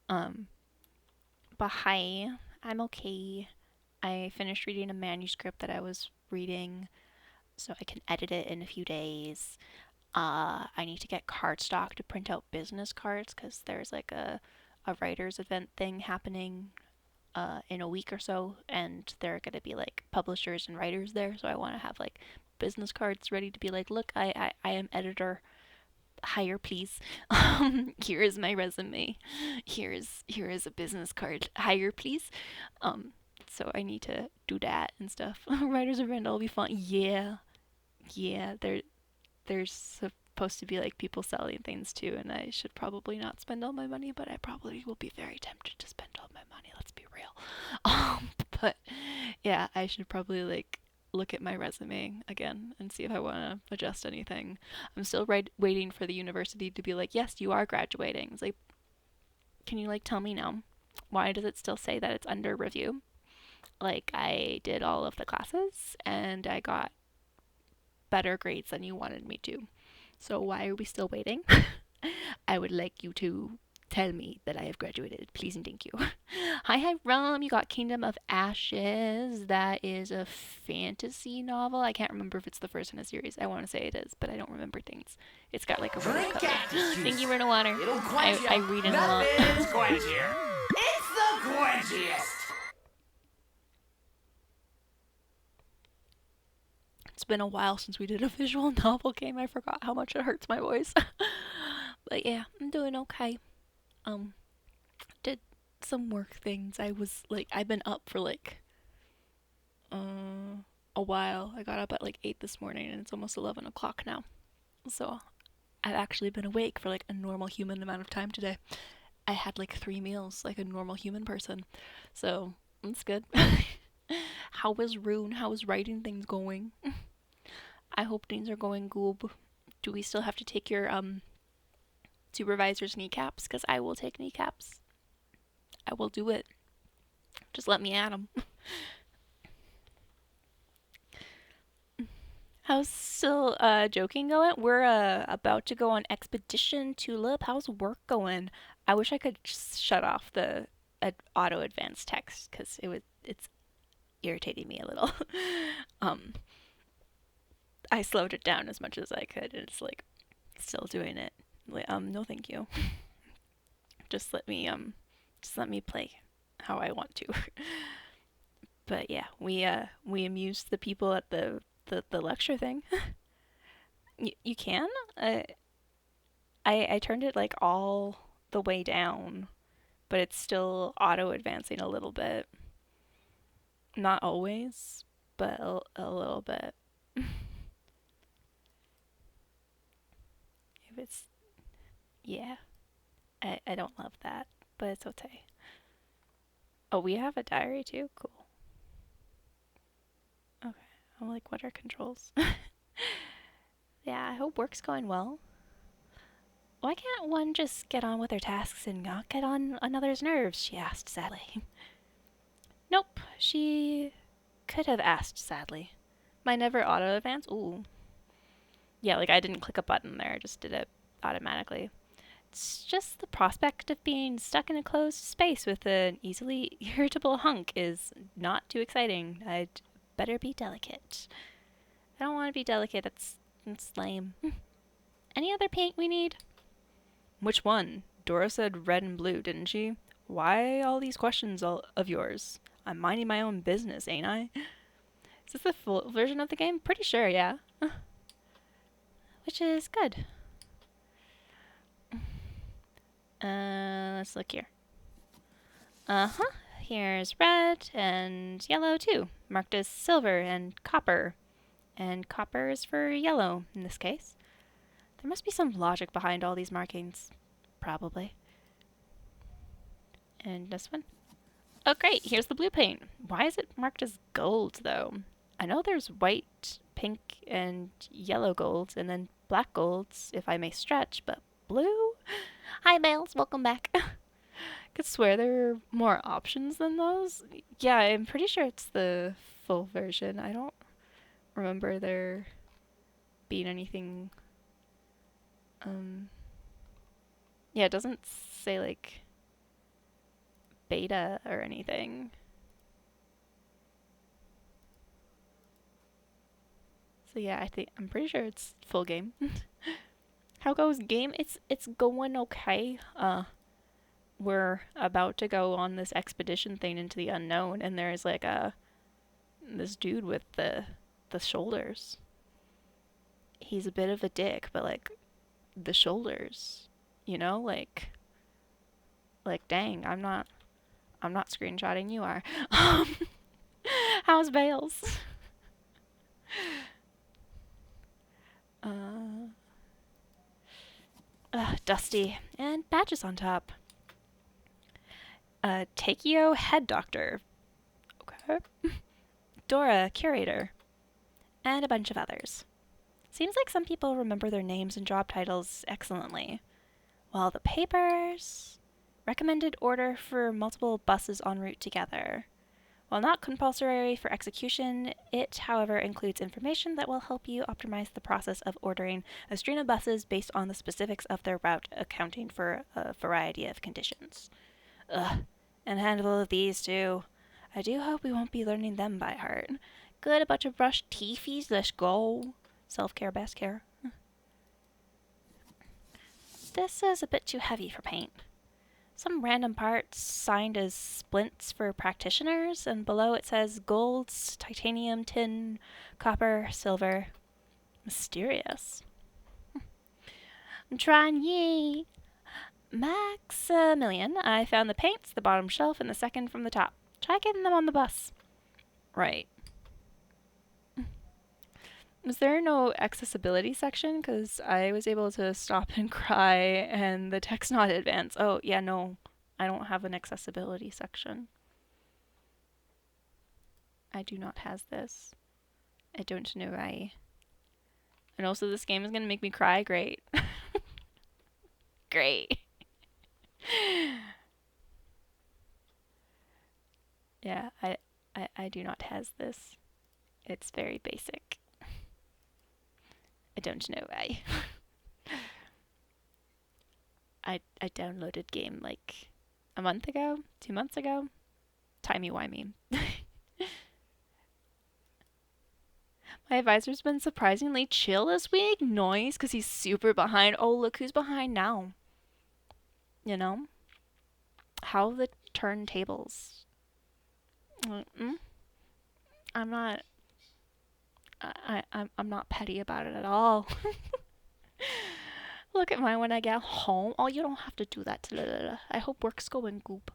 But hi, I'm okay. I finished reading a manuscript that I was reading, so I can edit it in a few days. I need to get cardstock to print out business cards, because there's like a writer's event thing happening in a week or so, and there are going to be like publishers and writers there, so I want to have like business cards ready to be like, look, I am editor, hire please. Here is my resume, here is a business card, hire please. So I need to do that and stuff. Writers event will be fun. Yeah, there's supposed to be like people selling things too, and I should probably not spend all my money, but I probably will be very tempted to spend all my money, let's be real. But yeah, I should probably like look at my resume again and see if I want to adjust anything. I'm still waiting for the university to be like, yes, you are graduating. It's like, can you like tell me now? Why does it still say that it's under review? Like, I did all of the classes and I got better grades than you wanted me to. So why are we still waiting? I would like you to tell me that I have graduated, please and thank you. Hi, Rum. You got Kingdom of Ashes. That is a fantasy novel. I can't remember if it's the first in a series. I want to say it is, but I don't remember things. It's got like a roller cover. Thank you, Runa Water. It'll quench I read it a lot. Nothing's quenchier. It's the quenchiest. It's been a while since we did a visual novel game. I forgot how much it hurts my voice. But yeah, I'm doing okay. Did some work things. I've been up for like a while. I got up at like 8 this morning and it's almost 11 o'clock now. So I've actually been awake for like a normal human amount of time today. I had like 3 meals like a normal human person. So that's good. How was Rune? How was writing things going? I hope things are going good. Do we still have to take your supervisor's kneecaps? Because I will take kneecaps. I will do it. Just let me at them. How's still joking going? We're about to go on Expedition Tulip. How's work going? I wish I could shut off the auto advanced text because it's irritating me a little. I slowed it down as much as I could, and it's like still doing it. No, thank you. Just let me play how I want to. But yeah, we amused the people at the lecture thing. You can? I turned it like all the way down, but it's still auto advancing a little bit. Not always, but a little bit. If it's, yeah, I don't love that, but it's okay. Oh, we have a diary too? Cool. Okay, I'm like, what are controls? Yeah, I hope work's going well. Why can't one just get on with their tasks and not get on another's nerves? She asked sadly. Nope, she could have asked sadly. My never auto advance? Ooh. Yeah, like I didn't click a button there, I just did it automatically. It's just the prospect of being stuck in a closed space with an easily irritable hunk is not too exciting. I'd better be delicate. I don't want to be delicate, that's lame. Any other paint we need? Which one? Dora said red and blue, didn't she? Why all these questions of yours? I'm minding my own business, ain't I? Is this the full version of the game? Pretty sure, yeah. which is good. Let's look here. Uh-huh. Here's red and yellow too, marked as silver and copper. And copper is for yellow in this case. There must be some logic behind all these markings. Probably. And this one? Oh great, here's the blue paint. Why is it marked as gold though? I know there's white, pink, and yellow golds, and then black golds, if I may stretch, but blue? Hi Bales, welcome back. Could swear there are more options than those. Yeah, I'm pretty sure it's the full version. I don't remember there being anything. Yeah, it doesn't say like beta or anything. So yeah, I'm pretty sure it's full game. How goes game? It's going okay. We're about to go on this expedition thing into the unknown, and there's like this dude with the shoulders. He's a bit of a dick, but like the shoulders, you know, like dang, I'm not screenshotting, you are. How's Bales? Dusty and badges on top. Takeo head doctor. Okay. Dora curator. And a bunch of others. Seems like some people remember their names and job titles excellently. While the papers... Recommended order for multiple buses en route together. While not compulsory for execution, it, however, includes information that will help you optimize the process of ordering a string of buses based on the specifics of their route, accounting for a variety of conditions. Ugh, and a handful of these, too. I do hope we won't be learning them by heart. Good, a bunch of brushed teefies, let's go. Self-care, best care. This is a bit too heavy for paint. Some random parts signed as splints for practitioners, and below it says golds, titanium, tin, copper, silver. Mysterious. I'm trying, yay! Maximilian, I found the paints, the bottom shelf, and the second from the top. Try getting them on the bus. Right. Was there no accessibility section? Because I was able to stop and cry and the text not advance. Oh, yeah, no. I don't have an accessibility section. I do not have this. I don't know why. And also this game is going to make me cry. Great. Great. Yeah, I do not have this. It's very basic. I don't know why. I downloaded game like a month ago, 2 months ago. Timey-wimey. My advisor's been surprisingly chill this week. Noise, because he's super behind. Oh, look who's behind now. You know? How the turntables. I'm not... I'm not petty about it at all. Look at mine when I get home. Oh, you don't have to do that. I hope work's going goop.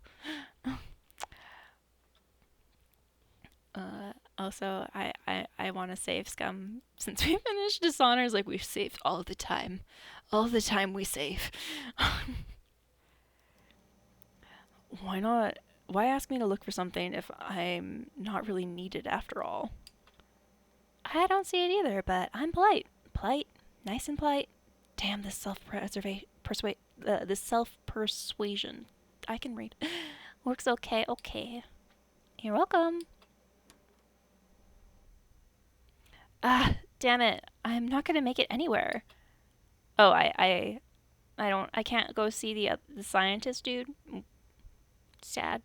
Also, I want to save Scum. Since we finished Dishonored, like, we've saved all the time. All the time we save. Why not? Why ask me to look for something if I'm not really needed after all? I don't see it either, but I'm polite. Polite. Nice and polite. Damn, this self-persuasion. I can read. Works okay, okay. You're welcome. Ah, damn it. I'm not gonna make it anywhere. Oh, I can't go see the scientist dude. Sad.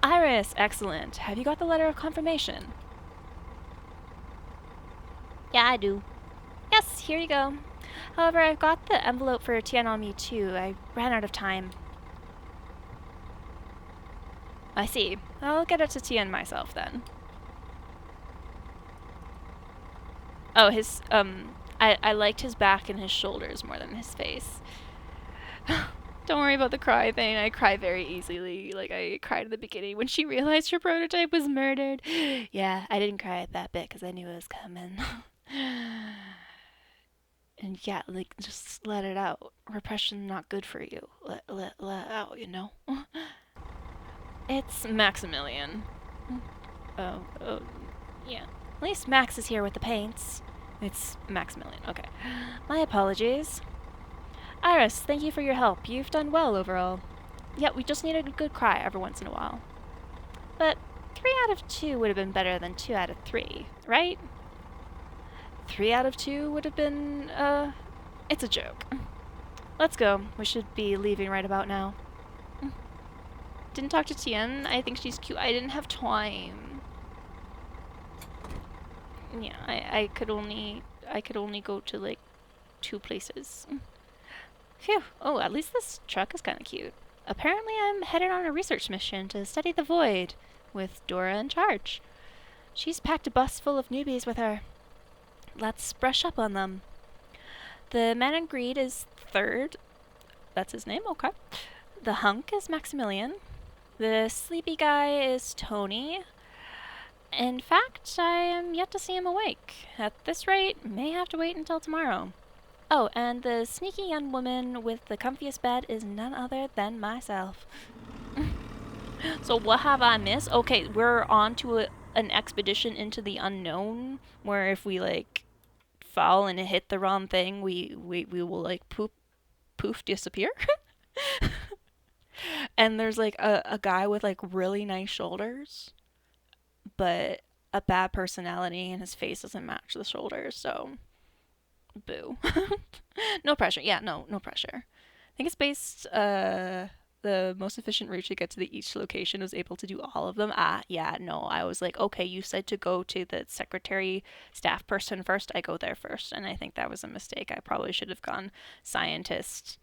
Iris, excellent. Have you got the letter of confirmation? Yeah, I do. Yes, here you go. However, I've got the envelope for Tien on me too. I ran out of time. I see. I'll get it to Tien myself then. Oh, his, I liked his back and his shoulders more than his face. Don't worry about the cry thing. I cry very easily. Like, I cried at the beginning when she realized her prototype was murdered. Yeah, I didn't cry at that bit because I knew it was coming. And yeah, like, just let it out. Repression's not good for you. Let it out, you know? It's Maximilian. Oh, yeah. At least Max is here with the paints. It's Maximilian, okay. My apologies. Iris, thank you for your help. You've done well overall. Yeah, we just needed a good cry every once in a while. But 3 out of 2 would have been better than 2 out of 3, right? 3 out of 2 would have been, it's a joke. Let's go. We should be leaving right about now. Didn't talk to Tien. I think she's cute. I didn't have time. Yeah, I could only go to, like, 2 places. Phew. Oh, at least this truck is kind of cute. Apparently I'm headed on a research mission to study the void, with Dora in charge. She's packed a bus full of newbies with her. Let's brush up on them. The man in greed is Third. That's his name? Okay. The hunk is Maximilian. The sleepy guy is Tony. In fact, I am yet to see him awake. At this rate, may have to wait until tomorrow. Oh, and the sneaky young woman with the comfiest bed is none other than myself. So what have I missed? Okay, we're on to an expedition into the unknown, where if we, like, fall and hit the wrong thing, we will, like, poof, disappear. And there's, like, a guy with, like, really nice shoulders, but a bad personality, and his face doesn't match the shoulders, so boo. No pressure. Yeah, no pressure. I think it's based, the most efficient route to get to each location was able to do all of them. Yeah, no, I was like, okay, you said to go to the secretary staff person first. I go there first, and I think that was a mistake. I probably should have gone scientist,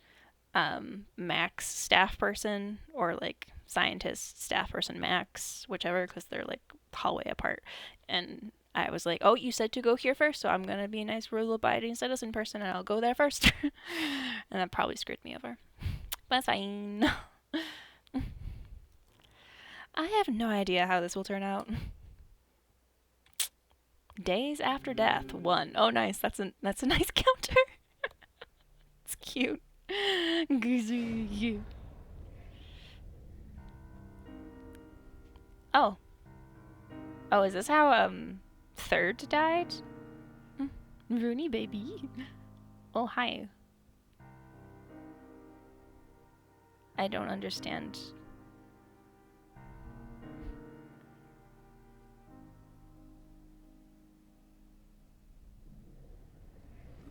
Max staff person, or like scientist staff person Max, whichever, because they're like hallway apart. And I was like, oh, you said to go here first, so I'm gonna be a nice rule-abiding citizen person, and I'll go there first. And that probably screwed me over. But it's fine. I have no idea how this will turn out. Days after death, 1. Oh, nice. That's a nice counter. It's cute. Oh. Oh, is this how, Third died? Rooney, baby. Oh, hi. I don't understand.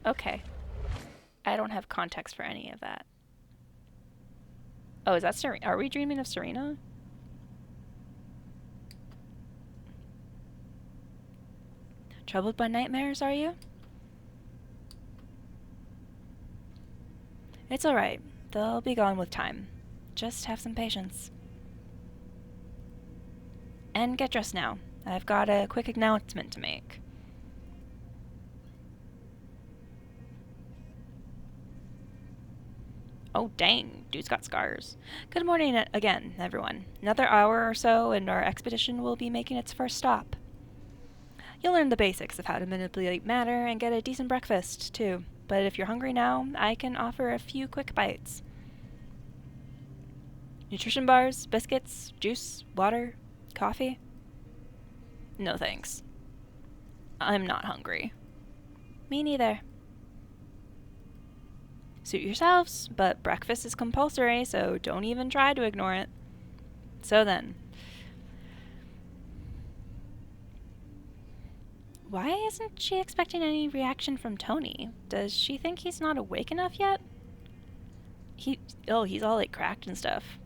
Okay. I don't have context for any of that. Oh, is that Serena? Are we dreaming of Serena? Troubled by nightmares, are you? It's alright. They'll be gone with time. Just have some patience. And get dressed now. I've got a quick announcement to make. Oh, dang. Dude's got scars. Good morning again, everyone. Another hour or so, and our expedition will be making its first stop. You'll learn the basics of how to manipulate matter and get a decent breakfast, too. But if you're hungry now, I can offer a few quick bites. Nutrition bars, biscuits, juice, water, coffee? No thanks. I'm not hungry. Me neither. Suit yourselves, but breakfast is compulsory, so don't even try to ignore it. So then. Why isn't she expecting any reaction from Tony? Does she think he's not awake enough yet? He's all like cracked and stuff.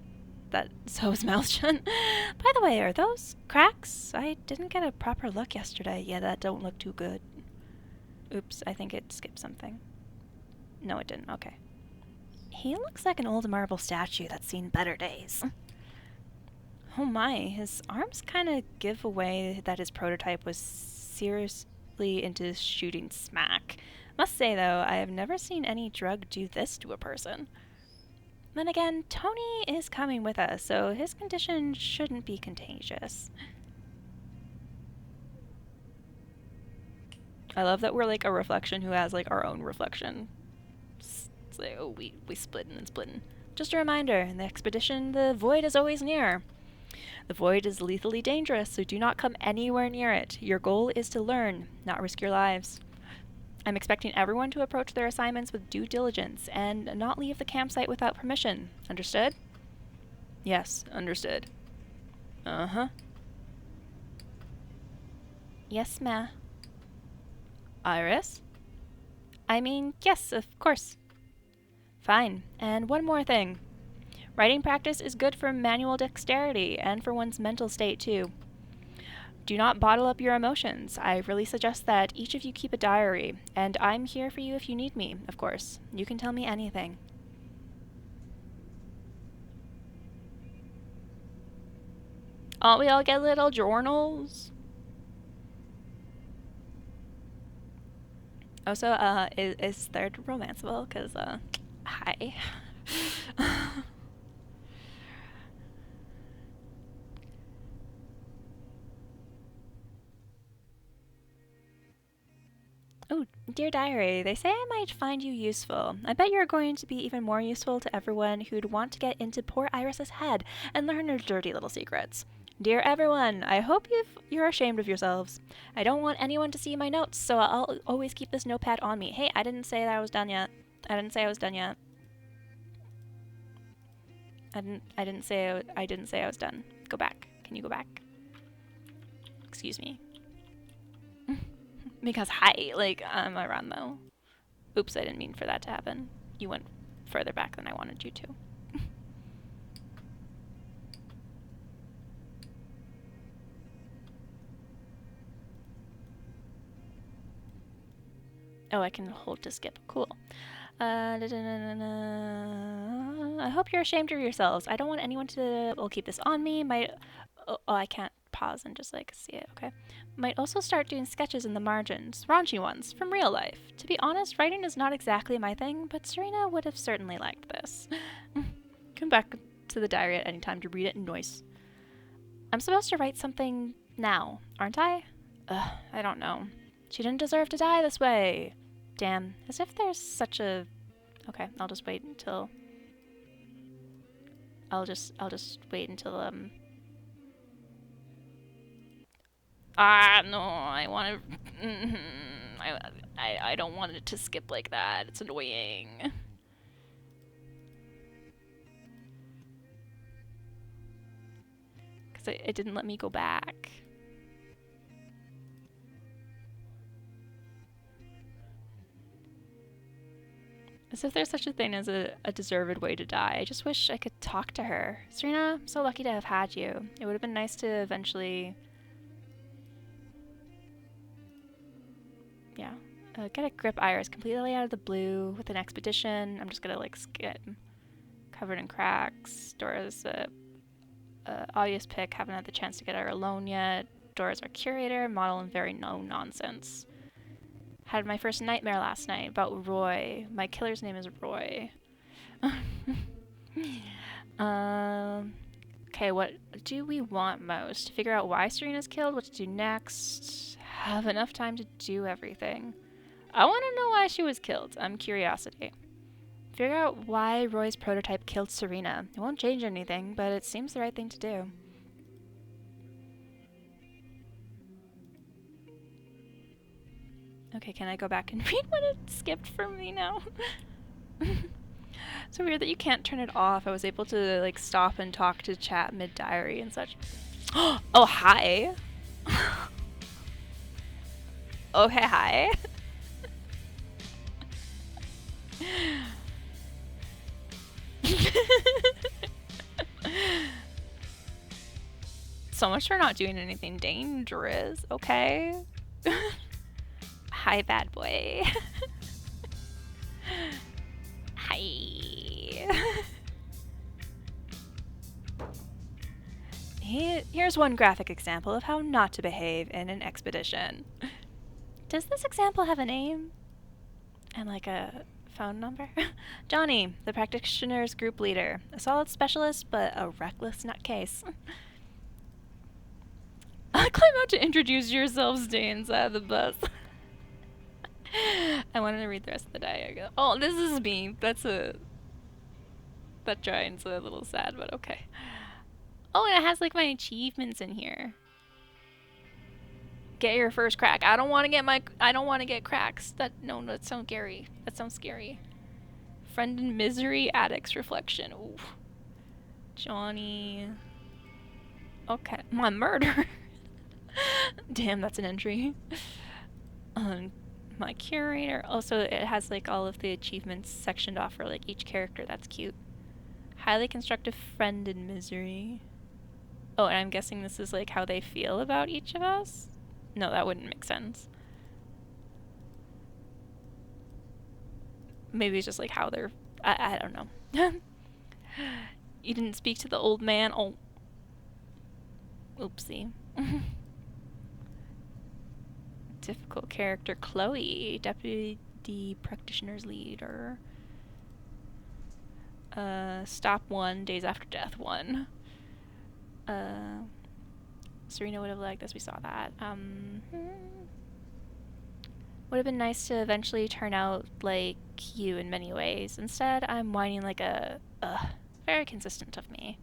So his mouth shut. By the way, are those cracks? I didn't get a proper look yesterday. Yeah, that don't look too good. Oops, I think it skipped something. No, it didn't. Okay. He looks like an old marble statue that's seen better days. Oh my, his arms kind of give away that his prototype was immediately into shooting smack. Must say, though, I have never seen any drug do this to a person. Then again, Tony is coming with us, so his condition shouldn't be contagious. I love that we're like a reflection who has like our own reflection. It's like, oh, we splitting and splitting. Just a reminder, in the expedition, the void is always near. The void is lethally dangerous, so do not come anywhere near it. Your goal is to learn, not risk your lives. I'm expecting everyone to approach their assignments with due diligence and not leave the campsite without permission. Understood? Yes, understood. Uh-huh. Yes, ma. Iris? I mean, yes, of course. Fine. And one more thing. Writing practice is good for manual dexterity and for one's mental state, too. Do not bottle up your emotions. I really suggest that each of you keep a diary, and I'm here for you if you need me, of course. You can tell me anything. Oh, we all get little journals. Also, is third romanceable? Because, hi. Oh, dear diary, they say I might find you useful. I bet you're going to be even more useful to everyone who'd want to get into poor Iris's head and learn her dirty little secrets. Dear everyone, I hope you're ashamed of yourselves. I don't want anyone to see my notes, so I'll always keep this notepad on me. Hey, I didn't say that I was done yet. I didn't say I was done yet. I didn't say I was done. Go back. Can you go back? Excuse me. Because hi, like, I'm around though. Oops, I didn't mean for that to happen. You went further back than I wanted you to. Oh, I can hold to skip. Cool. I hope you're ashamed of yourselves. I don't want anyone to... I'll keep this on me. Oh, I can't pause and just, like, see it, okay? Might also start doing sketches in the margins. Raunchy ones, from real life. To be honest, writing is not exactly my thing, but Serena would have certainly liked this. Come back to the diary at any time to read it in noise. I'm supposed to write something now, aren't I? I don't know. She didn't deserve to die this way. Damn, as if there's such a... Okay, I'll just wait until... I'll just wait until, no, I want to... I don't want it to skip like that. It's annoying. Because it didn't let me go back. As if there's such a thing as a deserved way to die. I just wish I could talk to her. Serena, I'm so lucky to have had you. It would have been nice to eventually... Yeah. Get a grip, Iris. Completely out of the blue with an expedition. I'm just gonna, like, skip. Covered in cracks. Dora's obvious pick. Haven't had the chance to get her alone yet. Dora's our curator. Model and very no-nonsense. Had my first nightmare last night about Roy. My killer's name is Roy. Okay, what do we want most? Figure out why Serena's killed, what to do next. Have enough time to do everything. I want to know why she was killed. I'm curiosity. Figure out why Roy's prototype killed Serena. It won't change anything, but it seems the right thing to do. Okay, can I go back and read what it skipped for me now? So weird that you can't turn it off. I was able to, like, stop and talk to chat mid-diary and such. Oh, hi! Okay, hi. So much for not doing anything dangerous, okay? Hi, bad boy. Hi. Here's one graphic example of how not to behave in an expedition. Does this example have a name? And like a phone number? Johnny, the practitioner's group leader. A solid specialist, but a reckless nutcase. Climb out to introduce yourself, stay inside the bus. I wanted to read the rest of the diagram. Oh, this is me. That drawing's a little sad, but okay. Oh, and it has like my achievements in here. Get your first crack. I don't want to get cracks. That sounds scary. That sounds scary. Friend in misery, addict's reflection. Ooh. Johnny. Okay. My murder. Damn, that's an entry. My curator. Also, it has like all of the achievements sectioned off for like each character. That's cute. Highly constructive friend in misery. Oh, and I'm guessing this is like how they feel about each of us? No, that wouldn't make sense. Maybe it's just like how they're... I don't know. You didn't speak to the old man? Oh. Oopsie. Difficult character. Chloe, deputy practitioner's leader. Stop 1, days after death 1. Serena would have liked this, we saw that. Would have been nice to eventually turn out like you in many ways. Instead, I'm whining like a, very consistent of me.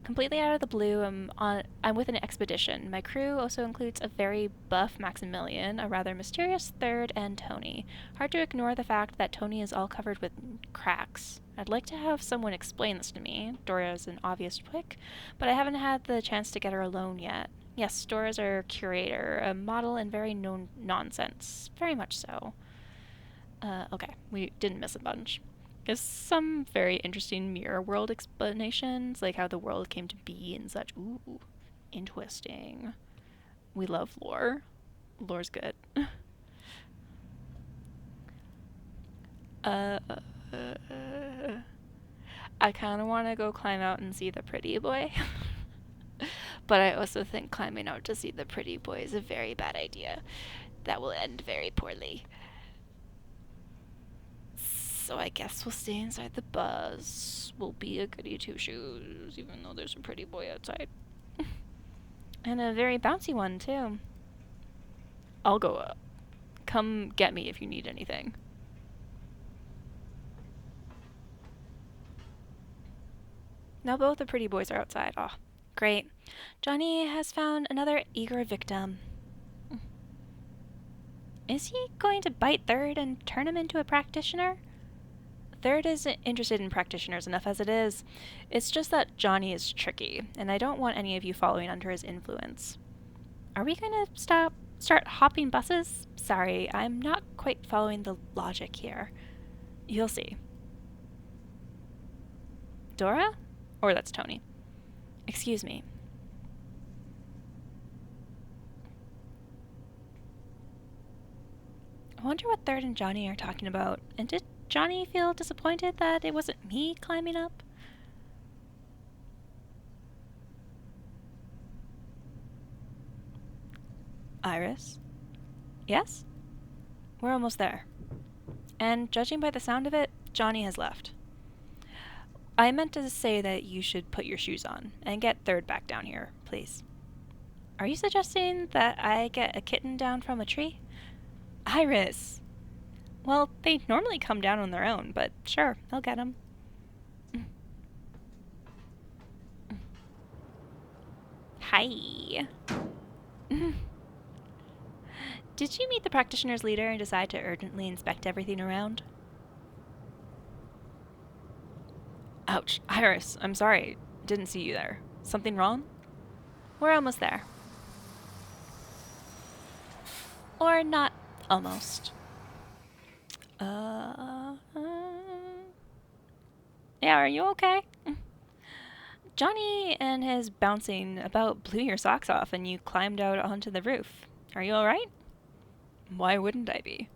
Completely out of the blue, I'm with an expedition. My crew also includes a very buff Maximilian, a rather mysterious Third, and Tony. Hard to ignore the fact that Tony is all covered with cracks. I'd like to have someone explain this to me. Dora is an obvious pick, but I haven't had the chance to get her alone yet. Yes, Dora's our curator, a model and very no-nonsense. Very much so. Okay, we didn't miss a bunch. There's some very interesting mirror world explanations, like how the world came to be and such. Ooh, interesting. We love lore. Lore's good. I kind of want to go climb out and see the pretty boy. But I also think climbing out to see the pretty boy is a very bad idea. That will end very poorly. So I guess we'll stay inside the bus. We'll be a goody two-shoes, even though there's a pretty boy outside. And a very bouncy one, too. I'll go up. Come get me if you need anything. Now both the pretty boys are outside. Oh, great. Johnny has found another eager victim. Is he going to bite Third and turn him into a practitioner? Third isn't interested in practitioners enough as it is. It's just that Johnny is tricky, and I don't want any of you following under his influence. Are we going to start hopping buses? Sorry, I'm not quite following the logic here. You'll see. Dora? Or that's Tony. Excuse me. I wonder what Third and Johnny are talking about. And did Johnny feel disappointed that it wasn't me climbing up? Iris? Yes? We're almost there. And judging by the sound of it, Johnny has left. I meant to say that you should put your shoes on and get Third back down here, please. Are you suggesting that I get a kitten down from a tree? Iris! Well, they normally come down on their own, but sure, I'll get them. Hi. Did you meet the practitioner's leader and decide to urgently inspect everything around? Ouch. Iris, I'm sorry. Didn't see you there. Something wrong? We're almost there. Or not almost. Yeah, are you okay? Johnny and his bouncing about blew your socks off and you climbed out onto the roof. Are you alright? Why wouldn't I be?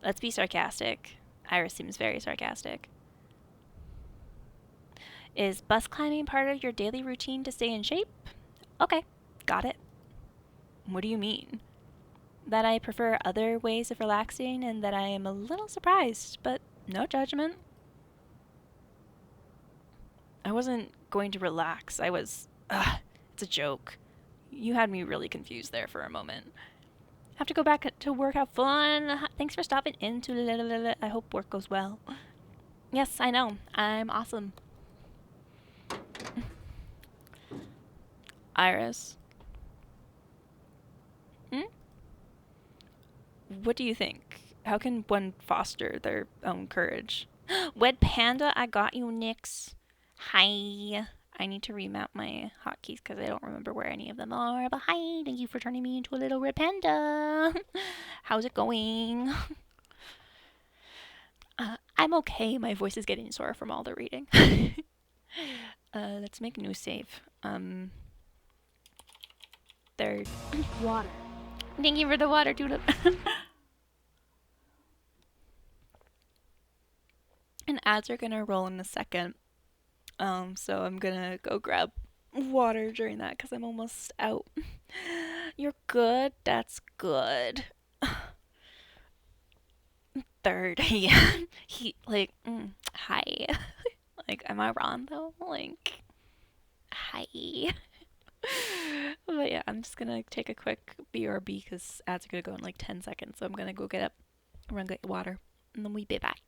Let's be sarcastic. Iris seems very sarcastic. Is bus climbing part of your daily routine to stay in shape? Okay, got it. What do you mean? That I prefer other ways of relaxing and that I am a little surprised, but no judgment. I wasn't going to relax. I was. It's a joke. You had me really confused there for a moment. Have to go back to work, have fun. Thanks for stopping in. I hope work goes well. Yes, I know. I'm awesome. Iris? What do you think? How can one foster their own courage? Wed Panda, I got you, Nix. Hi. I need to remap my hotkeys because I don't remember where any of them are. But hi, thank you for turning me into a little red panda. How's it going? I'm okay. My voice is getting sore from all the reading. Let's make a new save. Third. Water. Thank you for the water, dude. And ads are gonna roll in a second. So I'm gonna go grab water during that because I'm almost out. You're good? That's good. Third, yeah. He, like, hi. Like, am I wrong though? Like, hi. But yeah, I'm just gonna take a quick BRB because ads are gonna go in like 10 seconds. So I'm gonna go get up, run get water, and then we be back.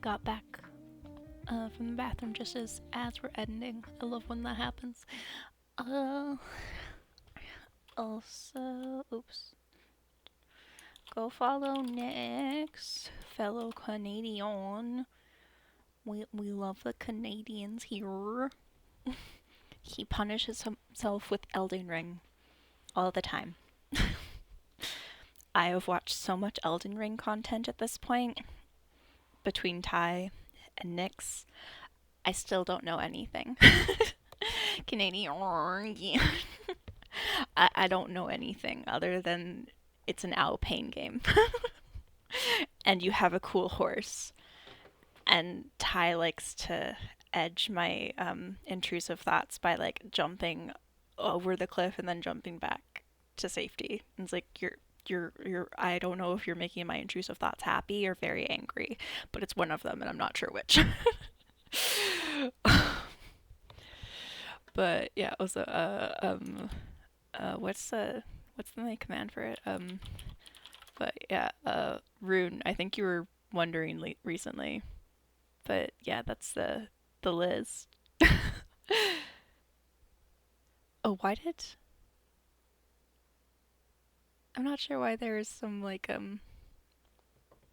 got back from the bathroom just as we're editing. I love when that happens. Also, oops. Go follow Nyx, fellow Canadian. We love the Canadians here. He punishes himself with Elden Ring all the time. I have watched so much Elden Ring content at this point between Ty and Nyx. I still don't know anything. Canadian. I don't know anything other than it's an Alpine game. And you have a cool horse. And Ty likes to edge my intrusive thoughts by like jumping over the cliff and then jumping back to safety. And it's like you're I don't know if you're making my intrusive thoughts happy or very angry, but it's one of them and I'm not sure which. But yeah, also what's the command for it? But yeah, Rune, I think you were wondering recently. But yeah, that's the Liz. Oh, why did? I'm not sure why there's some like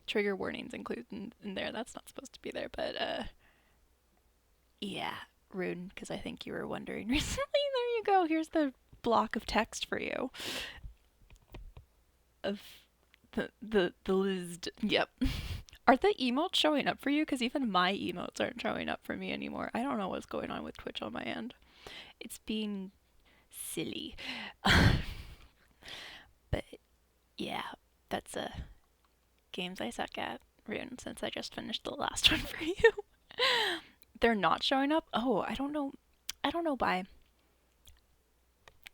trigger warnings included in there. That's not supposed to be there, but yeah, Rune, because I think you were wondering recently. There you go. Here's the block of text for you. Of the list. Yep. Are the emotes showing up for you? Because even my emotes aren't showing up for me anymore. I don't know what's going on with Twitch on my end. It's being silly. But yeah, that's games I suck at, Rune, since I just finished the last one for you. They're not showing up? Oh, I don't know why.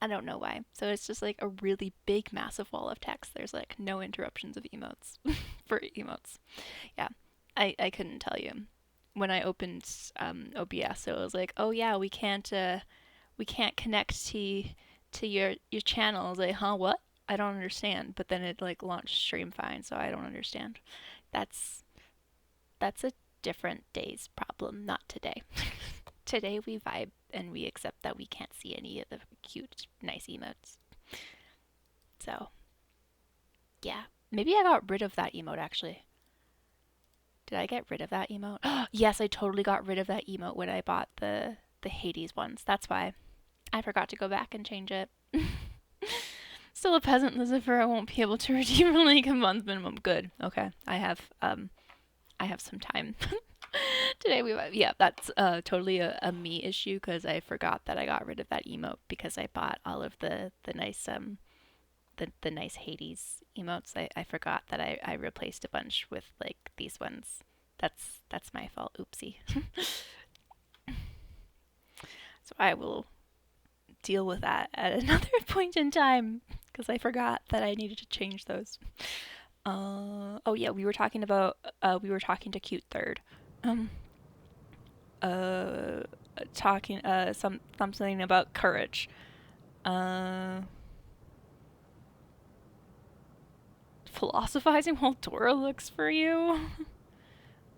I don't know why. So it's just like a really big, massive wall of text. There's like no interruptions of emotes for emotes. Yeah, I couldn't tell you. When I opened OBS, it was like, oh yeah, we can't connect to your channel. I was like, huh, what? I don't understand. But then it like launched Stream Fine, so I don't understand. That's a different day's problem, not today. Today we vibe and we accept that we can't see any of the cute, nice emotes. So, yeah. Maybe I got rid of that emote, actually. Did I get rid of that emote? Yes, I totally got rid of that emote when I bought the Hades ones. That's why. I forgot to go back and change it. Still a peasant Lucifer. I won't be able to redeem for like a month minimum. Good. Okay. I have some time. Today that's totally a me issue because I forgot that I got rid of that emote because I bought all of the nice the nice Hades emotes. I forgot that I replaced a bunch with like these ones. That's my fault. Oopsie. So I will deal with that at another point in time because I forgot that I needed to change those. Oh yeah, we were talking to Cute Third. Talking something about courage. Philosophizing while Dora looks for you.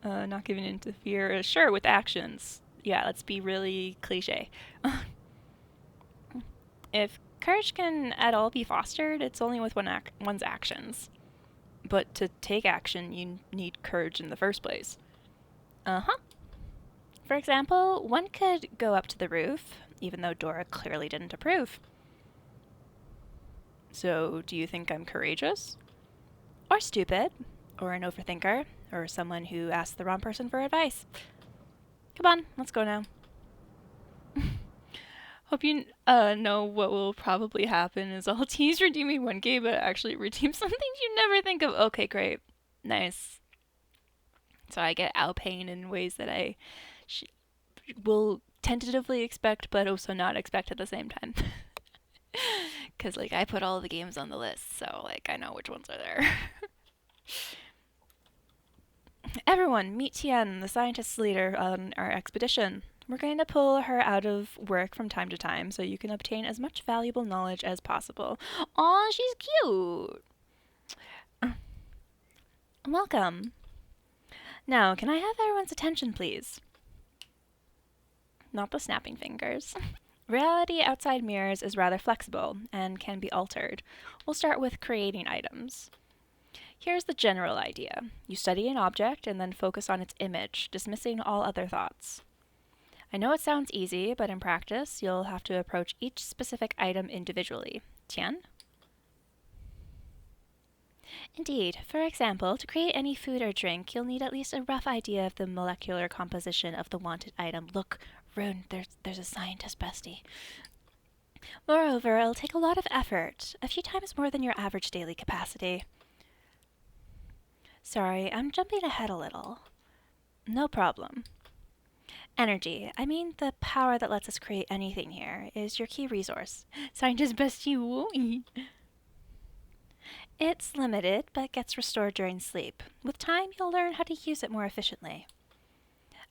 Not giving in to fear. Sure, with actions. Yeah, let's be really cliche. If courage can at all be fostered, it's only with one's actions. But to take action, you need courage in the first place. Uh-huh. For example, one could go up to the roof, even though Dora clearly didn't approve. So, do you think I'm courageous? Or stupid? Or an overthinker? Or someone who asked the wrong person for advice? Come on, let's go now. Hope you know what will probably happen is I'll tease redeeming 1K, but actually redeem something you never think of. Okay, great. Nice. So I get Alpine in ways that I will tentatively expect, but also not expect at the same time. Because, like, I put all the games on the list, so, like, I know which ones are there. Everyone, meet Tien, the scientist leader on our expedition. We're going to pull her out of work from time to time so you can obtain as much valuable knowledge as possible. Aw, she's cute! Welcome. Now, can I have everyone's attention, please? Not the snapping fingers. Reality outside mirrors is rather flexible and can be altered. We'll start with creating items. Here's the general idea. You study an object and then focus on its image, dismissing all other thoughts. I know it sounds easy, but in practice, you'll have to approach each specific item individually. Tian? Indeed. For example, to create any food or drink, you'll need at least a rough idea of the molecular composition of the wanted item. Look, Rune, there's a scientist bestie. Moreover, it'll take a lot of effort, a few times more than your average daily capacity. Sorry, I'm jumping ahead a little. No problem. Energy, I mean the power that lets us create anything here, is your key resource. Scientist bestie, woi. It's limited, but gets restored during sleep. With time, you'll learn how to use it more efficiently.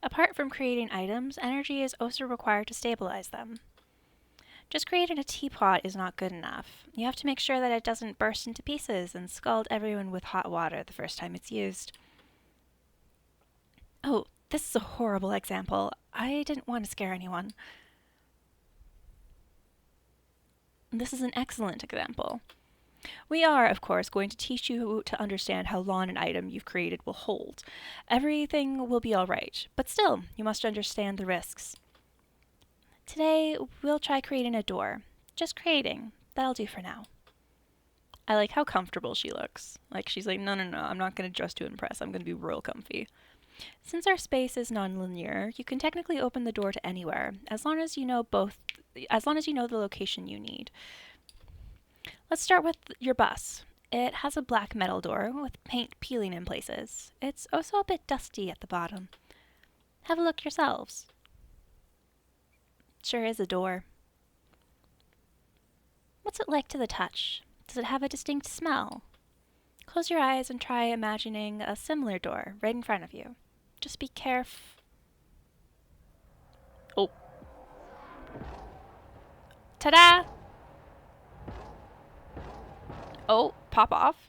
Apart from creating items, energy is also required to stabilize them. Just creating a teapot is not good enough. You have to make sure that it doesn't burst into pieces and scald everyone with hot water the first time it's used. Oh, this is a horrible example. I didn't want to scare anyone. This is an excellent example. We are, of course, going to teach you to understand how long an item you've created will hold. Everything will be all right, but still, you must understand the risks. Today, we'll try creating a door. Just creating. That'll do for now. I like how comfortable she looks. Like, she's like, no, I'm not going to dress to impress. I'm going to be real comfy. Since our space is non-linear, you can technically open the door to anywhere, as long as you know the location you need. Let's start with your bus. It has a black metal door with paint peeling in places. It's also a bit dusty at the bottom. Have a look yourselves. Sure is a door. What's it like to the touch? Does it have a distinct smell? Close your eyes and try imagining a similar door right in front of you. Just be careful. Oh. Ta-da! Oh, pop off.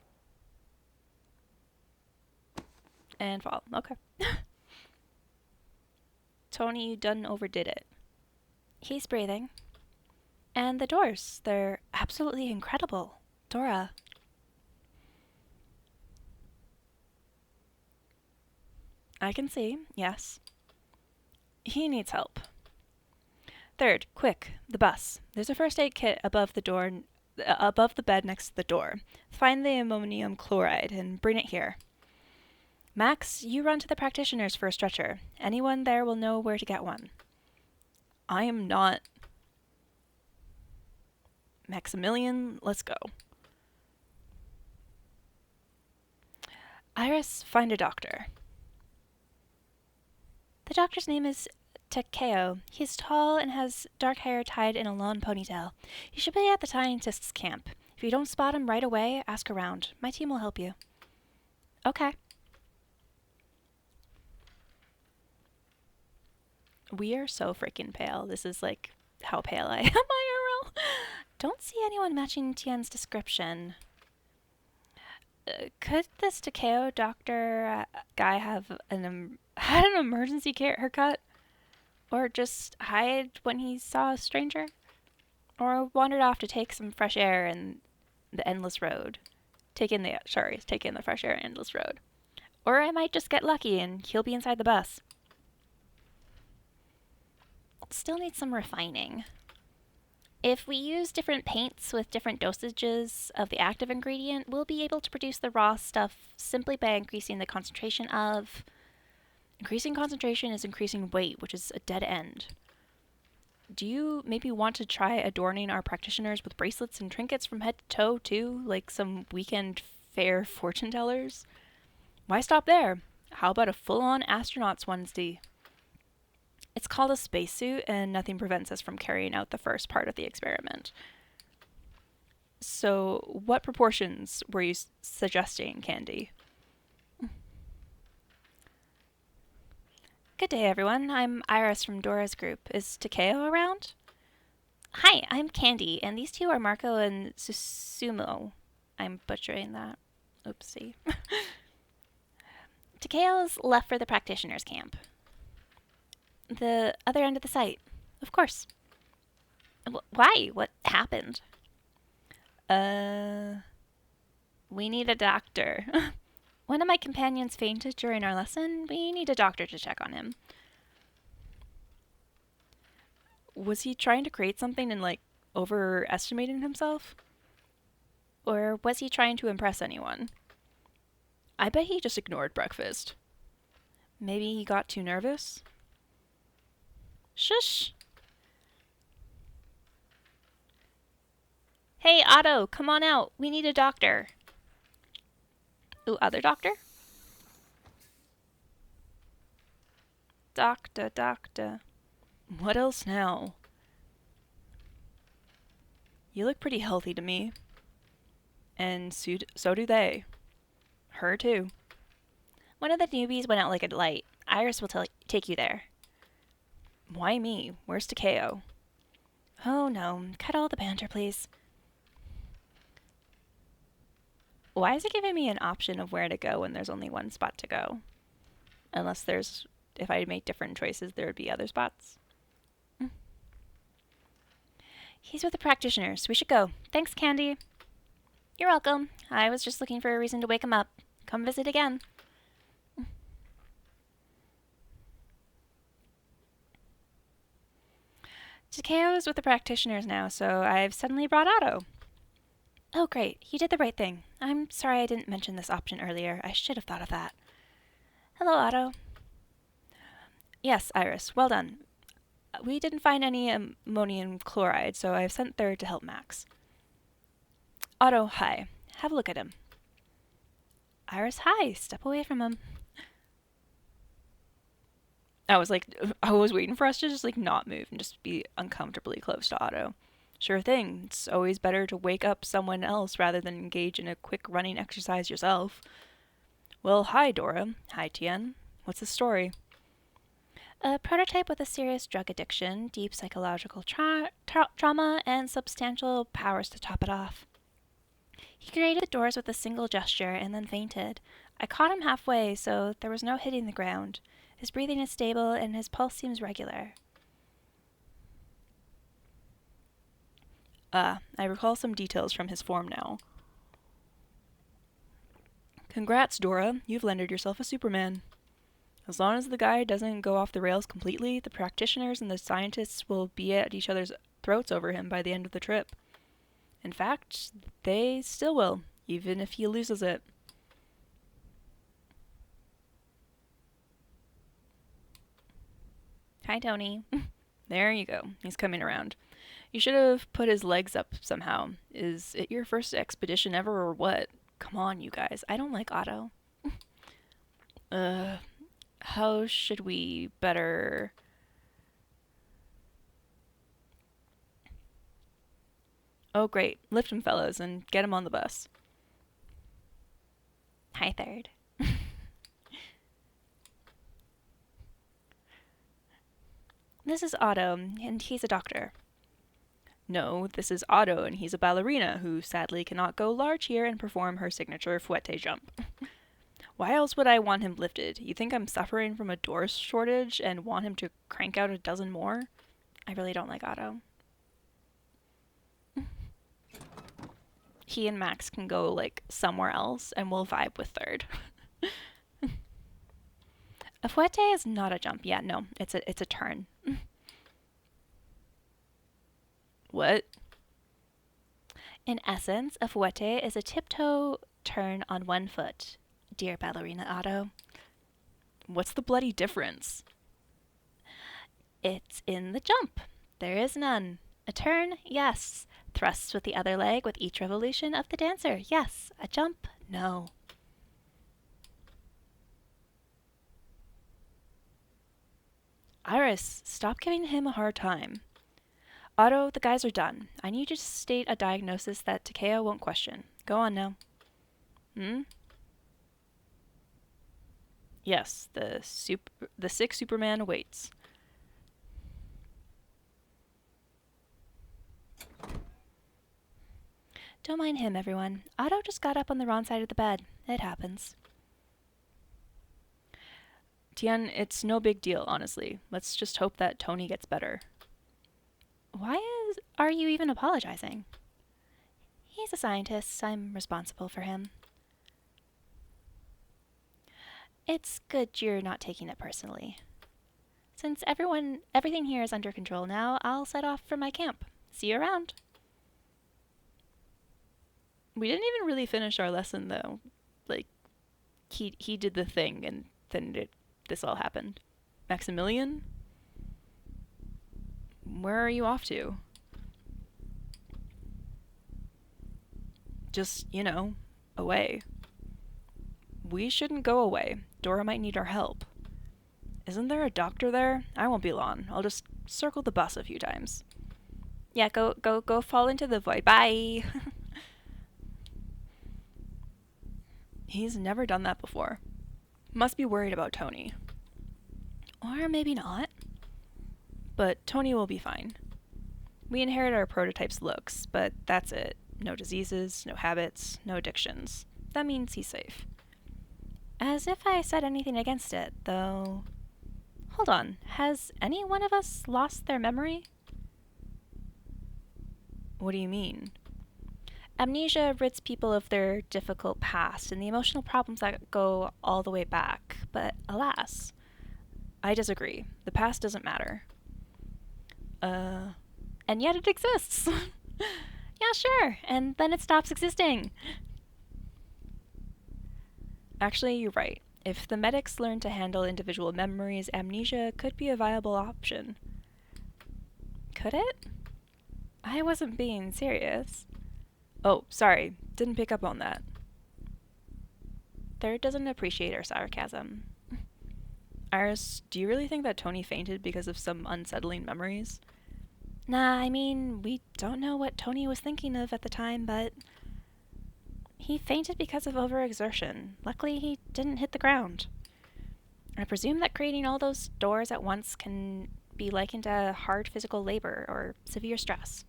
And fall. Okay. Tony, you done overdid it. He's breathing. And the doors, they're absolutely incredible. Dora. I can see, yes. He needs help. Third, quick, the bus. There's a first aid kit above the bed next to the door. Find the ammonium chloride and bring it here. Max, you run to the practitioners for a stretcher. Anyone there will know where to get one. I am not Maximilian. Let's go. Iris, find a doctor. The doctor's name is Takeo. He's tall and has dark hair tied in a long ponytail. He should be at the scientist's camp. If you don't spot him right away, ask around. My team will help you. Okay. We are so freaking pale. This is like how pale I am IRL. Don't see anyone matching Tian's description. Could this Takeo doctor guy have had an emergency haircut? Or just hide when he saw a stranger? Or wandered off to take some fresh air in the endless road? Take in the fresh air and endless road. Or I might just get lucky and he'll be inside the bus. Still need some refining. If we use different paints with different dosages of the active ingredient, we'll be able to produce the raw stuff simply by increasing the concentration of... Increasing concentration is increasing weight, which is a dead end. Do you maybe want to try adorning our practitioners with bracelets and trinkets from head to toe, too? Like some weekend fair fortune tellers? Why stop there? How about a full-on astronaut's onesie? It's called a spacesuit, and nothing prevents us from carrying out the first part of the experiment. So, what proportions were you suggesting, Candy? Good day, everyone. I'm Iris from Dora's group. Is Takeo around? Hi, I'm Candy, and these two are Marco and Susumu. I'm butchering that. Oopsie. Takeo's left for the practitioner's camp. The other end of the site. Of course. Why? What happened? We need a doctor. One of my companions fainted during our lesson. We need a doctor to check on him. Was he trying to create something and, like, overestimating himself? Or was he trying to impress anyone? I bet he just ignored breakfast. Maybe he got too nervous? Shush! Hey, Otto, come on out. We need a doctor. Ooh, other doctor? Doctor. What else now? You look pretty healthy to me. And so do they. Her too. One of the newbies went out like a light. Iris will take you there. Why me? Where's Takeo? Oh no, cut all the banter, please. Why is it giving me an option of where to go when there's only one spot to go? Unless if I make different choices, there would be other spots. He's with the practitioners. We should go. Thanks, Candy. You're welcome. I was just looking for a reason to wake him up. Come visit again. Takeo's with the practitioners now, so I've suddenly brought Otto. Oh, great. You did the right thing. I'm sorry I didn't mention this option earlier. I should have thought of that. Hello, Otto. Yes, Iris. Well done. We didn't find any ammonium chloride, so I've sent Third to help Max. Otto, hi. Have a look at him. Iris, hi. Step away from him. I was waiting for us to just, like, not move and just be uncomfortably close to Otto. Sure thing. It's always better to wake up someone else rather than engage in a quick running exercise yourself. Well, hi, Dora. Hi, Tien. What's the story? A prototype with a serious drug addiction, deep psychological trauma, and substantial powers to top it off. He created the doors with a single gesture and then fainted. I caught him halfway, so there was no hitting the ground. His breathing is stable and his pulse seems regular. I recall some details from his form now. Congrats, Dora. You've landed yourself a Superman. As long as the guy doesn't go off the rails completely, the practitioners and the scientists will be at each other's throats over him by the end of the trip. In fact, they still will, even if he loses it. Hi, Tony. There you go. He's coming around. You should have put his legs up somehow. Is it your first expedition ever or what? Come on, you guys. I don't like Otto. How should we better... Oh, great. Lift him, fellas, and get him on the bus. Hi, Third. This is Otto, and he's a doctor. No, this is Otto, and he's a ballerina who sadly cannot go large here and perform her signature fouette jump. Why else would I want him lifted? You think I'm suffering from a door shortage and want him to crank out a dozen more? I really don't like Otto. He and Max can go, like, somewhere else, and we'll vibe with Third. A fouette is not a jump. Yeah, no, it's a turn. What? In essence, a fouette is a tiptoe turn on one foot, dear ballerina Otto. What's the bloody difference? It's in the jump. There is none. A turn, yes. Thrusts with the other leg with each revolution of the dancer, yes. A jump, no. Iris, stop giving him a hard time. Otto, the guys are done. I need you to state a diagnosis that Takeo won't question. Go on now. Yes, the sick Superman awaits. Don't mind him, everyone. Otto just got up on the wrong side of the bed. It happens. Tien, it's no big deal, honestly. Let's just hope that Tony gets better. Are you even apologizing? He's a scientist. I'm responsible for him. It's good you're not taking it personally. Since everything here is under control now, I'll set off for my camp. See you around. We didn't even really finish our lesson, though. Like, he did the thing, and then this all happened. Maximilian? Where are you off to? Just, away. We shouldn't go away. Dora might need our help. Isn't there a doctor there? I won't be long. I'll just circle the bus a few times. Yeah, go fall into the void. Bye! He's never done that before. Must be worried about Tony. Or maybe not. But Tony will be fine. We inherit our prototype's looks, but that's it. No diseases, no habits, no addictions. That means he's safe. As if I said anything against it, though. Hold on, has any one of us lost their memory? What do you mean? Amnesia rids people of their difficult past and the emotional problems that go all the way back. But alas. I disagree. The past doesn't matter. And yet it exists. Yeah, sure. And then it stops existing. Actually, you're right. If the medics learn to handle individual memories, amnesia could be a viable option. Could it? I wasn't being serious. Oh, sorry. Didn't pick up on that. Third doesn't appreciate our sarcasm. Iris, do you really think that Tony fainted because of some unsettling memories? Nah, I mean, we don't know what Tony was thinking of at the time, but he fainted because of overexertion. Luckily, he didn't hit the ground. I presume that creating all those doors at once can be likened to hard physical labor or severe stress.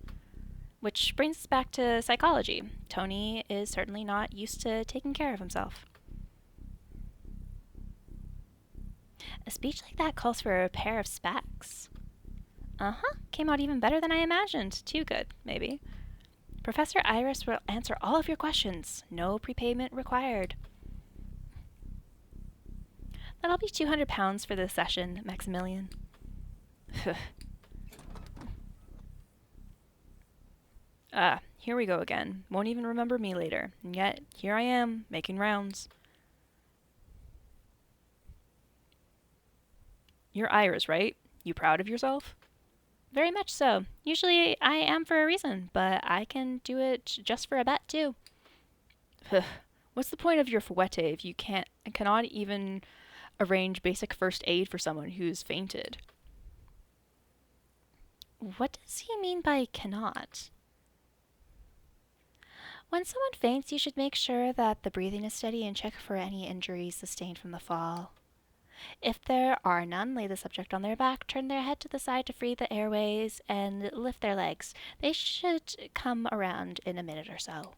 Which brings us back to psychology. Tony is certainly not used to taking care of himself. A speech like that calls for a pair of specs. Came out even better than I imagined. Too good, maybe. Professor Iris will answer all of your questions. No prepayment required. That'll be 200 pounds for this session, Maximilian. Here we go again. Won't even remember me later. And yet, here I am, making rounds. You're Iris, right? You proud of yourself? Very much so. Usually I am for a reason, but I can do it just for a bet, too. What's the point of your fouette if you cannot even arrange basic first aid for someone who's fainted? What does he mean by cannot? When someone faints, you should make sure that the breathing is steady and check for any injuries sustained from the fall. If there are none, lay the subject on their back, turn their head to the side to free the airways, and lift their legs. They should come around in a minute or so.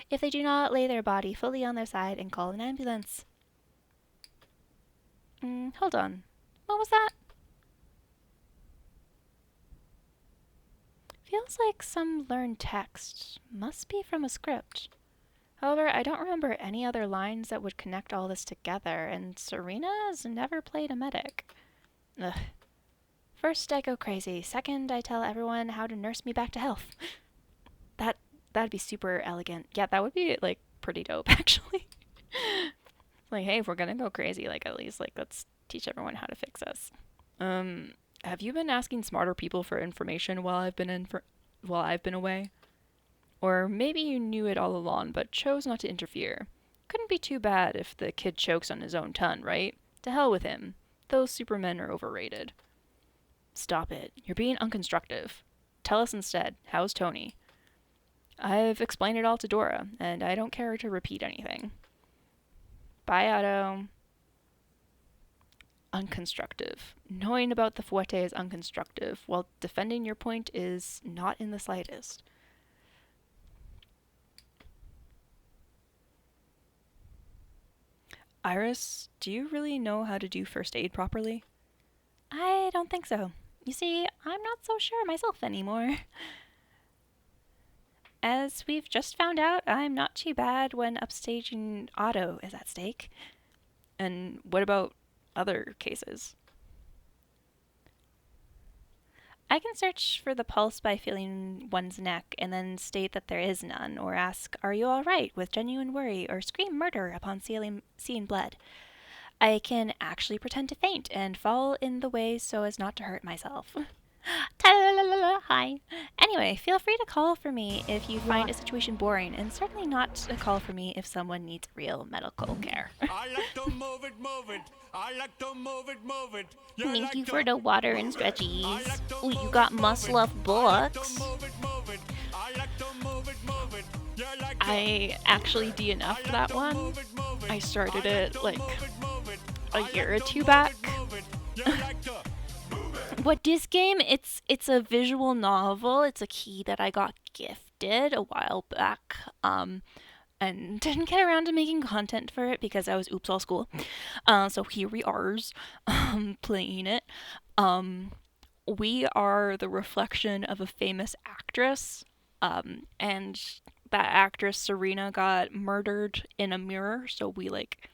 If they do not, lay their body fully on their side and call an ambulance. Hold on. What was that? Feels like some learned text. Must be from a script. However, I don't remember any other lines that would connect all this together, and Serena has never played a medic. Ugh. First, I go crazy. Second, I tell everyone how to nurse me back to health. That'd be super elegant. Yeah, that would be, pretty dope, actually. Hey, if we're gonna go crazy, at least, let's teach everyone how to fix us. Have you been asking smarter people for information while I've been away? Or maybe you knew it all along, but chose not to interfere. Couldn't be too bad if the kid chokes on his own ton, right? To hell with him. Those supermen are overrated. Stop it. You're being unconstructive. Tell us instead, how's Tony? I've explained it all to Dora, and I don't care to repeat anything. Bye, Otto. Unconstructive. Knowing about the fouette is unconstructive, while defending your point is not in the slightest. Iris, do you really know how to do first aid properly? I don't think so. You see, I'm not so sure myself anymore. As we've just found out, I'm not too bad when upstaging Otto is at stake. And what about other cases? I can search for the pulse by feeling one's neck and then state that there is none, or ask, "Are you all right?" with genuine worry, or scream murder upon seeing blood. I can actually pretend to faint and fall in the way so as not to hurt myself. Hi. Anyway, feel free to call for me if you find a situation boring, and certainly not a call for me if someone needs real medical care. I like to move it, move it. I like to move it, move it. Thank you for the water and stretchies. Oh, you got muscle up books. I actually DNF'd that one. I started it like a year or two back. What this game? It's a visual novel. It's a key that I got gifted a while back. And didn't get around to making content for it because I was oops all school. So here we are, playing it. We are the reflection of a famous actress. And that actress Serena got murdered in a mirror, so we like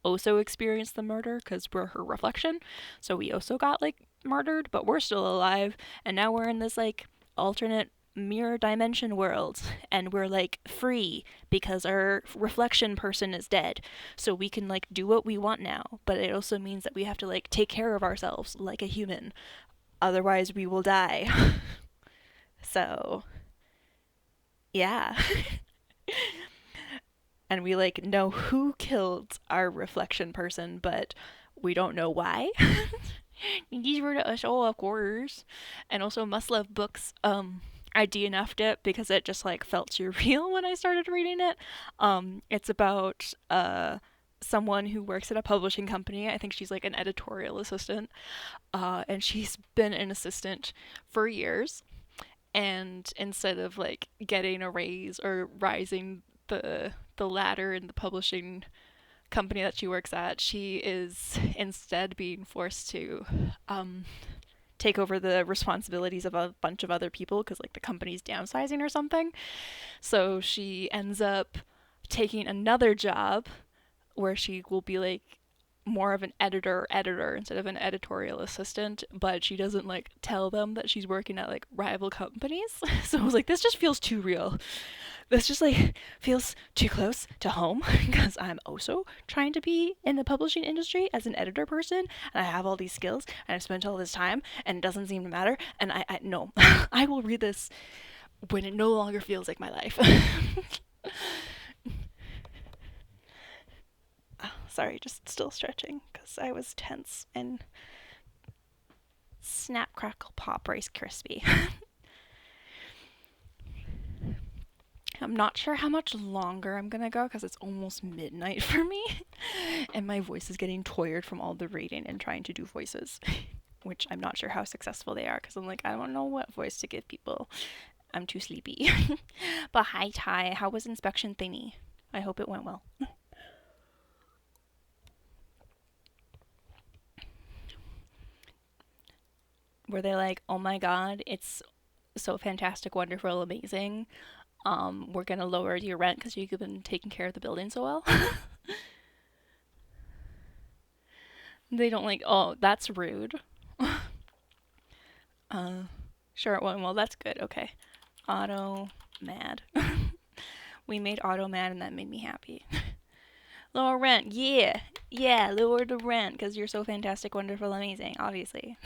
also experienced the murder because we're her reflection. So we also got like murdered, but we're still alive, and now we're in this like alternate mirror dimension world, and we're like free because our reflection person is dead, so we can like do what we want now. But it also means that we have to like take care of ourselves like a human, otherwise we will die. So yeah. And we like know who killed our reflection person, but we don't know why. These were to us all, of course. And also Must Love Books, I DNF'd it because it just like felt too real when I started reading it. It's about someone who works at a publishing company. I think she's like an editorial assistant. And she's been an assistant for years. And instead of like getting a raise or rising the ladder in the publishing company that she works at, she is instead being forced to take over the responsibilities of a bunch of other people because like the company's downsizing or something. So she ends up taking another job where she will be like more of an editor instead of an editorial assistant, but she doesn't like tell them that she's working at like rival companies. So I was like, this just feels too real. This just like feels too close to home because I'm also trying to be in the publishing industry as an editor person, and I have all these skills and I've spent all this time and it doesn't seem to matter. And I no, I will read this when it no longer feels like my life. Sorry, just still stretching because I was tense and snap, crackle, pop, Rice Krispie. I'm not sure how much longer I'm gonna go because it's almost midnight for me, and my voice is getting tired from all the reading and trying to do voices, which I'm not sure how successful they are because I'm like, I don't know what voice to give people. I'm too sleepy. But hi, Ty. How was inspection thingy? I hope it went well. Were they like, oh my god, it's so fantastic, wonderful, amazing, we're gonna lower your rent because you've been taking care of the building so well? They don't like, oh, that's rude. Sure, well, that's good, okay. Otto mad. We made Otto mad and that made me happy. Lower rent, yeah, lower the rent because you're so fantastic, wonderful, amazing, obviously.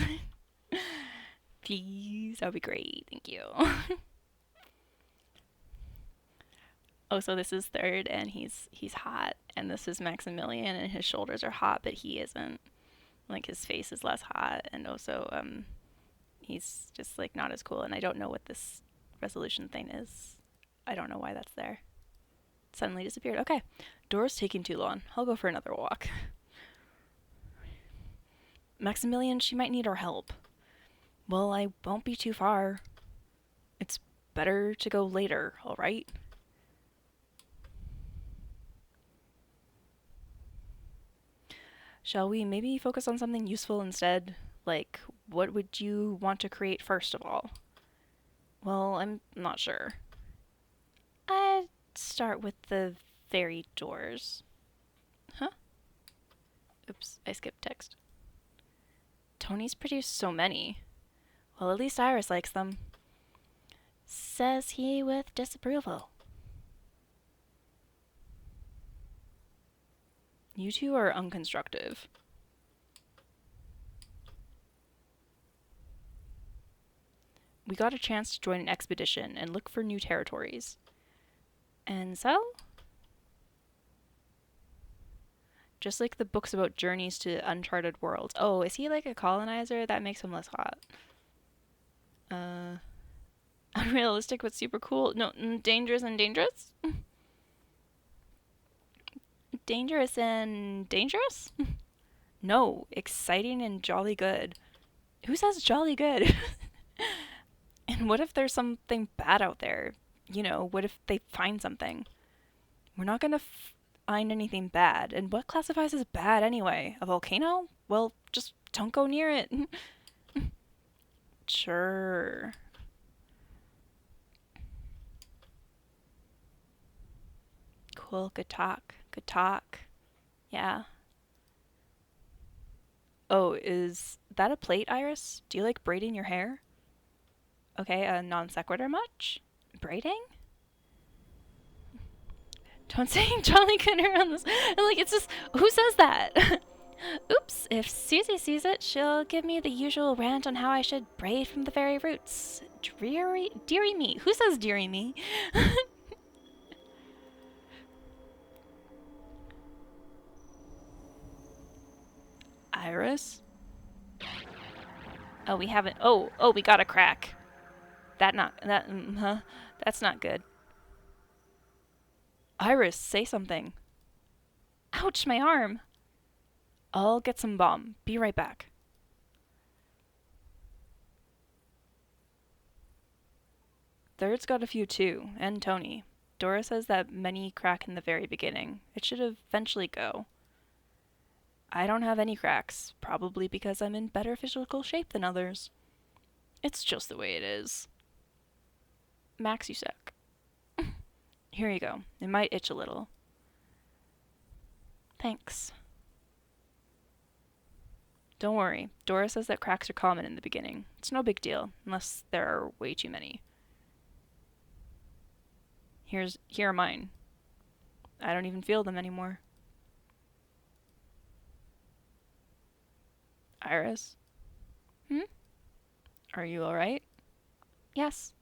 Please, that would be great. Thank you. Oh, so this is third, and he's hot, and this is Maximilian, and his shoulders are hot, but he isn't. Like his face is less hot, and also he's just like not as cool. And I don't know what this resolution thing is. I don't know why that's there. It suddenly disappeared. Okay, Dora's taking too long. I'll go for another walk. Maximilian, she might need our help. Well, I won't be too far. It's better to go later, alright? Shall we maybe focus on something useful instead? Like, what would you want to create first of all? Well, I'm not sure. I'd start with the fairy doors. Huh? Oops, I skipped text. Tony's produced so many. Well, at least Iris likes them. Says he with disapproval. You two are unconstructive. We got a chance to join an expedition and look for new territories. And so? Just like the books about journeys to uncharted worlds. Oh, is he like a colonizer? That makes him less hot. Unrealistic but super cool. No, dangerous and dangerous? Dangerous and dangerous? No, exciting and jolly good. Who says jolly good? And what if there's something bad out there? You know, what if they find something? We're not gonna find anything bad. And what classifies as bad anyway? A volcano? Well, just don't go near it. Sure. Cool, good talk. Good talk. Yeah. Oh, is that a plate, Iris? Do you like braiding your hair? Okay, a non sequitur much? Braiding? Don't say jolly good around this. And like, it's just, who says that? Oops, if Susie sees it, she'll give me the usual rant on how I should braid from the very roots. Dearie me. Who says dearie me? Iris? Oh, we haven't. Oh, we got a crack. That's not good. Iris, say something. Ouch, my arm. I'll get some balm. Be right back. Third's got a few too, and Tony. Dora says that many crack in the very beginning. It should eventually go. I don't have any cracks, probably because I'm in better physical shape than others. It's just the way it is. Max, you suck. Here you go. It might itch a little. Thanks. Don't worry. Dora says that cracks are common in the beginning. It's no big deal, unless there are way too many. Here are mine. I don't even feel them anymore. Iris? Are you alright? Yes.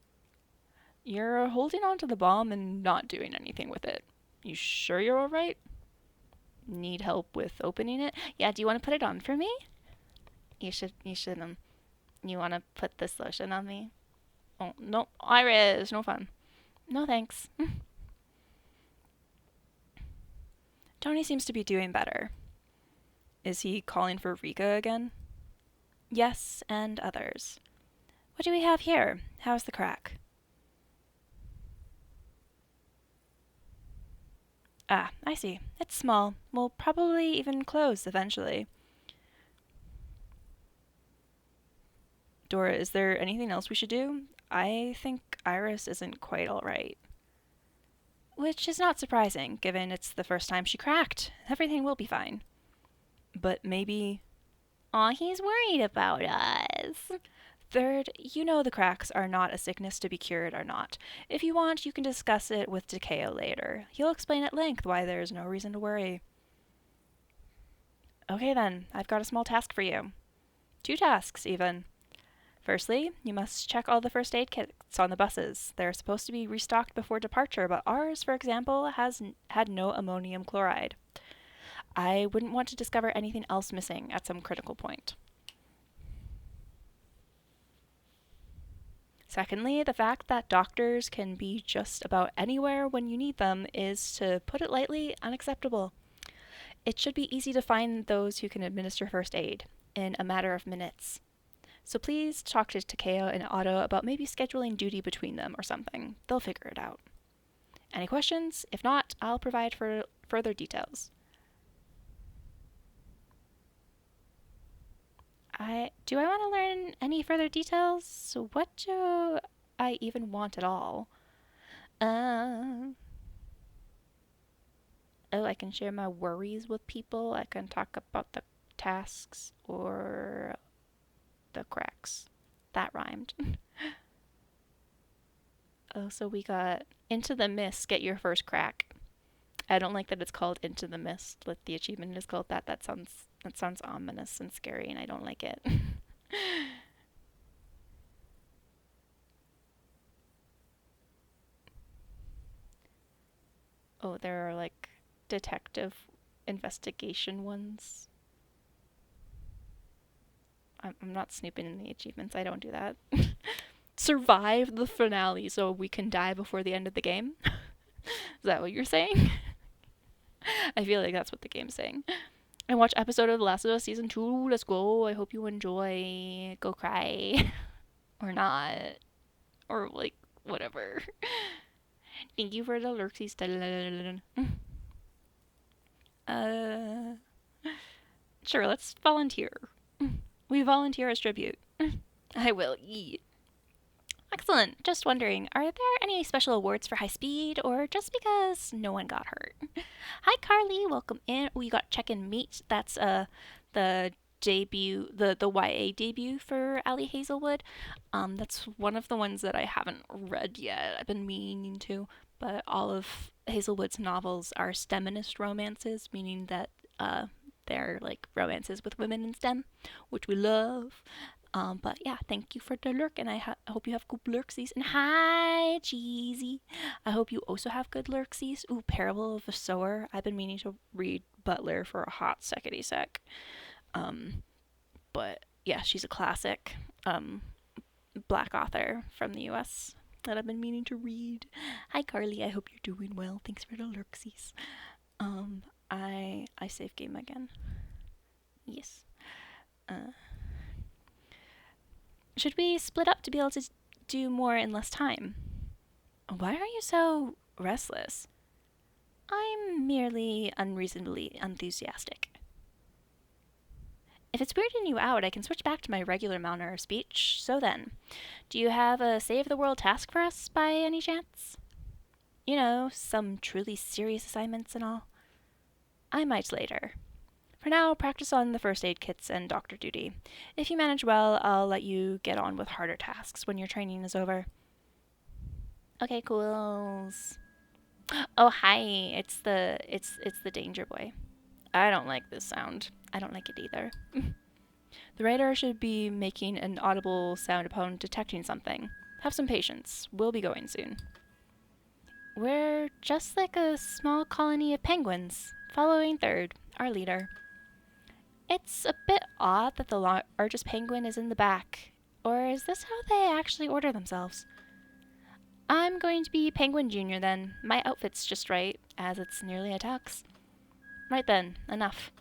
You're holding on to the bomb and not doing anything with it. You sure you're alright? Need help with opening it? Yeah, do you want to put it on for me? You want to put this lotion on me? Oh, no, Iris, no fun. No thanks. Tony seems to be doing better. Is he calling for Rika again? Yes, and others. What do we have here? How's the crack? Ah, I see. It's small. Will probably even close eventually. Dora, is there anything else we should do? I think Iris isn't quite alright. Which is not surprising, given it's the first time she cracked. Everything will be fine. But maybe... Aw, he's worried about us. Third, you know the cracks are not a sickness to be cured or not. If you want, you can discuss it with Takeo later. He'll explain at length why there is no reason to worry. Okay then, I've got a small task for you. 2 tasks, even. Firstly, you must check all the first aid kits on the buses. They're supposed to be restocked before departure, but ours, for example, has had no ammonium chloride. I wouldn't want to discover anything else missing at some critical point. Secondly, the fact that doctors can be just about anywhere when you need them is, to put it lightly, unacceptable. It should be easy to find those who can administer first aid, in a matter of minutes. So please talk to Takeo and Otto about maybe scheduling duty between them or something. They'll figure it out. Any questions? If not, I'll provide for further details. Do I want to learn any further details? What do I even want at all? Oh, I can share my worries with people. I can talk about the tasks or the cracks. That rhymed. Oh, so we got Into the Mist, get your first crack. I don't like that it's called Into the Mist. That the achievement is called that. That sounds ominous and scary, and I don't like it. Oh, there are like detective investigation ones. I'm not snooping in the achievements. I don't do that. Survive the finale so we can die before the end of the game. Is that what you're saying? I feel like that's what the game's saying. And watch episode of The Last of Us Season 2. Let's go. I hope you enjoy. Go cry. Or not. Or, like, whatever. Thank you for the lurksies. Sure, let's volunteer. We volunteer as tribute. I will eat. Excellent. Just wondering, are there any special awards for high speed, or just because no one got hurt? Hi, Carly. Welcome in. We got Check and Meet. That's the debut, the YA debut for Ali Hazelwood. That's one of the ones that I haven't read yet. I've been meaning to, but all of Hazelwood's novels are STEMinist romances, meaning that they're like romances with women in STEM, which we love. But yeah, thank you for the lurk, and I hope you have good lurksies. And hi, Cheesy. I hope you also have good lurksies. Ooh, Parable of a Sower. I've been meaning to read Butler for a hot secondary sec. But yeah, she's a classic black author from the US that I've been meaning to read. Hi, Carly. I hope you're doing well. Thanks for the lurksies. I save game again. Yes. Should we split up to be able to do more in less time? Why are you so restless? I'm merely unreasonably enthusiastic. If it's weirding you out, I can switch back to my regular manner of speech. So then, do you have a save the world task for us by any chance? You know, some truly serious assignments and all. I might later. For now, practice on the first aid kits and doctor duty. If you manage well, I'll let you get on with harder tasks when your training is over. Okay, cools. Oh, hi. It's the Danger Boy. I don't like this sound. I don't like it either. The radar should be making an audible sound upon detecting something. Have some patience. We'll be going soon. We're just like a small colony of penguins, following Third, our leader. It's a bit odd that the largest penguin is in the back. Or is this how they actually order themselves? I'm going to be Penguin Junior then. My outfit's just right, as it's nearly a tux. Right then, enough.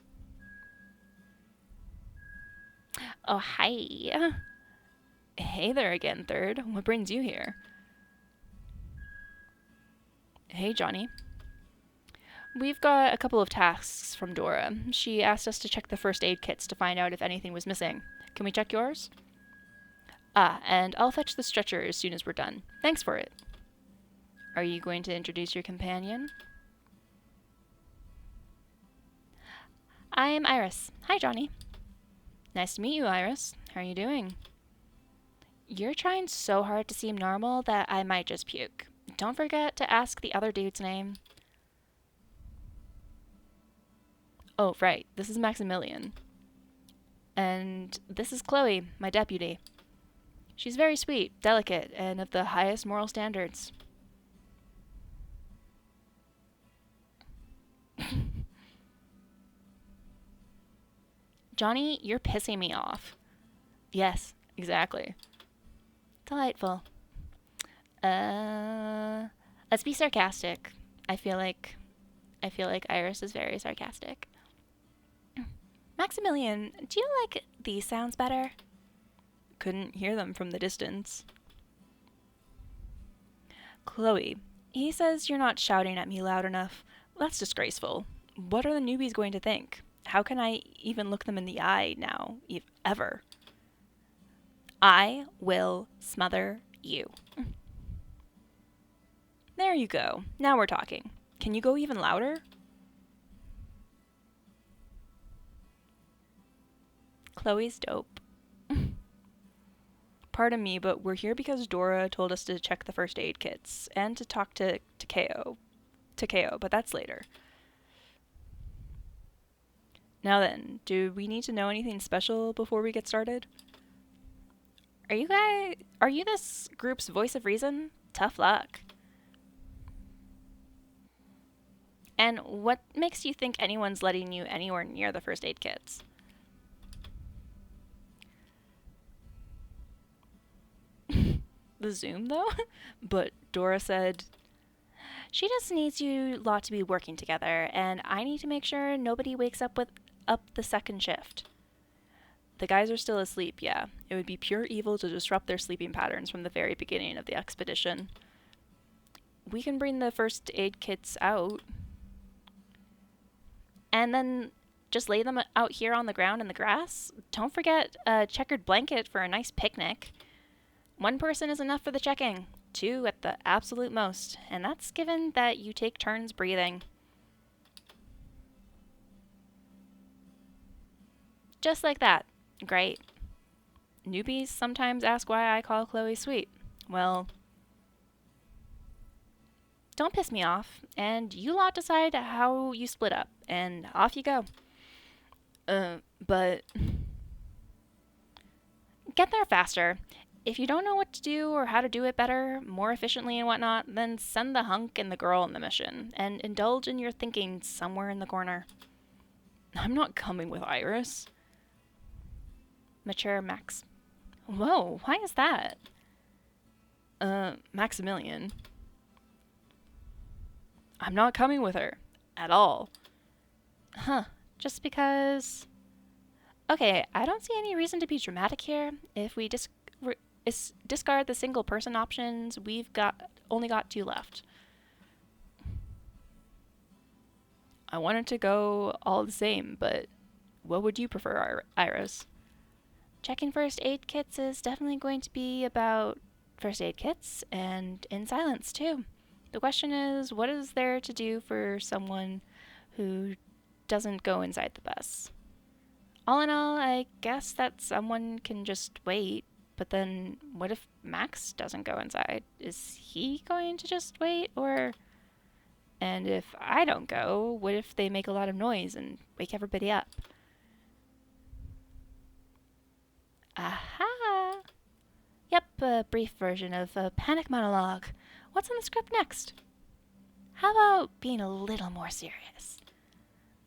Oh, hi. Hey there again, Third. What brings you here? Hey, Johnny. We've got a couple of tasks from Dora. She asked us to check the first aid kits to find out if anything was missing. Can we check yours? And I'll fetch the stretcher as soon as we're done. Thanks for it. Are you going to introduce your companion? I'm Iris. Hi, Johnny. Nice to meet you, Iris. How are you doing? You're trying so hard to seem normal that I might just puke. Don't forget to ask the other dude's name. Oh, right. This is Maximilian. And this is Chloe, my deputy. She's very sweet, delicate, and of the highest moral standards. Johnny, you're pissing me off. Yes, exactly. Delightful. Let's be sarcastic. I feel like Iris is very sarcastic. Maximilian, do you like these sounds better? Couldn't hear them from the distance. Chloe, he says you're not shouting at me loud enough. That's disgraceful. What are the newbies going to think? How can I even look them in the eye now, ever? I will smother you. There you go. Now we're talking. Can you go even louder? Chloe's dope. Pardon me, but we're here because Dora told us to check the first aid kits and to talk to Takeo, but that's later. Now then, do we need to know anything special before we get started? Are you this group's voice of reason? Tough luck. And what makes you think anyone's letting you anywhere near the first aid kits? The Zoom, though? But Dora said, she just needs you lot to be working together, and I need to make sure nobody wakes up the second shift. The guys are still asleep, yeah. It would be pure evil to disrupt their sleeping patterns from the very beginning of the expedition. We can bring the first aid kits out. And then just lay them out here on the ground in the grass. Don't forget a checkered blanket for a nice picnic. One person is enough for the checking. 2 at the absolute most. And that's given that you take turns breathing. Just like that. Great. Newbies sometimes ask why I call Chloe sweet. Well, don't piss me off, and you lot decide how you split up, and off you go. But get there faster. If you don't know what to do or how to do it better, more efficiently and whatnot, then send the hunk and the girl on the mission, and indulge in your thinking somewhere in the corner. I'm not coming with Iris. Mature Max. Whoa, why is that? Maximilian. I'm not coming with her. At all. Huh. Just because... Okay, I don't see any reason to be dramatic here. If we discard the single person options, we've only got 2 left. I wanted to go all the same, but what would you prefer, Iris? Checking first aid kits is definitely going to be about first aid kits, and in silence, too. The question is, what is there to do for someone who doesn't go inside the bus? All in all, I guess that someone can just wait, but then what if Max doesn't go inside? Is he going to just wait, or... And if I don't go, what if they make a lot of noise and wake everybody up? Aha! Yep, a brief version of a panic monologue. What's in the script next? How about being a little more serious?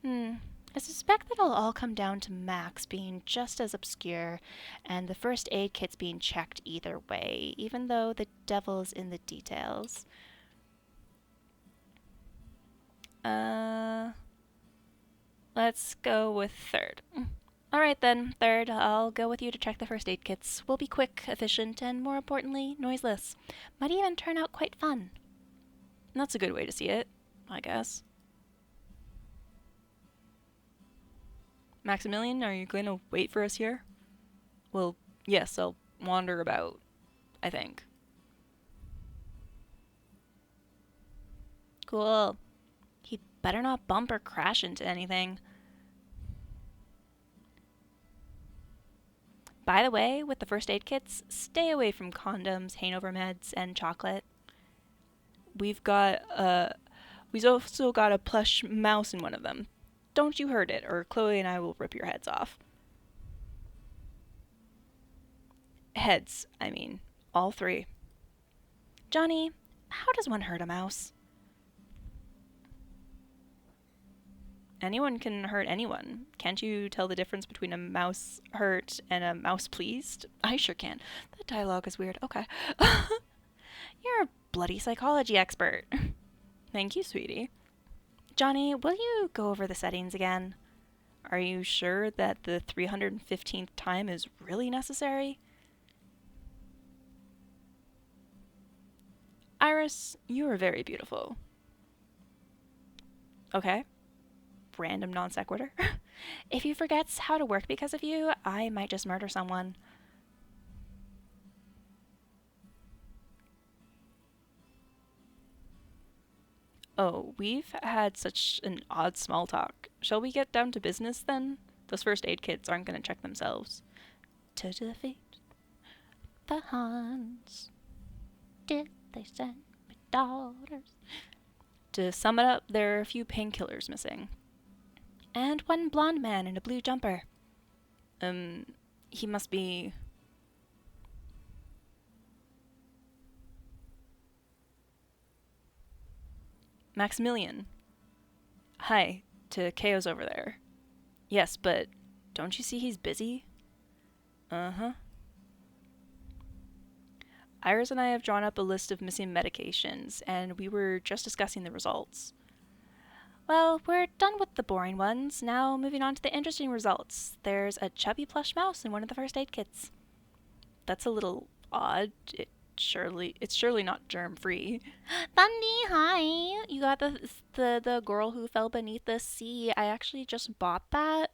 I suspect that it'll all come down to Max being just as obscure and the first aid kits being checked either way, even though the devil's in the details. Let's go with third. Alright then, third, I'll go with you to check the first aid kits. We'll be quick, efficient, and more importantly, noiseless. Might even turn out quite fun. That's a good way to see it, I guess. Maximilian, are you going to wait for us here? Well, yes, I'll wander about, I think. Cool. He better not bump or crash into anything. By the way, with the first aid kits, stay away from condoms, hangover meds, and chocolate. We've also got a plush mouse in one of them. Don't you hurt it, or Chloe and I will rip your heads off. Heads, I mean. All 3. Johnny, how does one hurt a mouse? Anyone can hurt anyone. Can't you tell the difference between a mouse hurt and a mouse pleased? I sure can. That dialogue is weird. Okay. You're a bloody psychology expert. Thank you, sweetie. Johnny, will you go over the settings again? Are you sure that the 315th time is really necessary? Iris, you are very beautiful. Okay. Random non sequitur. If he forgets how to work because of you, I might just murder someone. Oh, we've had such an odd small talk. Shall we get down to business then? Those first aid kits aren't going to check themselves. To defeat the Huns, did they send me daughters? To sum it up, there are a few painkillers missing. And one blonde man in a blue jumper. He must be... Maximilian. Hi, to Kao's over there. Yes, but don't you see he's busy? Uh-huh. Iris and I have drawn up a list of missing medications, and we were just discussing the results. Well, we're done with the boring ones. Now moving on to the interesting results. There's a chubby plush mouse in one of the first aid kits. That's a little odd. It's surely not germ-free. Thundy, hi! You got the girl who fell beneath the sea. I actually just bought that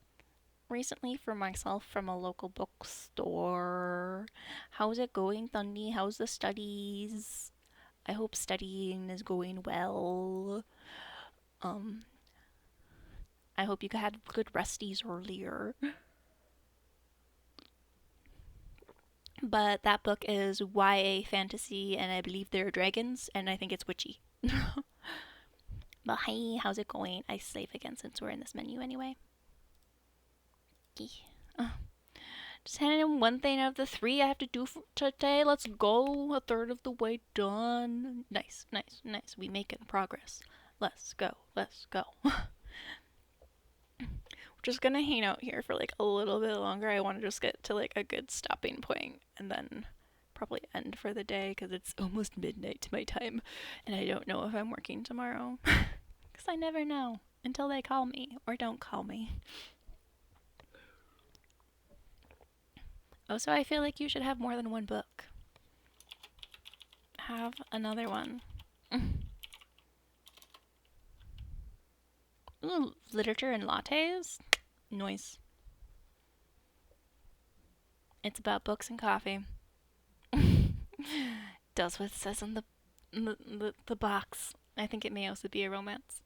recently for myself from a local bookstore. How's it going, Thundy? How's the studies? I hope studying is going well. I hope you had good resties earlier. But that book is YA fantasy, and I believe there are dragons, and I think it's witchy. But hey, how's it going? I slave again since we're in this menu anyway. Just handing in one thing out of the 3 I have to do for today. Let's go. A third of the way done. Nice, nice, nice. We making progress. Let's go. Let's go. We're just gonna hang out here for like a little bit longer. I want to just get to like a good stopping point and then probably end for the day because it's almost midnight my time and I don't know if I'm working tomorrow because I never know until they call me or don't call me. Oh, so I feel like you should have more than one book. Have another one. Ooh, literature and lattes? Noise. It's about books and coffee. Does what it says on the box. I think it may also be a romance.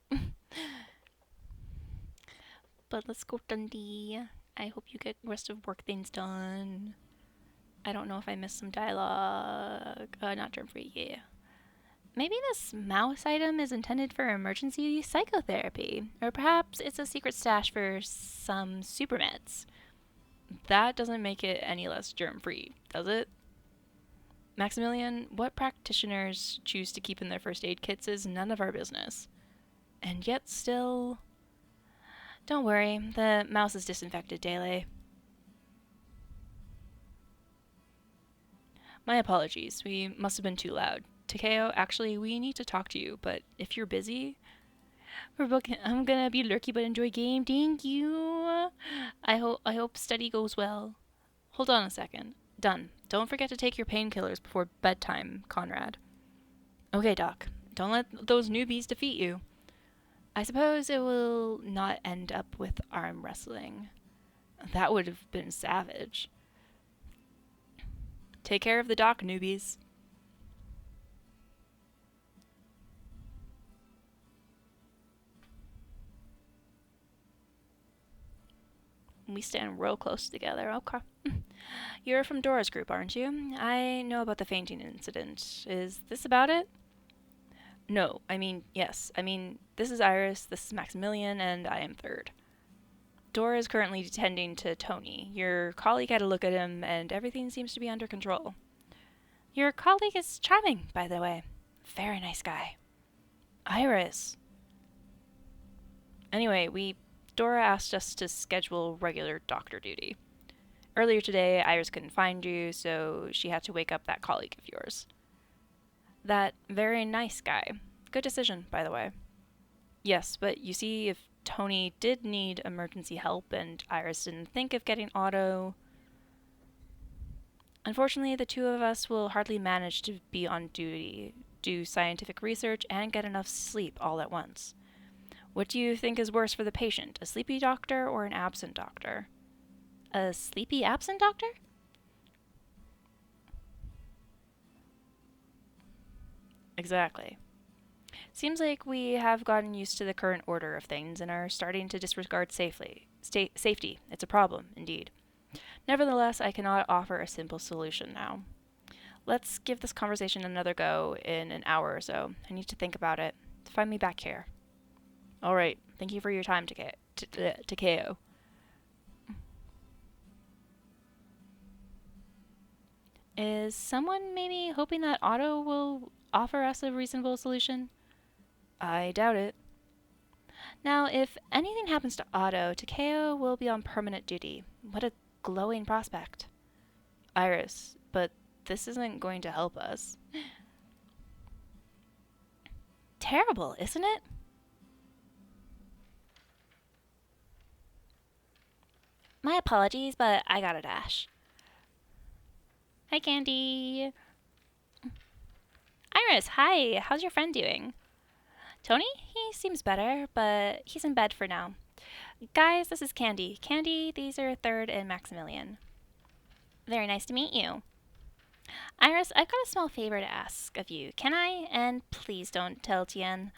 But let's go, Dundee. I hope you get rest of work things done. I don't know if I missed some dialogue. Not germ-free, yeah. Maybe this mouse item is intended for emergency psychotherapy. Or perhaps it's a secret stash for some super meds. That doesn't make it any less germ-free, does it? Maximilian, what practitioners choose to keep in their first aid kits is none of our business. And yet still... Don't worry, the mouse is disinfected daily. My apologies, we must have been too loud. Takeo, actually, we need to talk to you, but if you're busy... I'm gonna be lurky but enjoy game, thank you. I hope study goes well. Hold on a second. Done. Don't forget to take your painkillers before bedtime, Conrad. Okay, Doc. Don't let those newbies defeat you. I suppose it will not end up with arm wrestling. That would have been savage. Take care of the doc, newbies. We stand real close together. Okay. You're from Dora's group, aren't you? I know about the fainting incident. Is this about it? No, yes. This is Iris, this is Maximilian, and I am third. Dora is currently tending to Tony. Your colleague had a look at him, and everything seems to be under control. Your colleague is charming, by the way. Very nice guy. Iris. Anyway, Dora asked us to schedule regular doctor duty. Earlier today, Iris couldn't find you, so she had to wake up that colleague of yours. That very nice guy. Good decision, by the way. Yes, but you see, if Tony did need emergency help and Iris didn't think of getting Otto... Unfortunately, the two of us will hardly manage to be on duty, do scientific research, and get enough sleep all at once. What do you think is worse for the patient, a sleepy doctor or an absent doctor? A sleepy absent doctor? Exactly. Seems like we have gotten used to the current order of things and are starting to disregard safety. It's a problem, indeed. Nevertheless, I cannot offer a simple solution now. Let's give this conversation another go in an hour or so. I need to think about it. Find me back here. All right. Thank you for your time, Takeo. Is someone maybe hoping that Otto will offer us a reasonable solution? I doubt it. Now, if anything happens to Otto, Takeo will be on permanent duty. What a glowing prospect. Iris, but this isn't going to help us. Terrible, isn't it? My apologies, but I gotta dash. Hi, Candy. Iris, hi. How's your friend doing? Tony? He seems better, but he's in bed for now. Guys, this is Candy. Candy, these are Third and Maximilian. Very nice to meet you. Iris, I've got a small favor to ask of you. Can I? And please don't tell Tien.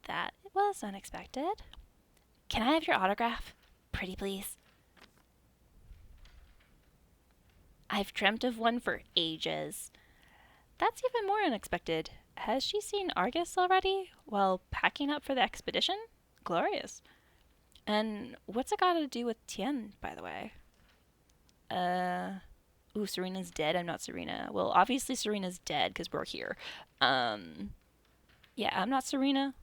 That was unexpected. Can I have your autograph? Pretty please. I've dreamt of one for ages. That's even more unexpected. Has she seen Argus already while packing up for the expedition? Glorious. And what's it got to do with Tien, by the way? Ooh, Serena's dead. I'm not Serena. Well, obviously Serena's dead because we're here. Yeah, I'm not Serena.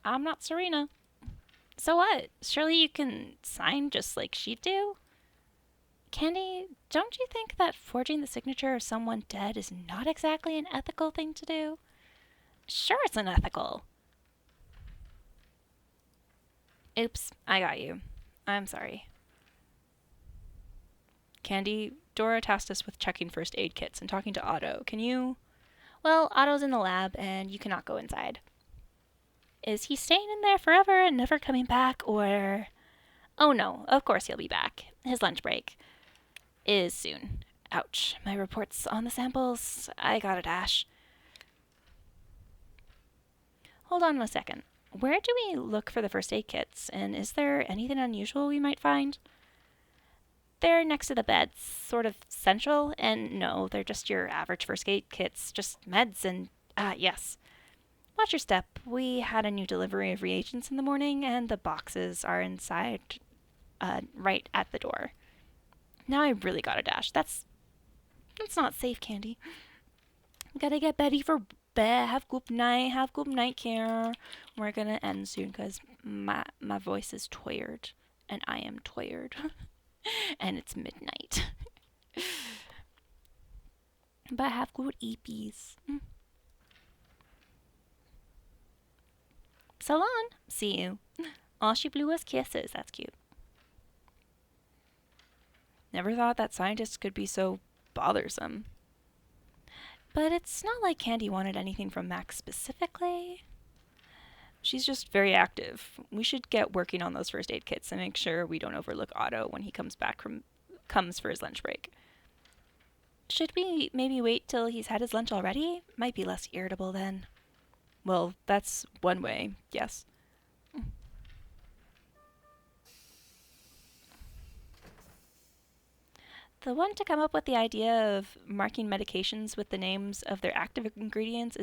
I'm not Serena. So what? Surely you can sign just like she'd do? Candy, don't you think that forging the signature of someone dead is not exactly an ethical thing to do? Sure it's unethical. Oops, I got you. I'm sorry. Candy, Dora tasked us with checking first aid kits and talking to Otto. Can you? Well, Otto's in the lab and you cannot go inside. Is he staying in there forever and never coming back, or... Oh no, of course he'll be back. His lunch break is soon. Ouch. My reports on the samples. I gotta dash. Hold on a second. Where do we look for the first aid kits, and is there anything unusual we might find? They're next to the beds, sort of central, and no, they're just your average first aid kits, just meds and... yes. Watch your step. We had a new delivery of reagents in the morning, and the boxes are inside, right at the door. Now I really gotta dash. That's not safe, Candy. Gotta get Betty for bed. Have good night care. We're gonna end soon because my voice is tired, and I am tired, and it's midnight. But have good eepies. So long. See you. All she blew us kisses. That's cute. Never thought that scientists could be so bothersome. But it's not like Candy wanted anything from Max specifically. She's just very active. We should get working on those first aid kits and make sure we don't overlook Otto when he comes for his lunch break. Should we maybe wait till he's had his lunch already? Might be less irritable then. Well, that's one way, yes. The one to come up with the idea of marking medications with the names of their active ingredients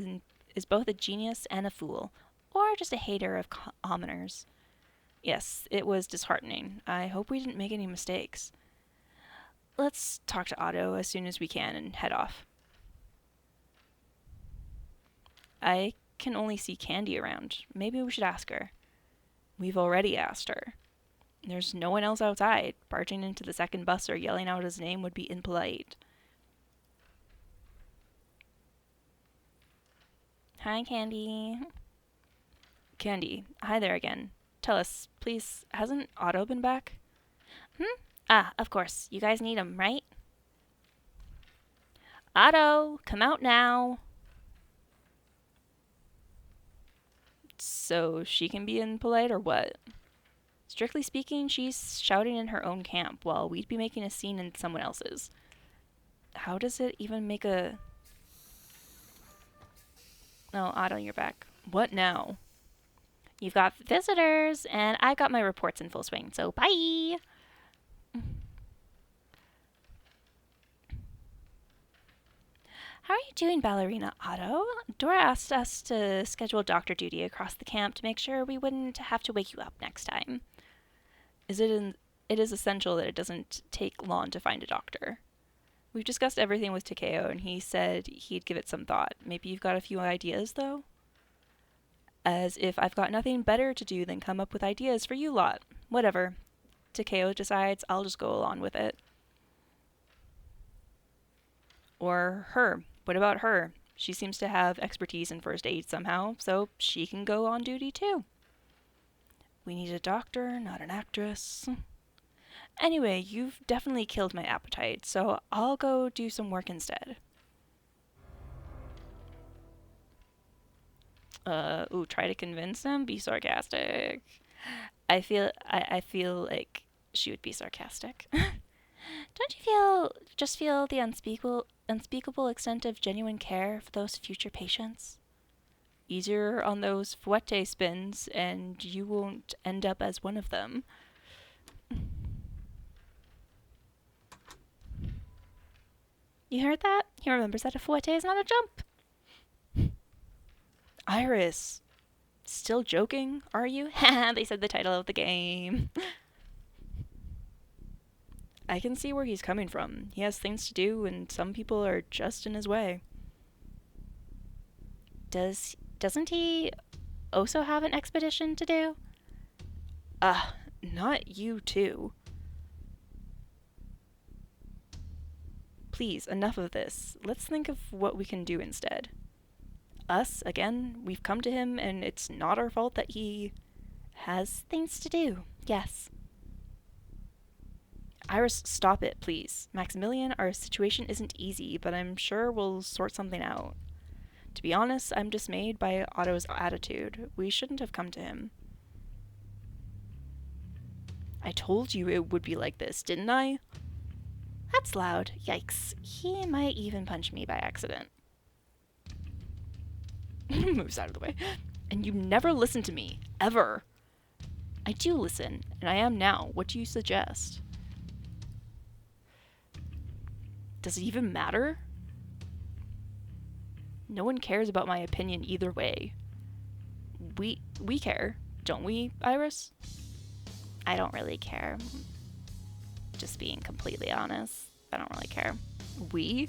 is both a genius and a fool, or just a hater of commoners. Yes, it was disheartening. I hope we didn't make any mistakes. Let's talk to Otto as soon as we can and head off. I can only see Candy around. Maybe we should ask her. We've already asked her. There's no one else outside. Barging into the second bus or yelling out his name would be impolite. Hi, Candy. Candy, hi there again. Tell us, please, hasn't Otto been back? Of course. You guys need him, right? Otto, come out now. So she can be impolite or what? Strictly speaking, she's shouting in her own camp while we'd be making a scene in someone else's. How does it even make a... Oh, Otto, you're back. What now? You've got visitors, and I got my reports in full swing, so bye! How are you doing, Ballerina Otto? Dora asked us to schedule doctor duty across the camp to make sure we wouldn't have to wake you up next time. It is essential that it doesn't take long to find a doctor. We've discussed everything with Takeo, and he said he'd give it some thought. Maybe you've got a few ideas, though? As if I've got nothing better to do than come up with ideas for you lot. Whatever. Takeo decides, I'll just go along with it. Or her. What about her? She seems to have expertise in first aid somehow, so she can go on duty too. We need a doctor, not an actress. Anyway, you've definitely killed my appetite, so I'll go do some work instead. Try to convince them? Be sarcastic. I feel like she would be sarcastic. Don't you feel the unspeakable extent of genuine care for those future patients? Easier on those fouette spins, and you won't end up as one of them. You heard that? He remembers that a fouette is not a jump. Iris. Still joking, are you? They said the title of the game. I can see where he's coming from. He has things to do, and some people are just in his way. Doesn't he also have an expedition to do? Not you too. Please, enough of this. Let's think of what we can do instead. Us, again, we've come to him, and it's not our fault that he has things to do. Yes. Iris, stop it, please. Maximilian, our situation isn't easy, but I'm sure we'll sort something out. To be honest, I'm dismayed by Otto's attitude. We shouldn't have come to him. I told you it would be like this, didn't I? That's loud. Yikes. He might even punch me by accident. Moves out of the way. And you never listen to me. Ever. I do listen, and I am now. What do you suggest? Does it even matter? No one cares about my opinion either way. We care, don't we, Iris? I don't really care. Just being completely honest, I don't really care. We?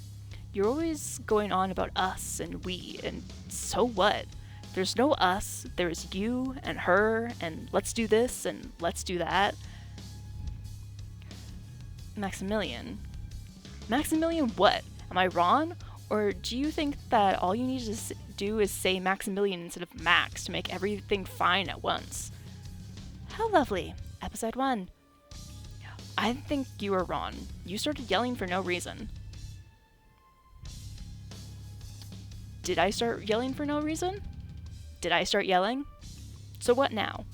You're always going on about us and we, and so what? There's no us, there's you and her, and let's do this and let's do that. Maximilian. Maximilian what? Am I wrong? Or do you think that all you need to do is say Maximilian instead of Max to make everything fine at once? How lovely. Episode 1. I think you were wrong. You started yelling for no reason. Did I start yelling for no reason? Did I start yelling? So what now?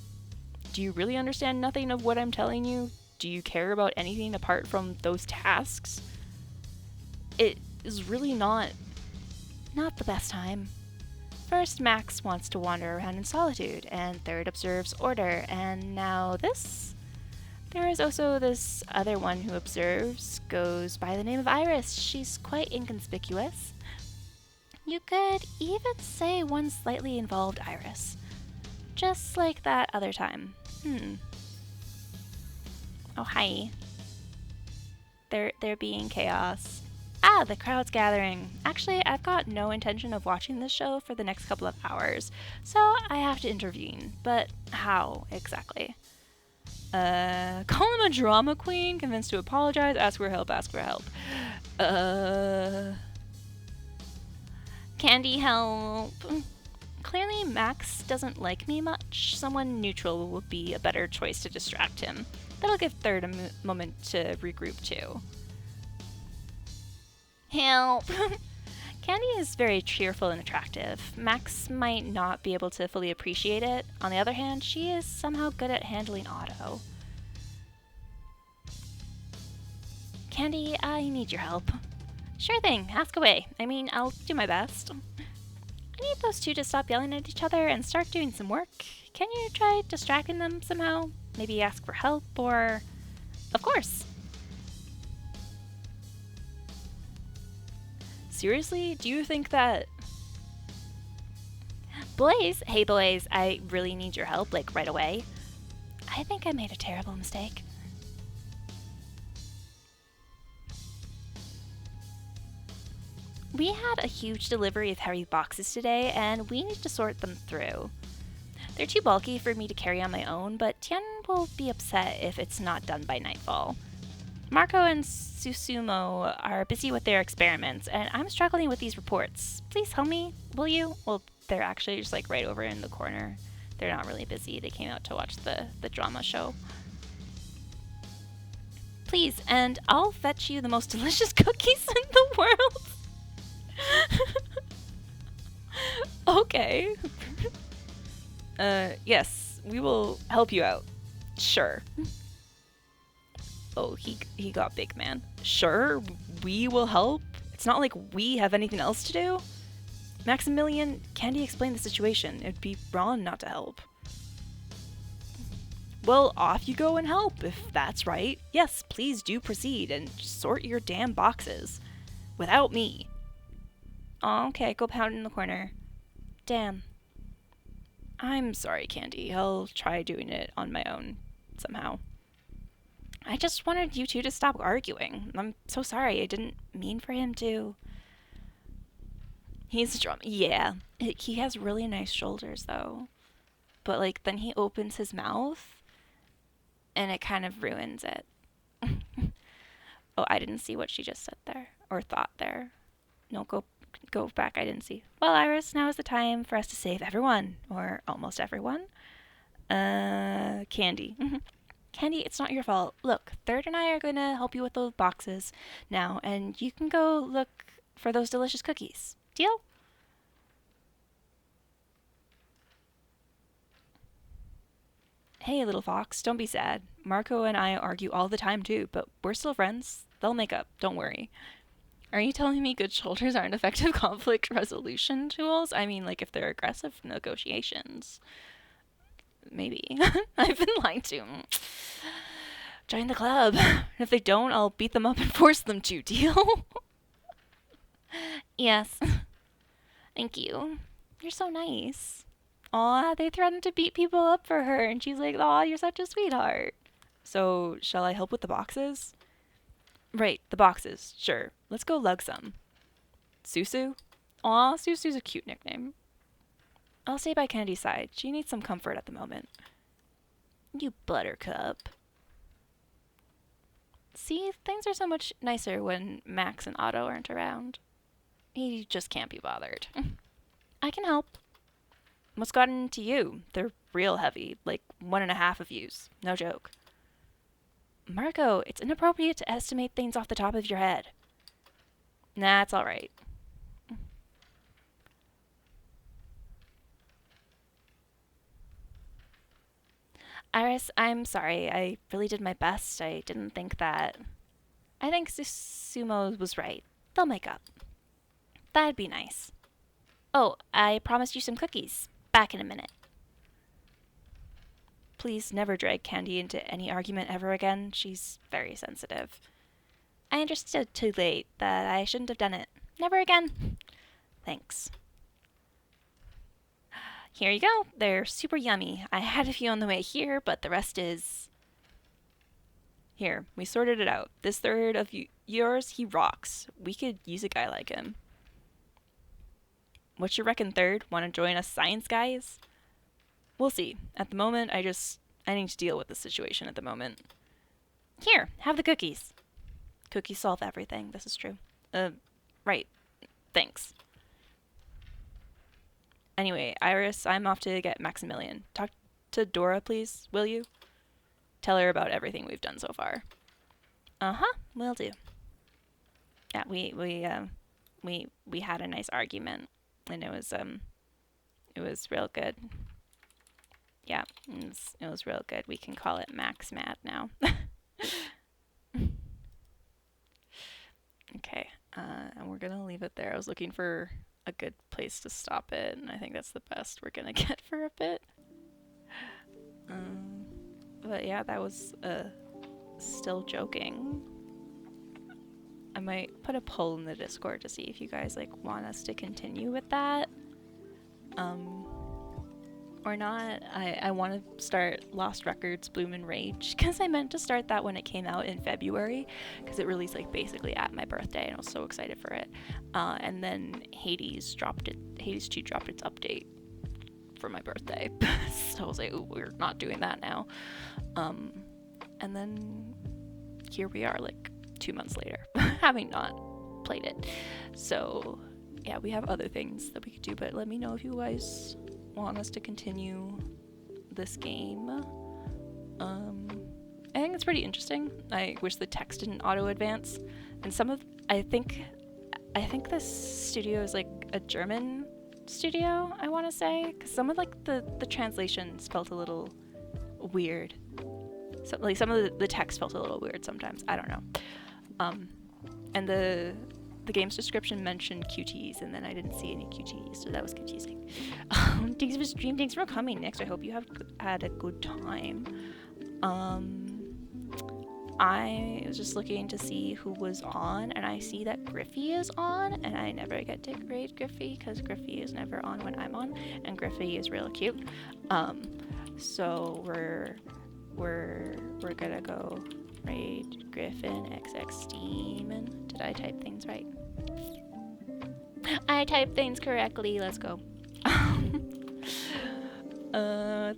Do you really understand nothing of what I'm telling you? Do you care about anything apart from those tasks? It is really not the best time. First, Max wants to wander around in solitude, and third observes order, and now this? There is also this other one who observes, goes by the name of Iris. She's quite inconspicuous. You could even say one slightly involved Iris. Just like that other time. Oh, hi. There being chaos. Ah, the crowd's gathering. Actually, I've got no intention of watching this show for the next couple of hours, so I have to intervene. But how, exactly? Call him a drama queen, convinced to apologize, ask for help. Candy help. Clearly, Max doesn't like me much. Someone neutral will be a better choice to distract him. That'll give Third a moment to regroup too. Help! Candy is very cheerful and attractive. Max might not be able to fully appreciate it. On the other hand, she is somehow good at handling Otto. Candy, I need your help. Sure thing, ask away. I mean, I'll do my best. I need those two to stop yelling at each other and start doing some work. Can you try distracting them somehow? Maybe ask for help, or... Of course! Seriously? Do you think that... Blaze? Hey Blaze, I really need your help, like right away. I think I made a terrible mistake. We had a huge delivery of heavy boxes today, and we need to sort them through. They're too bulky for me to carry on my own, but Tian will be upset if it's not done by nightfall. Marco and Susumu are busy with their experiments, and I'm struggling with these reports. Please help me, will you? Well, they're actually just like right over in the corner. They're not really busy. They came out to watch the drama show. Please, and I'll fetch you the most delicious cookies in the world. Okay. Yes, we will help you out. Sure. Oh, he got big, man. Sure, we will help. It's not like we have anything else to do. Maximilian, Candy explained the situation. It'd be wrong not to help. Well, off you go and help, if that's right. Yes, please do proceed and sort your damn boxes. Without me. Oh, okay, go pound in the corner. Damn. I'm sorry, Candy. I'll try doing it on my own somehow. I just wanted you two to stop arguing. I'm so sorry. I didn't mean for him to. He's a drama. Yeah. He has really nice shoulders, though. But, like, then he opens his mouth, and it kind of ruins it. Oh, I didn't see what she just said there. Or thought there. No, go back. I didn't see. Well, Iris, now is the time for us to save everyone. Or almost everyone. Candy. Candy, it's not your fault. Look, Third and I are going to help you with those boxes now, and you can go look for those delicious cookies. Deal? Hey, little fox, don't be sad. Marco and I argue all the time too, but we're still friends. They'll make up, don't worry. Are you telling me good shoulders aren't effective conflict resolution tools? I mean, like, if they're aggressive negotiations. Maybe. I've been lied to. Join the club. If they don't, I'll beat them up and force them to. Deal? Yes. Thank you. You're so nice. Aw, they threatened to beat people up for her, and she's like, aw, you're such a sweetheart. So, shall I help with the boxes? Right, the boxes. Sure. Let's go lug some. Susu? Aw, Susu's a cute nickname. I'll stay by Candy's side. She needs some comfort at the moment. You buttercup. See, things are so much nicer when Max and Otto aren't around. He just can't be bothered. I can help. What's gotten into you? They're real heavy, like 1.5 of yous. No joke. Marco, it's inappropriate to estimate things off the top of your head. Nah, it's alright. Iris, I'm sorry. I really did my best. I didn't think that... I think Susumu was right. They'll make up. That'd be nice. Oh, I promised you some cookies. Back in a minute. Please never drag Candy into any argument ever again. She's very sensitive. I understood too late that I shouldn't have done it. Never again. Thanks. Here you go. They're super yummy. I had a few on the way here, but the rest is... Here, we sorted it out. This third of yours, he rocks. We could use a guy like him. What you reckon, Third? Want to join us science guys? We'll see. At the moment, I need to deal with the situation at the moment. Here, have the cookies. Cookies solve everything. This is true. Right. Thanks. Anyway, Iris, I'm off to get Maximilian. Talk to Dora, please, will you? Tell her about everything we've done so far. Uh-huh, will do. Yeah, we we had a nice argument, and it was real good. Yeah, it was real good. We can call it Max Mad now. Okay, and we're gonna leave it there. I was looking for a good place to stop it, and I think that's the best we're gonna get for a bit. But yeah, that was still joking. I might put a poll in the Discord to see if you guys like want us to continue with that. Or not. I want to start Lost Records Bloom and Rage, because I meant to start that when it came out in February, because it released like basically at my birthday, and I was so excited for it. And then Hades 2 dropped its update for my birthday. So I was like, ooh, we're not doing that now. And then here we are like 2 months later, having not played it. So yeah, we have other things that we could do, but let me know if you guys want us to continue this game. I think it's pretty interesting. I wish the text didn't auto advance, and I think this studio is like a German studio, I want to say, because some of like the translations felt a little weird. So like some of the text felt a little weird sometimes. I don't know. And the game's description mentioned QTs, and then I didn't see any QTs, so that was confusing. Thanks for stream. Thanks for coming. Next, I hope you have had a good time. I was just looking to see who was on, and I see that Griffey is on, and I never get to raid Griffey because Griffey is never on when I'm on, and Griffey is real cute. So we're gonna go raid Griffin XX Demon. Did I type things right? I typed things correctly. Let's go.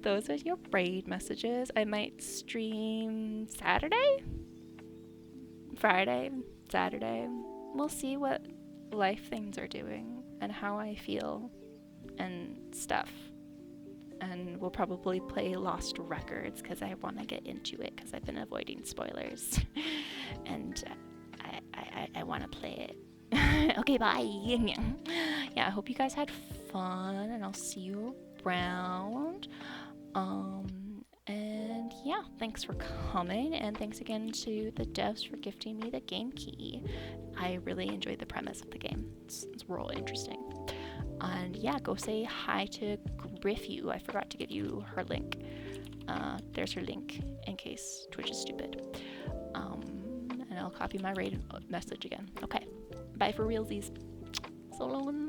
Those are your raid messages. I might stream Saturday? Friday? Saturday? We'll see what life things are doing and how I feel and stuff. And we'll probably play Lost Records because I want to get into it because I've been avoiding spoilers. And I want to play it. Okay, bye. Yeah, I hope you guys had fun, and I'll see you around. And yeah, thanks for coming, and thanks again to the devs for gifting me the game key. I really enjoyed the premise of the game. It's real interesting. And yeah, go say hi to Griffew. I forgot to give you her link. There's her link in case Twitch is stupid. And I'll copy my raid message again. Okay, bye for realsies. So long.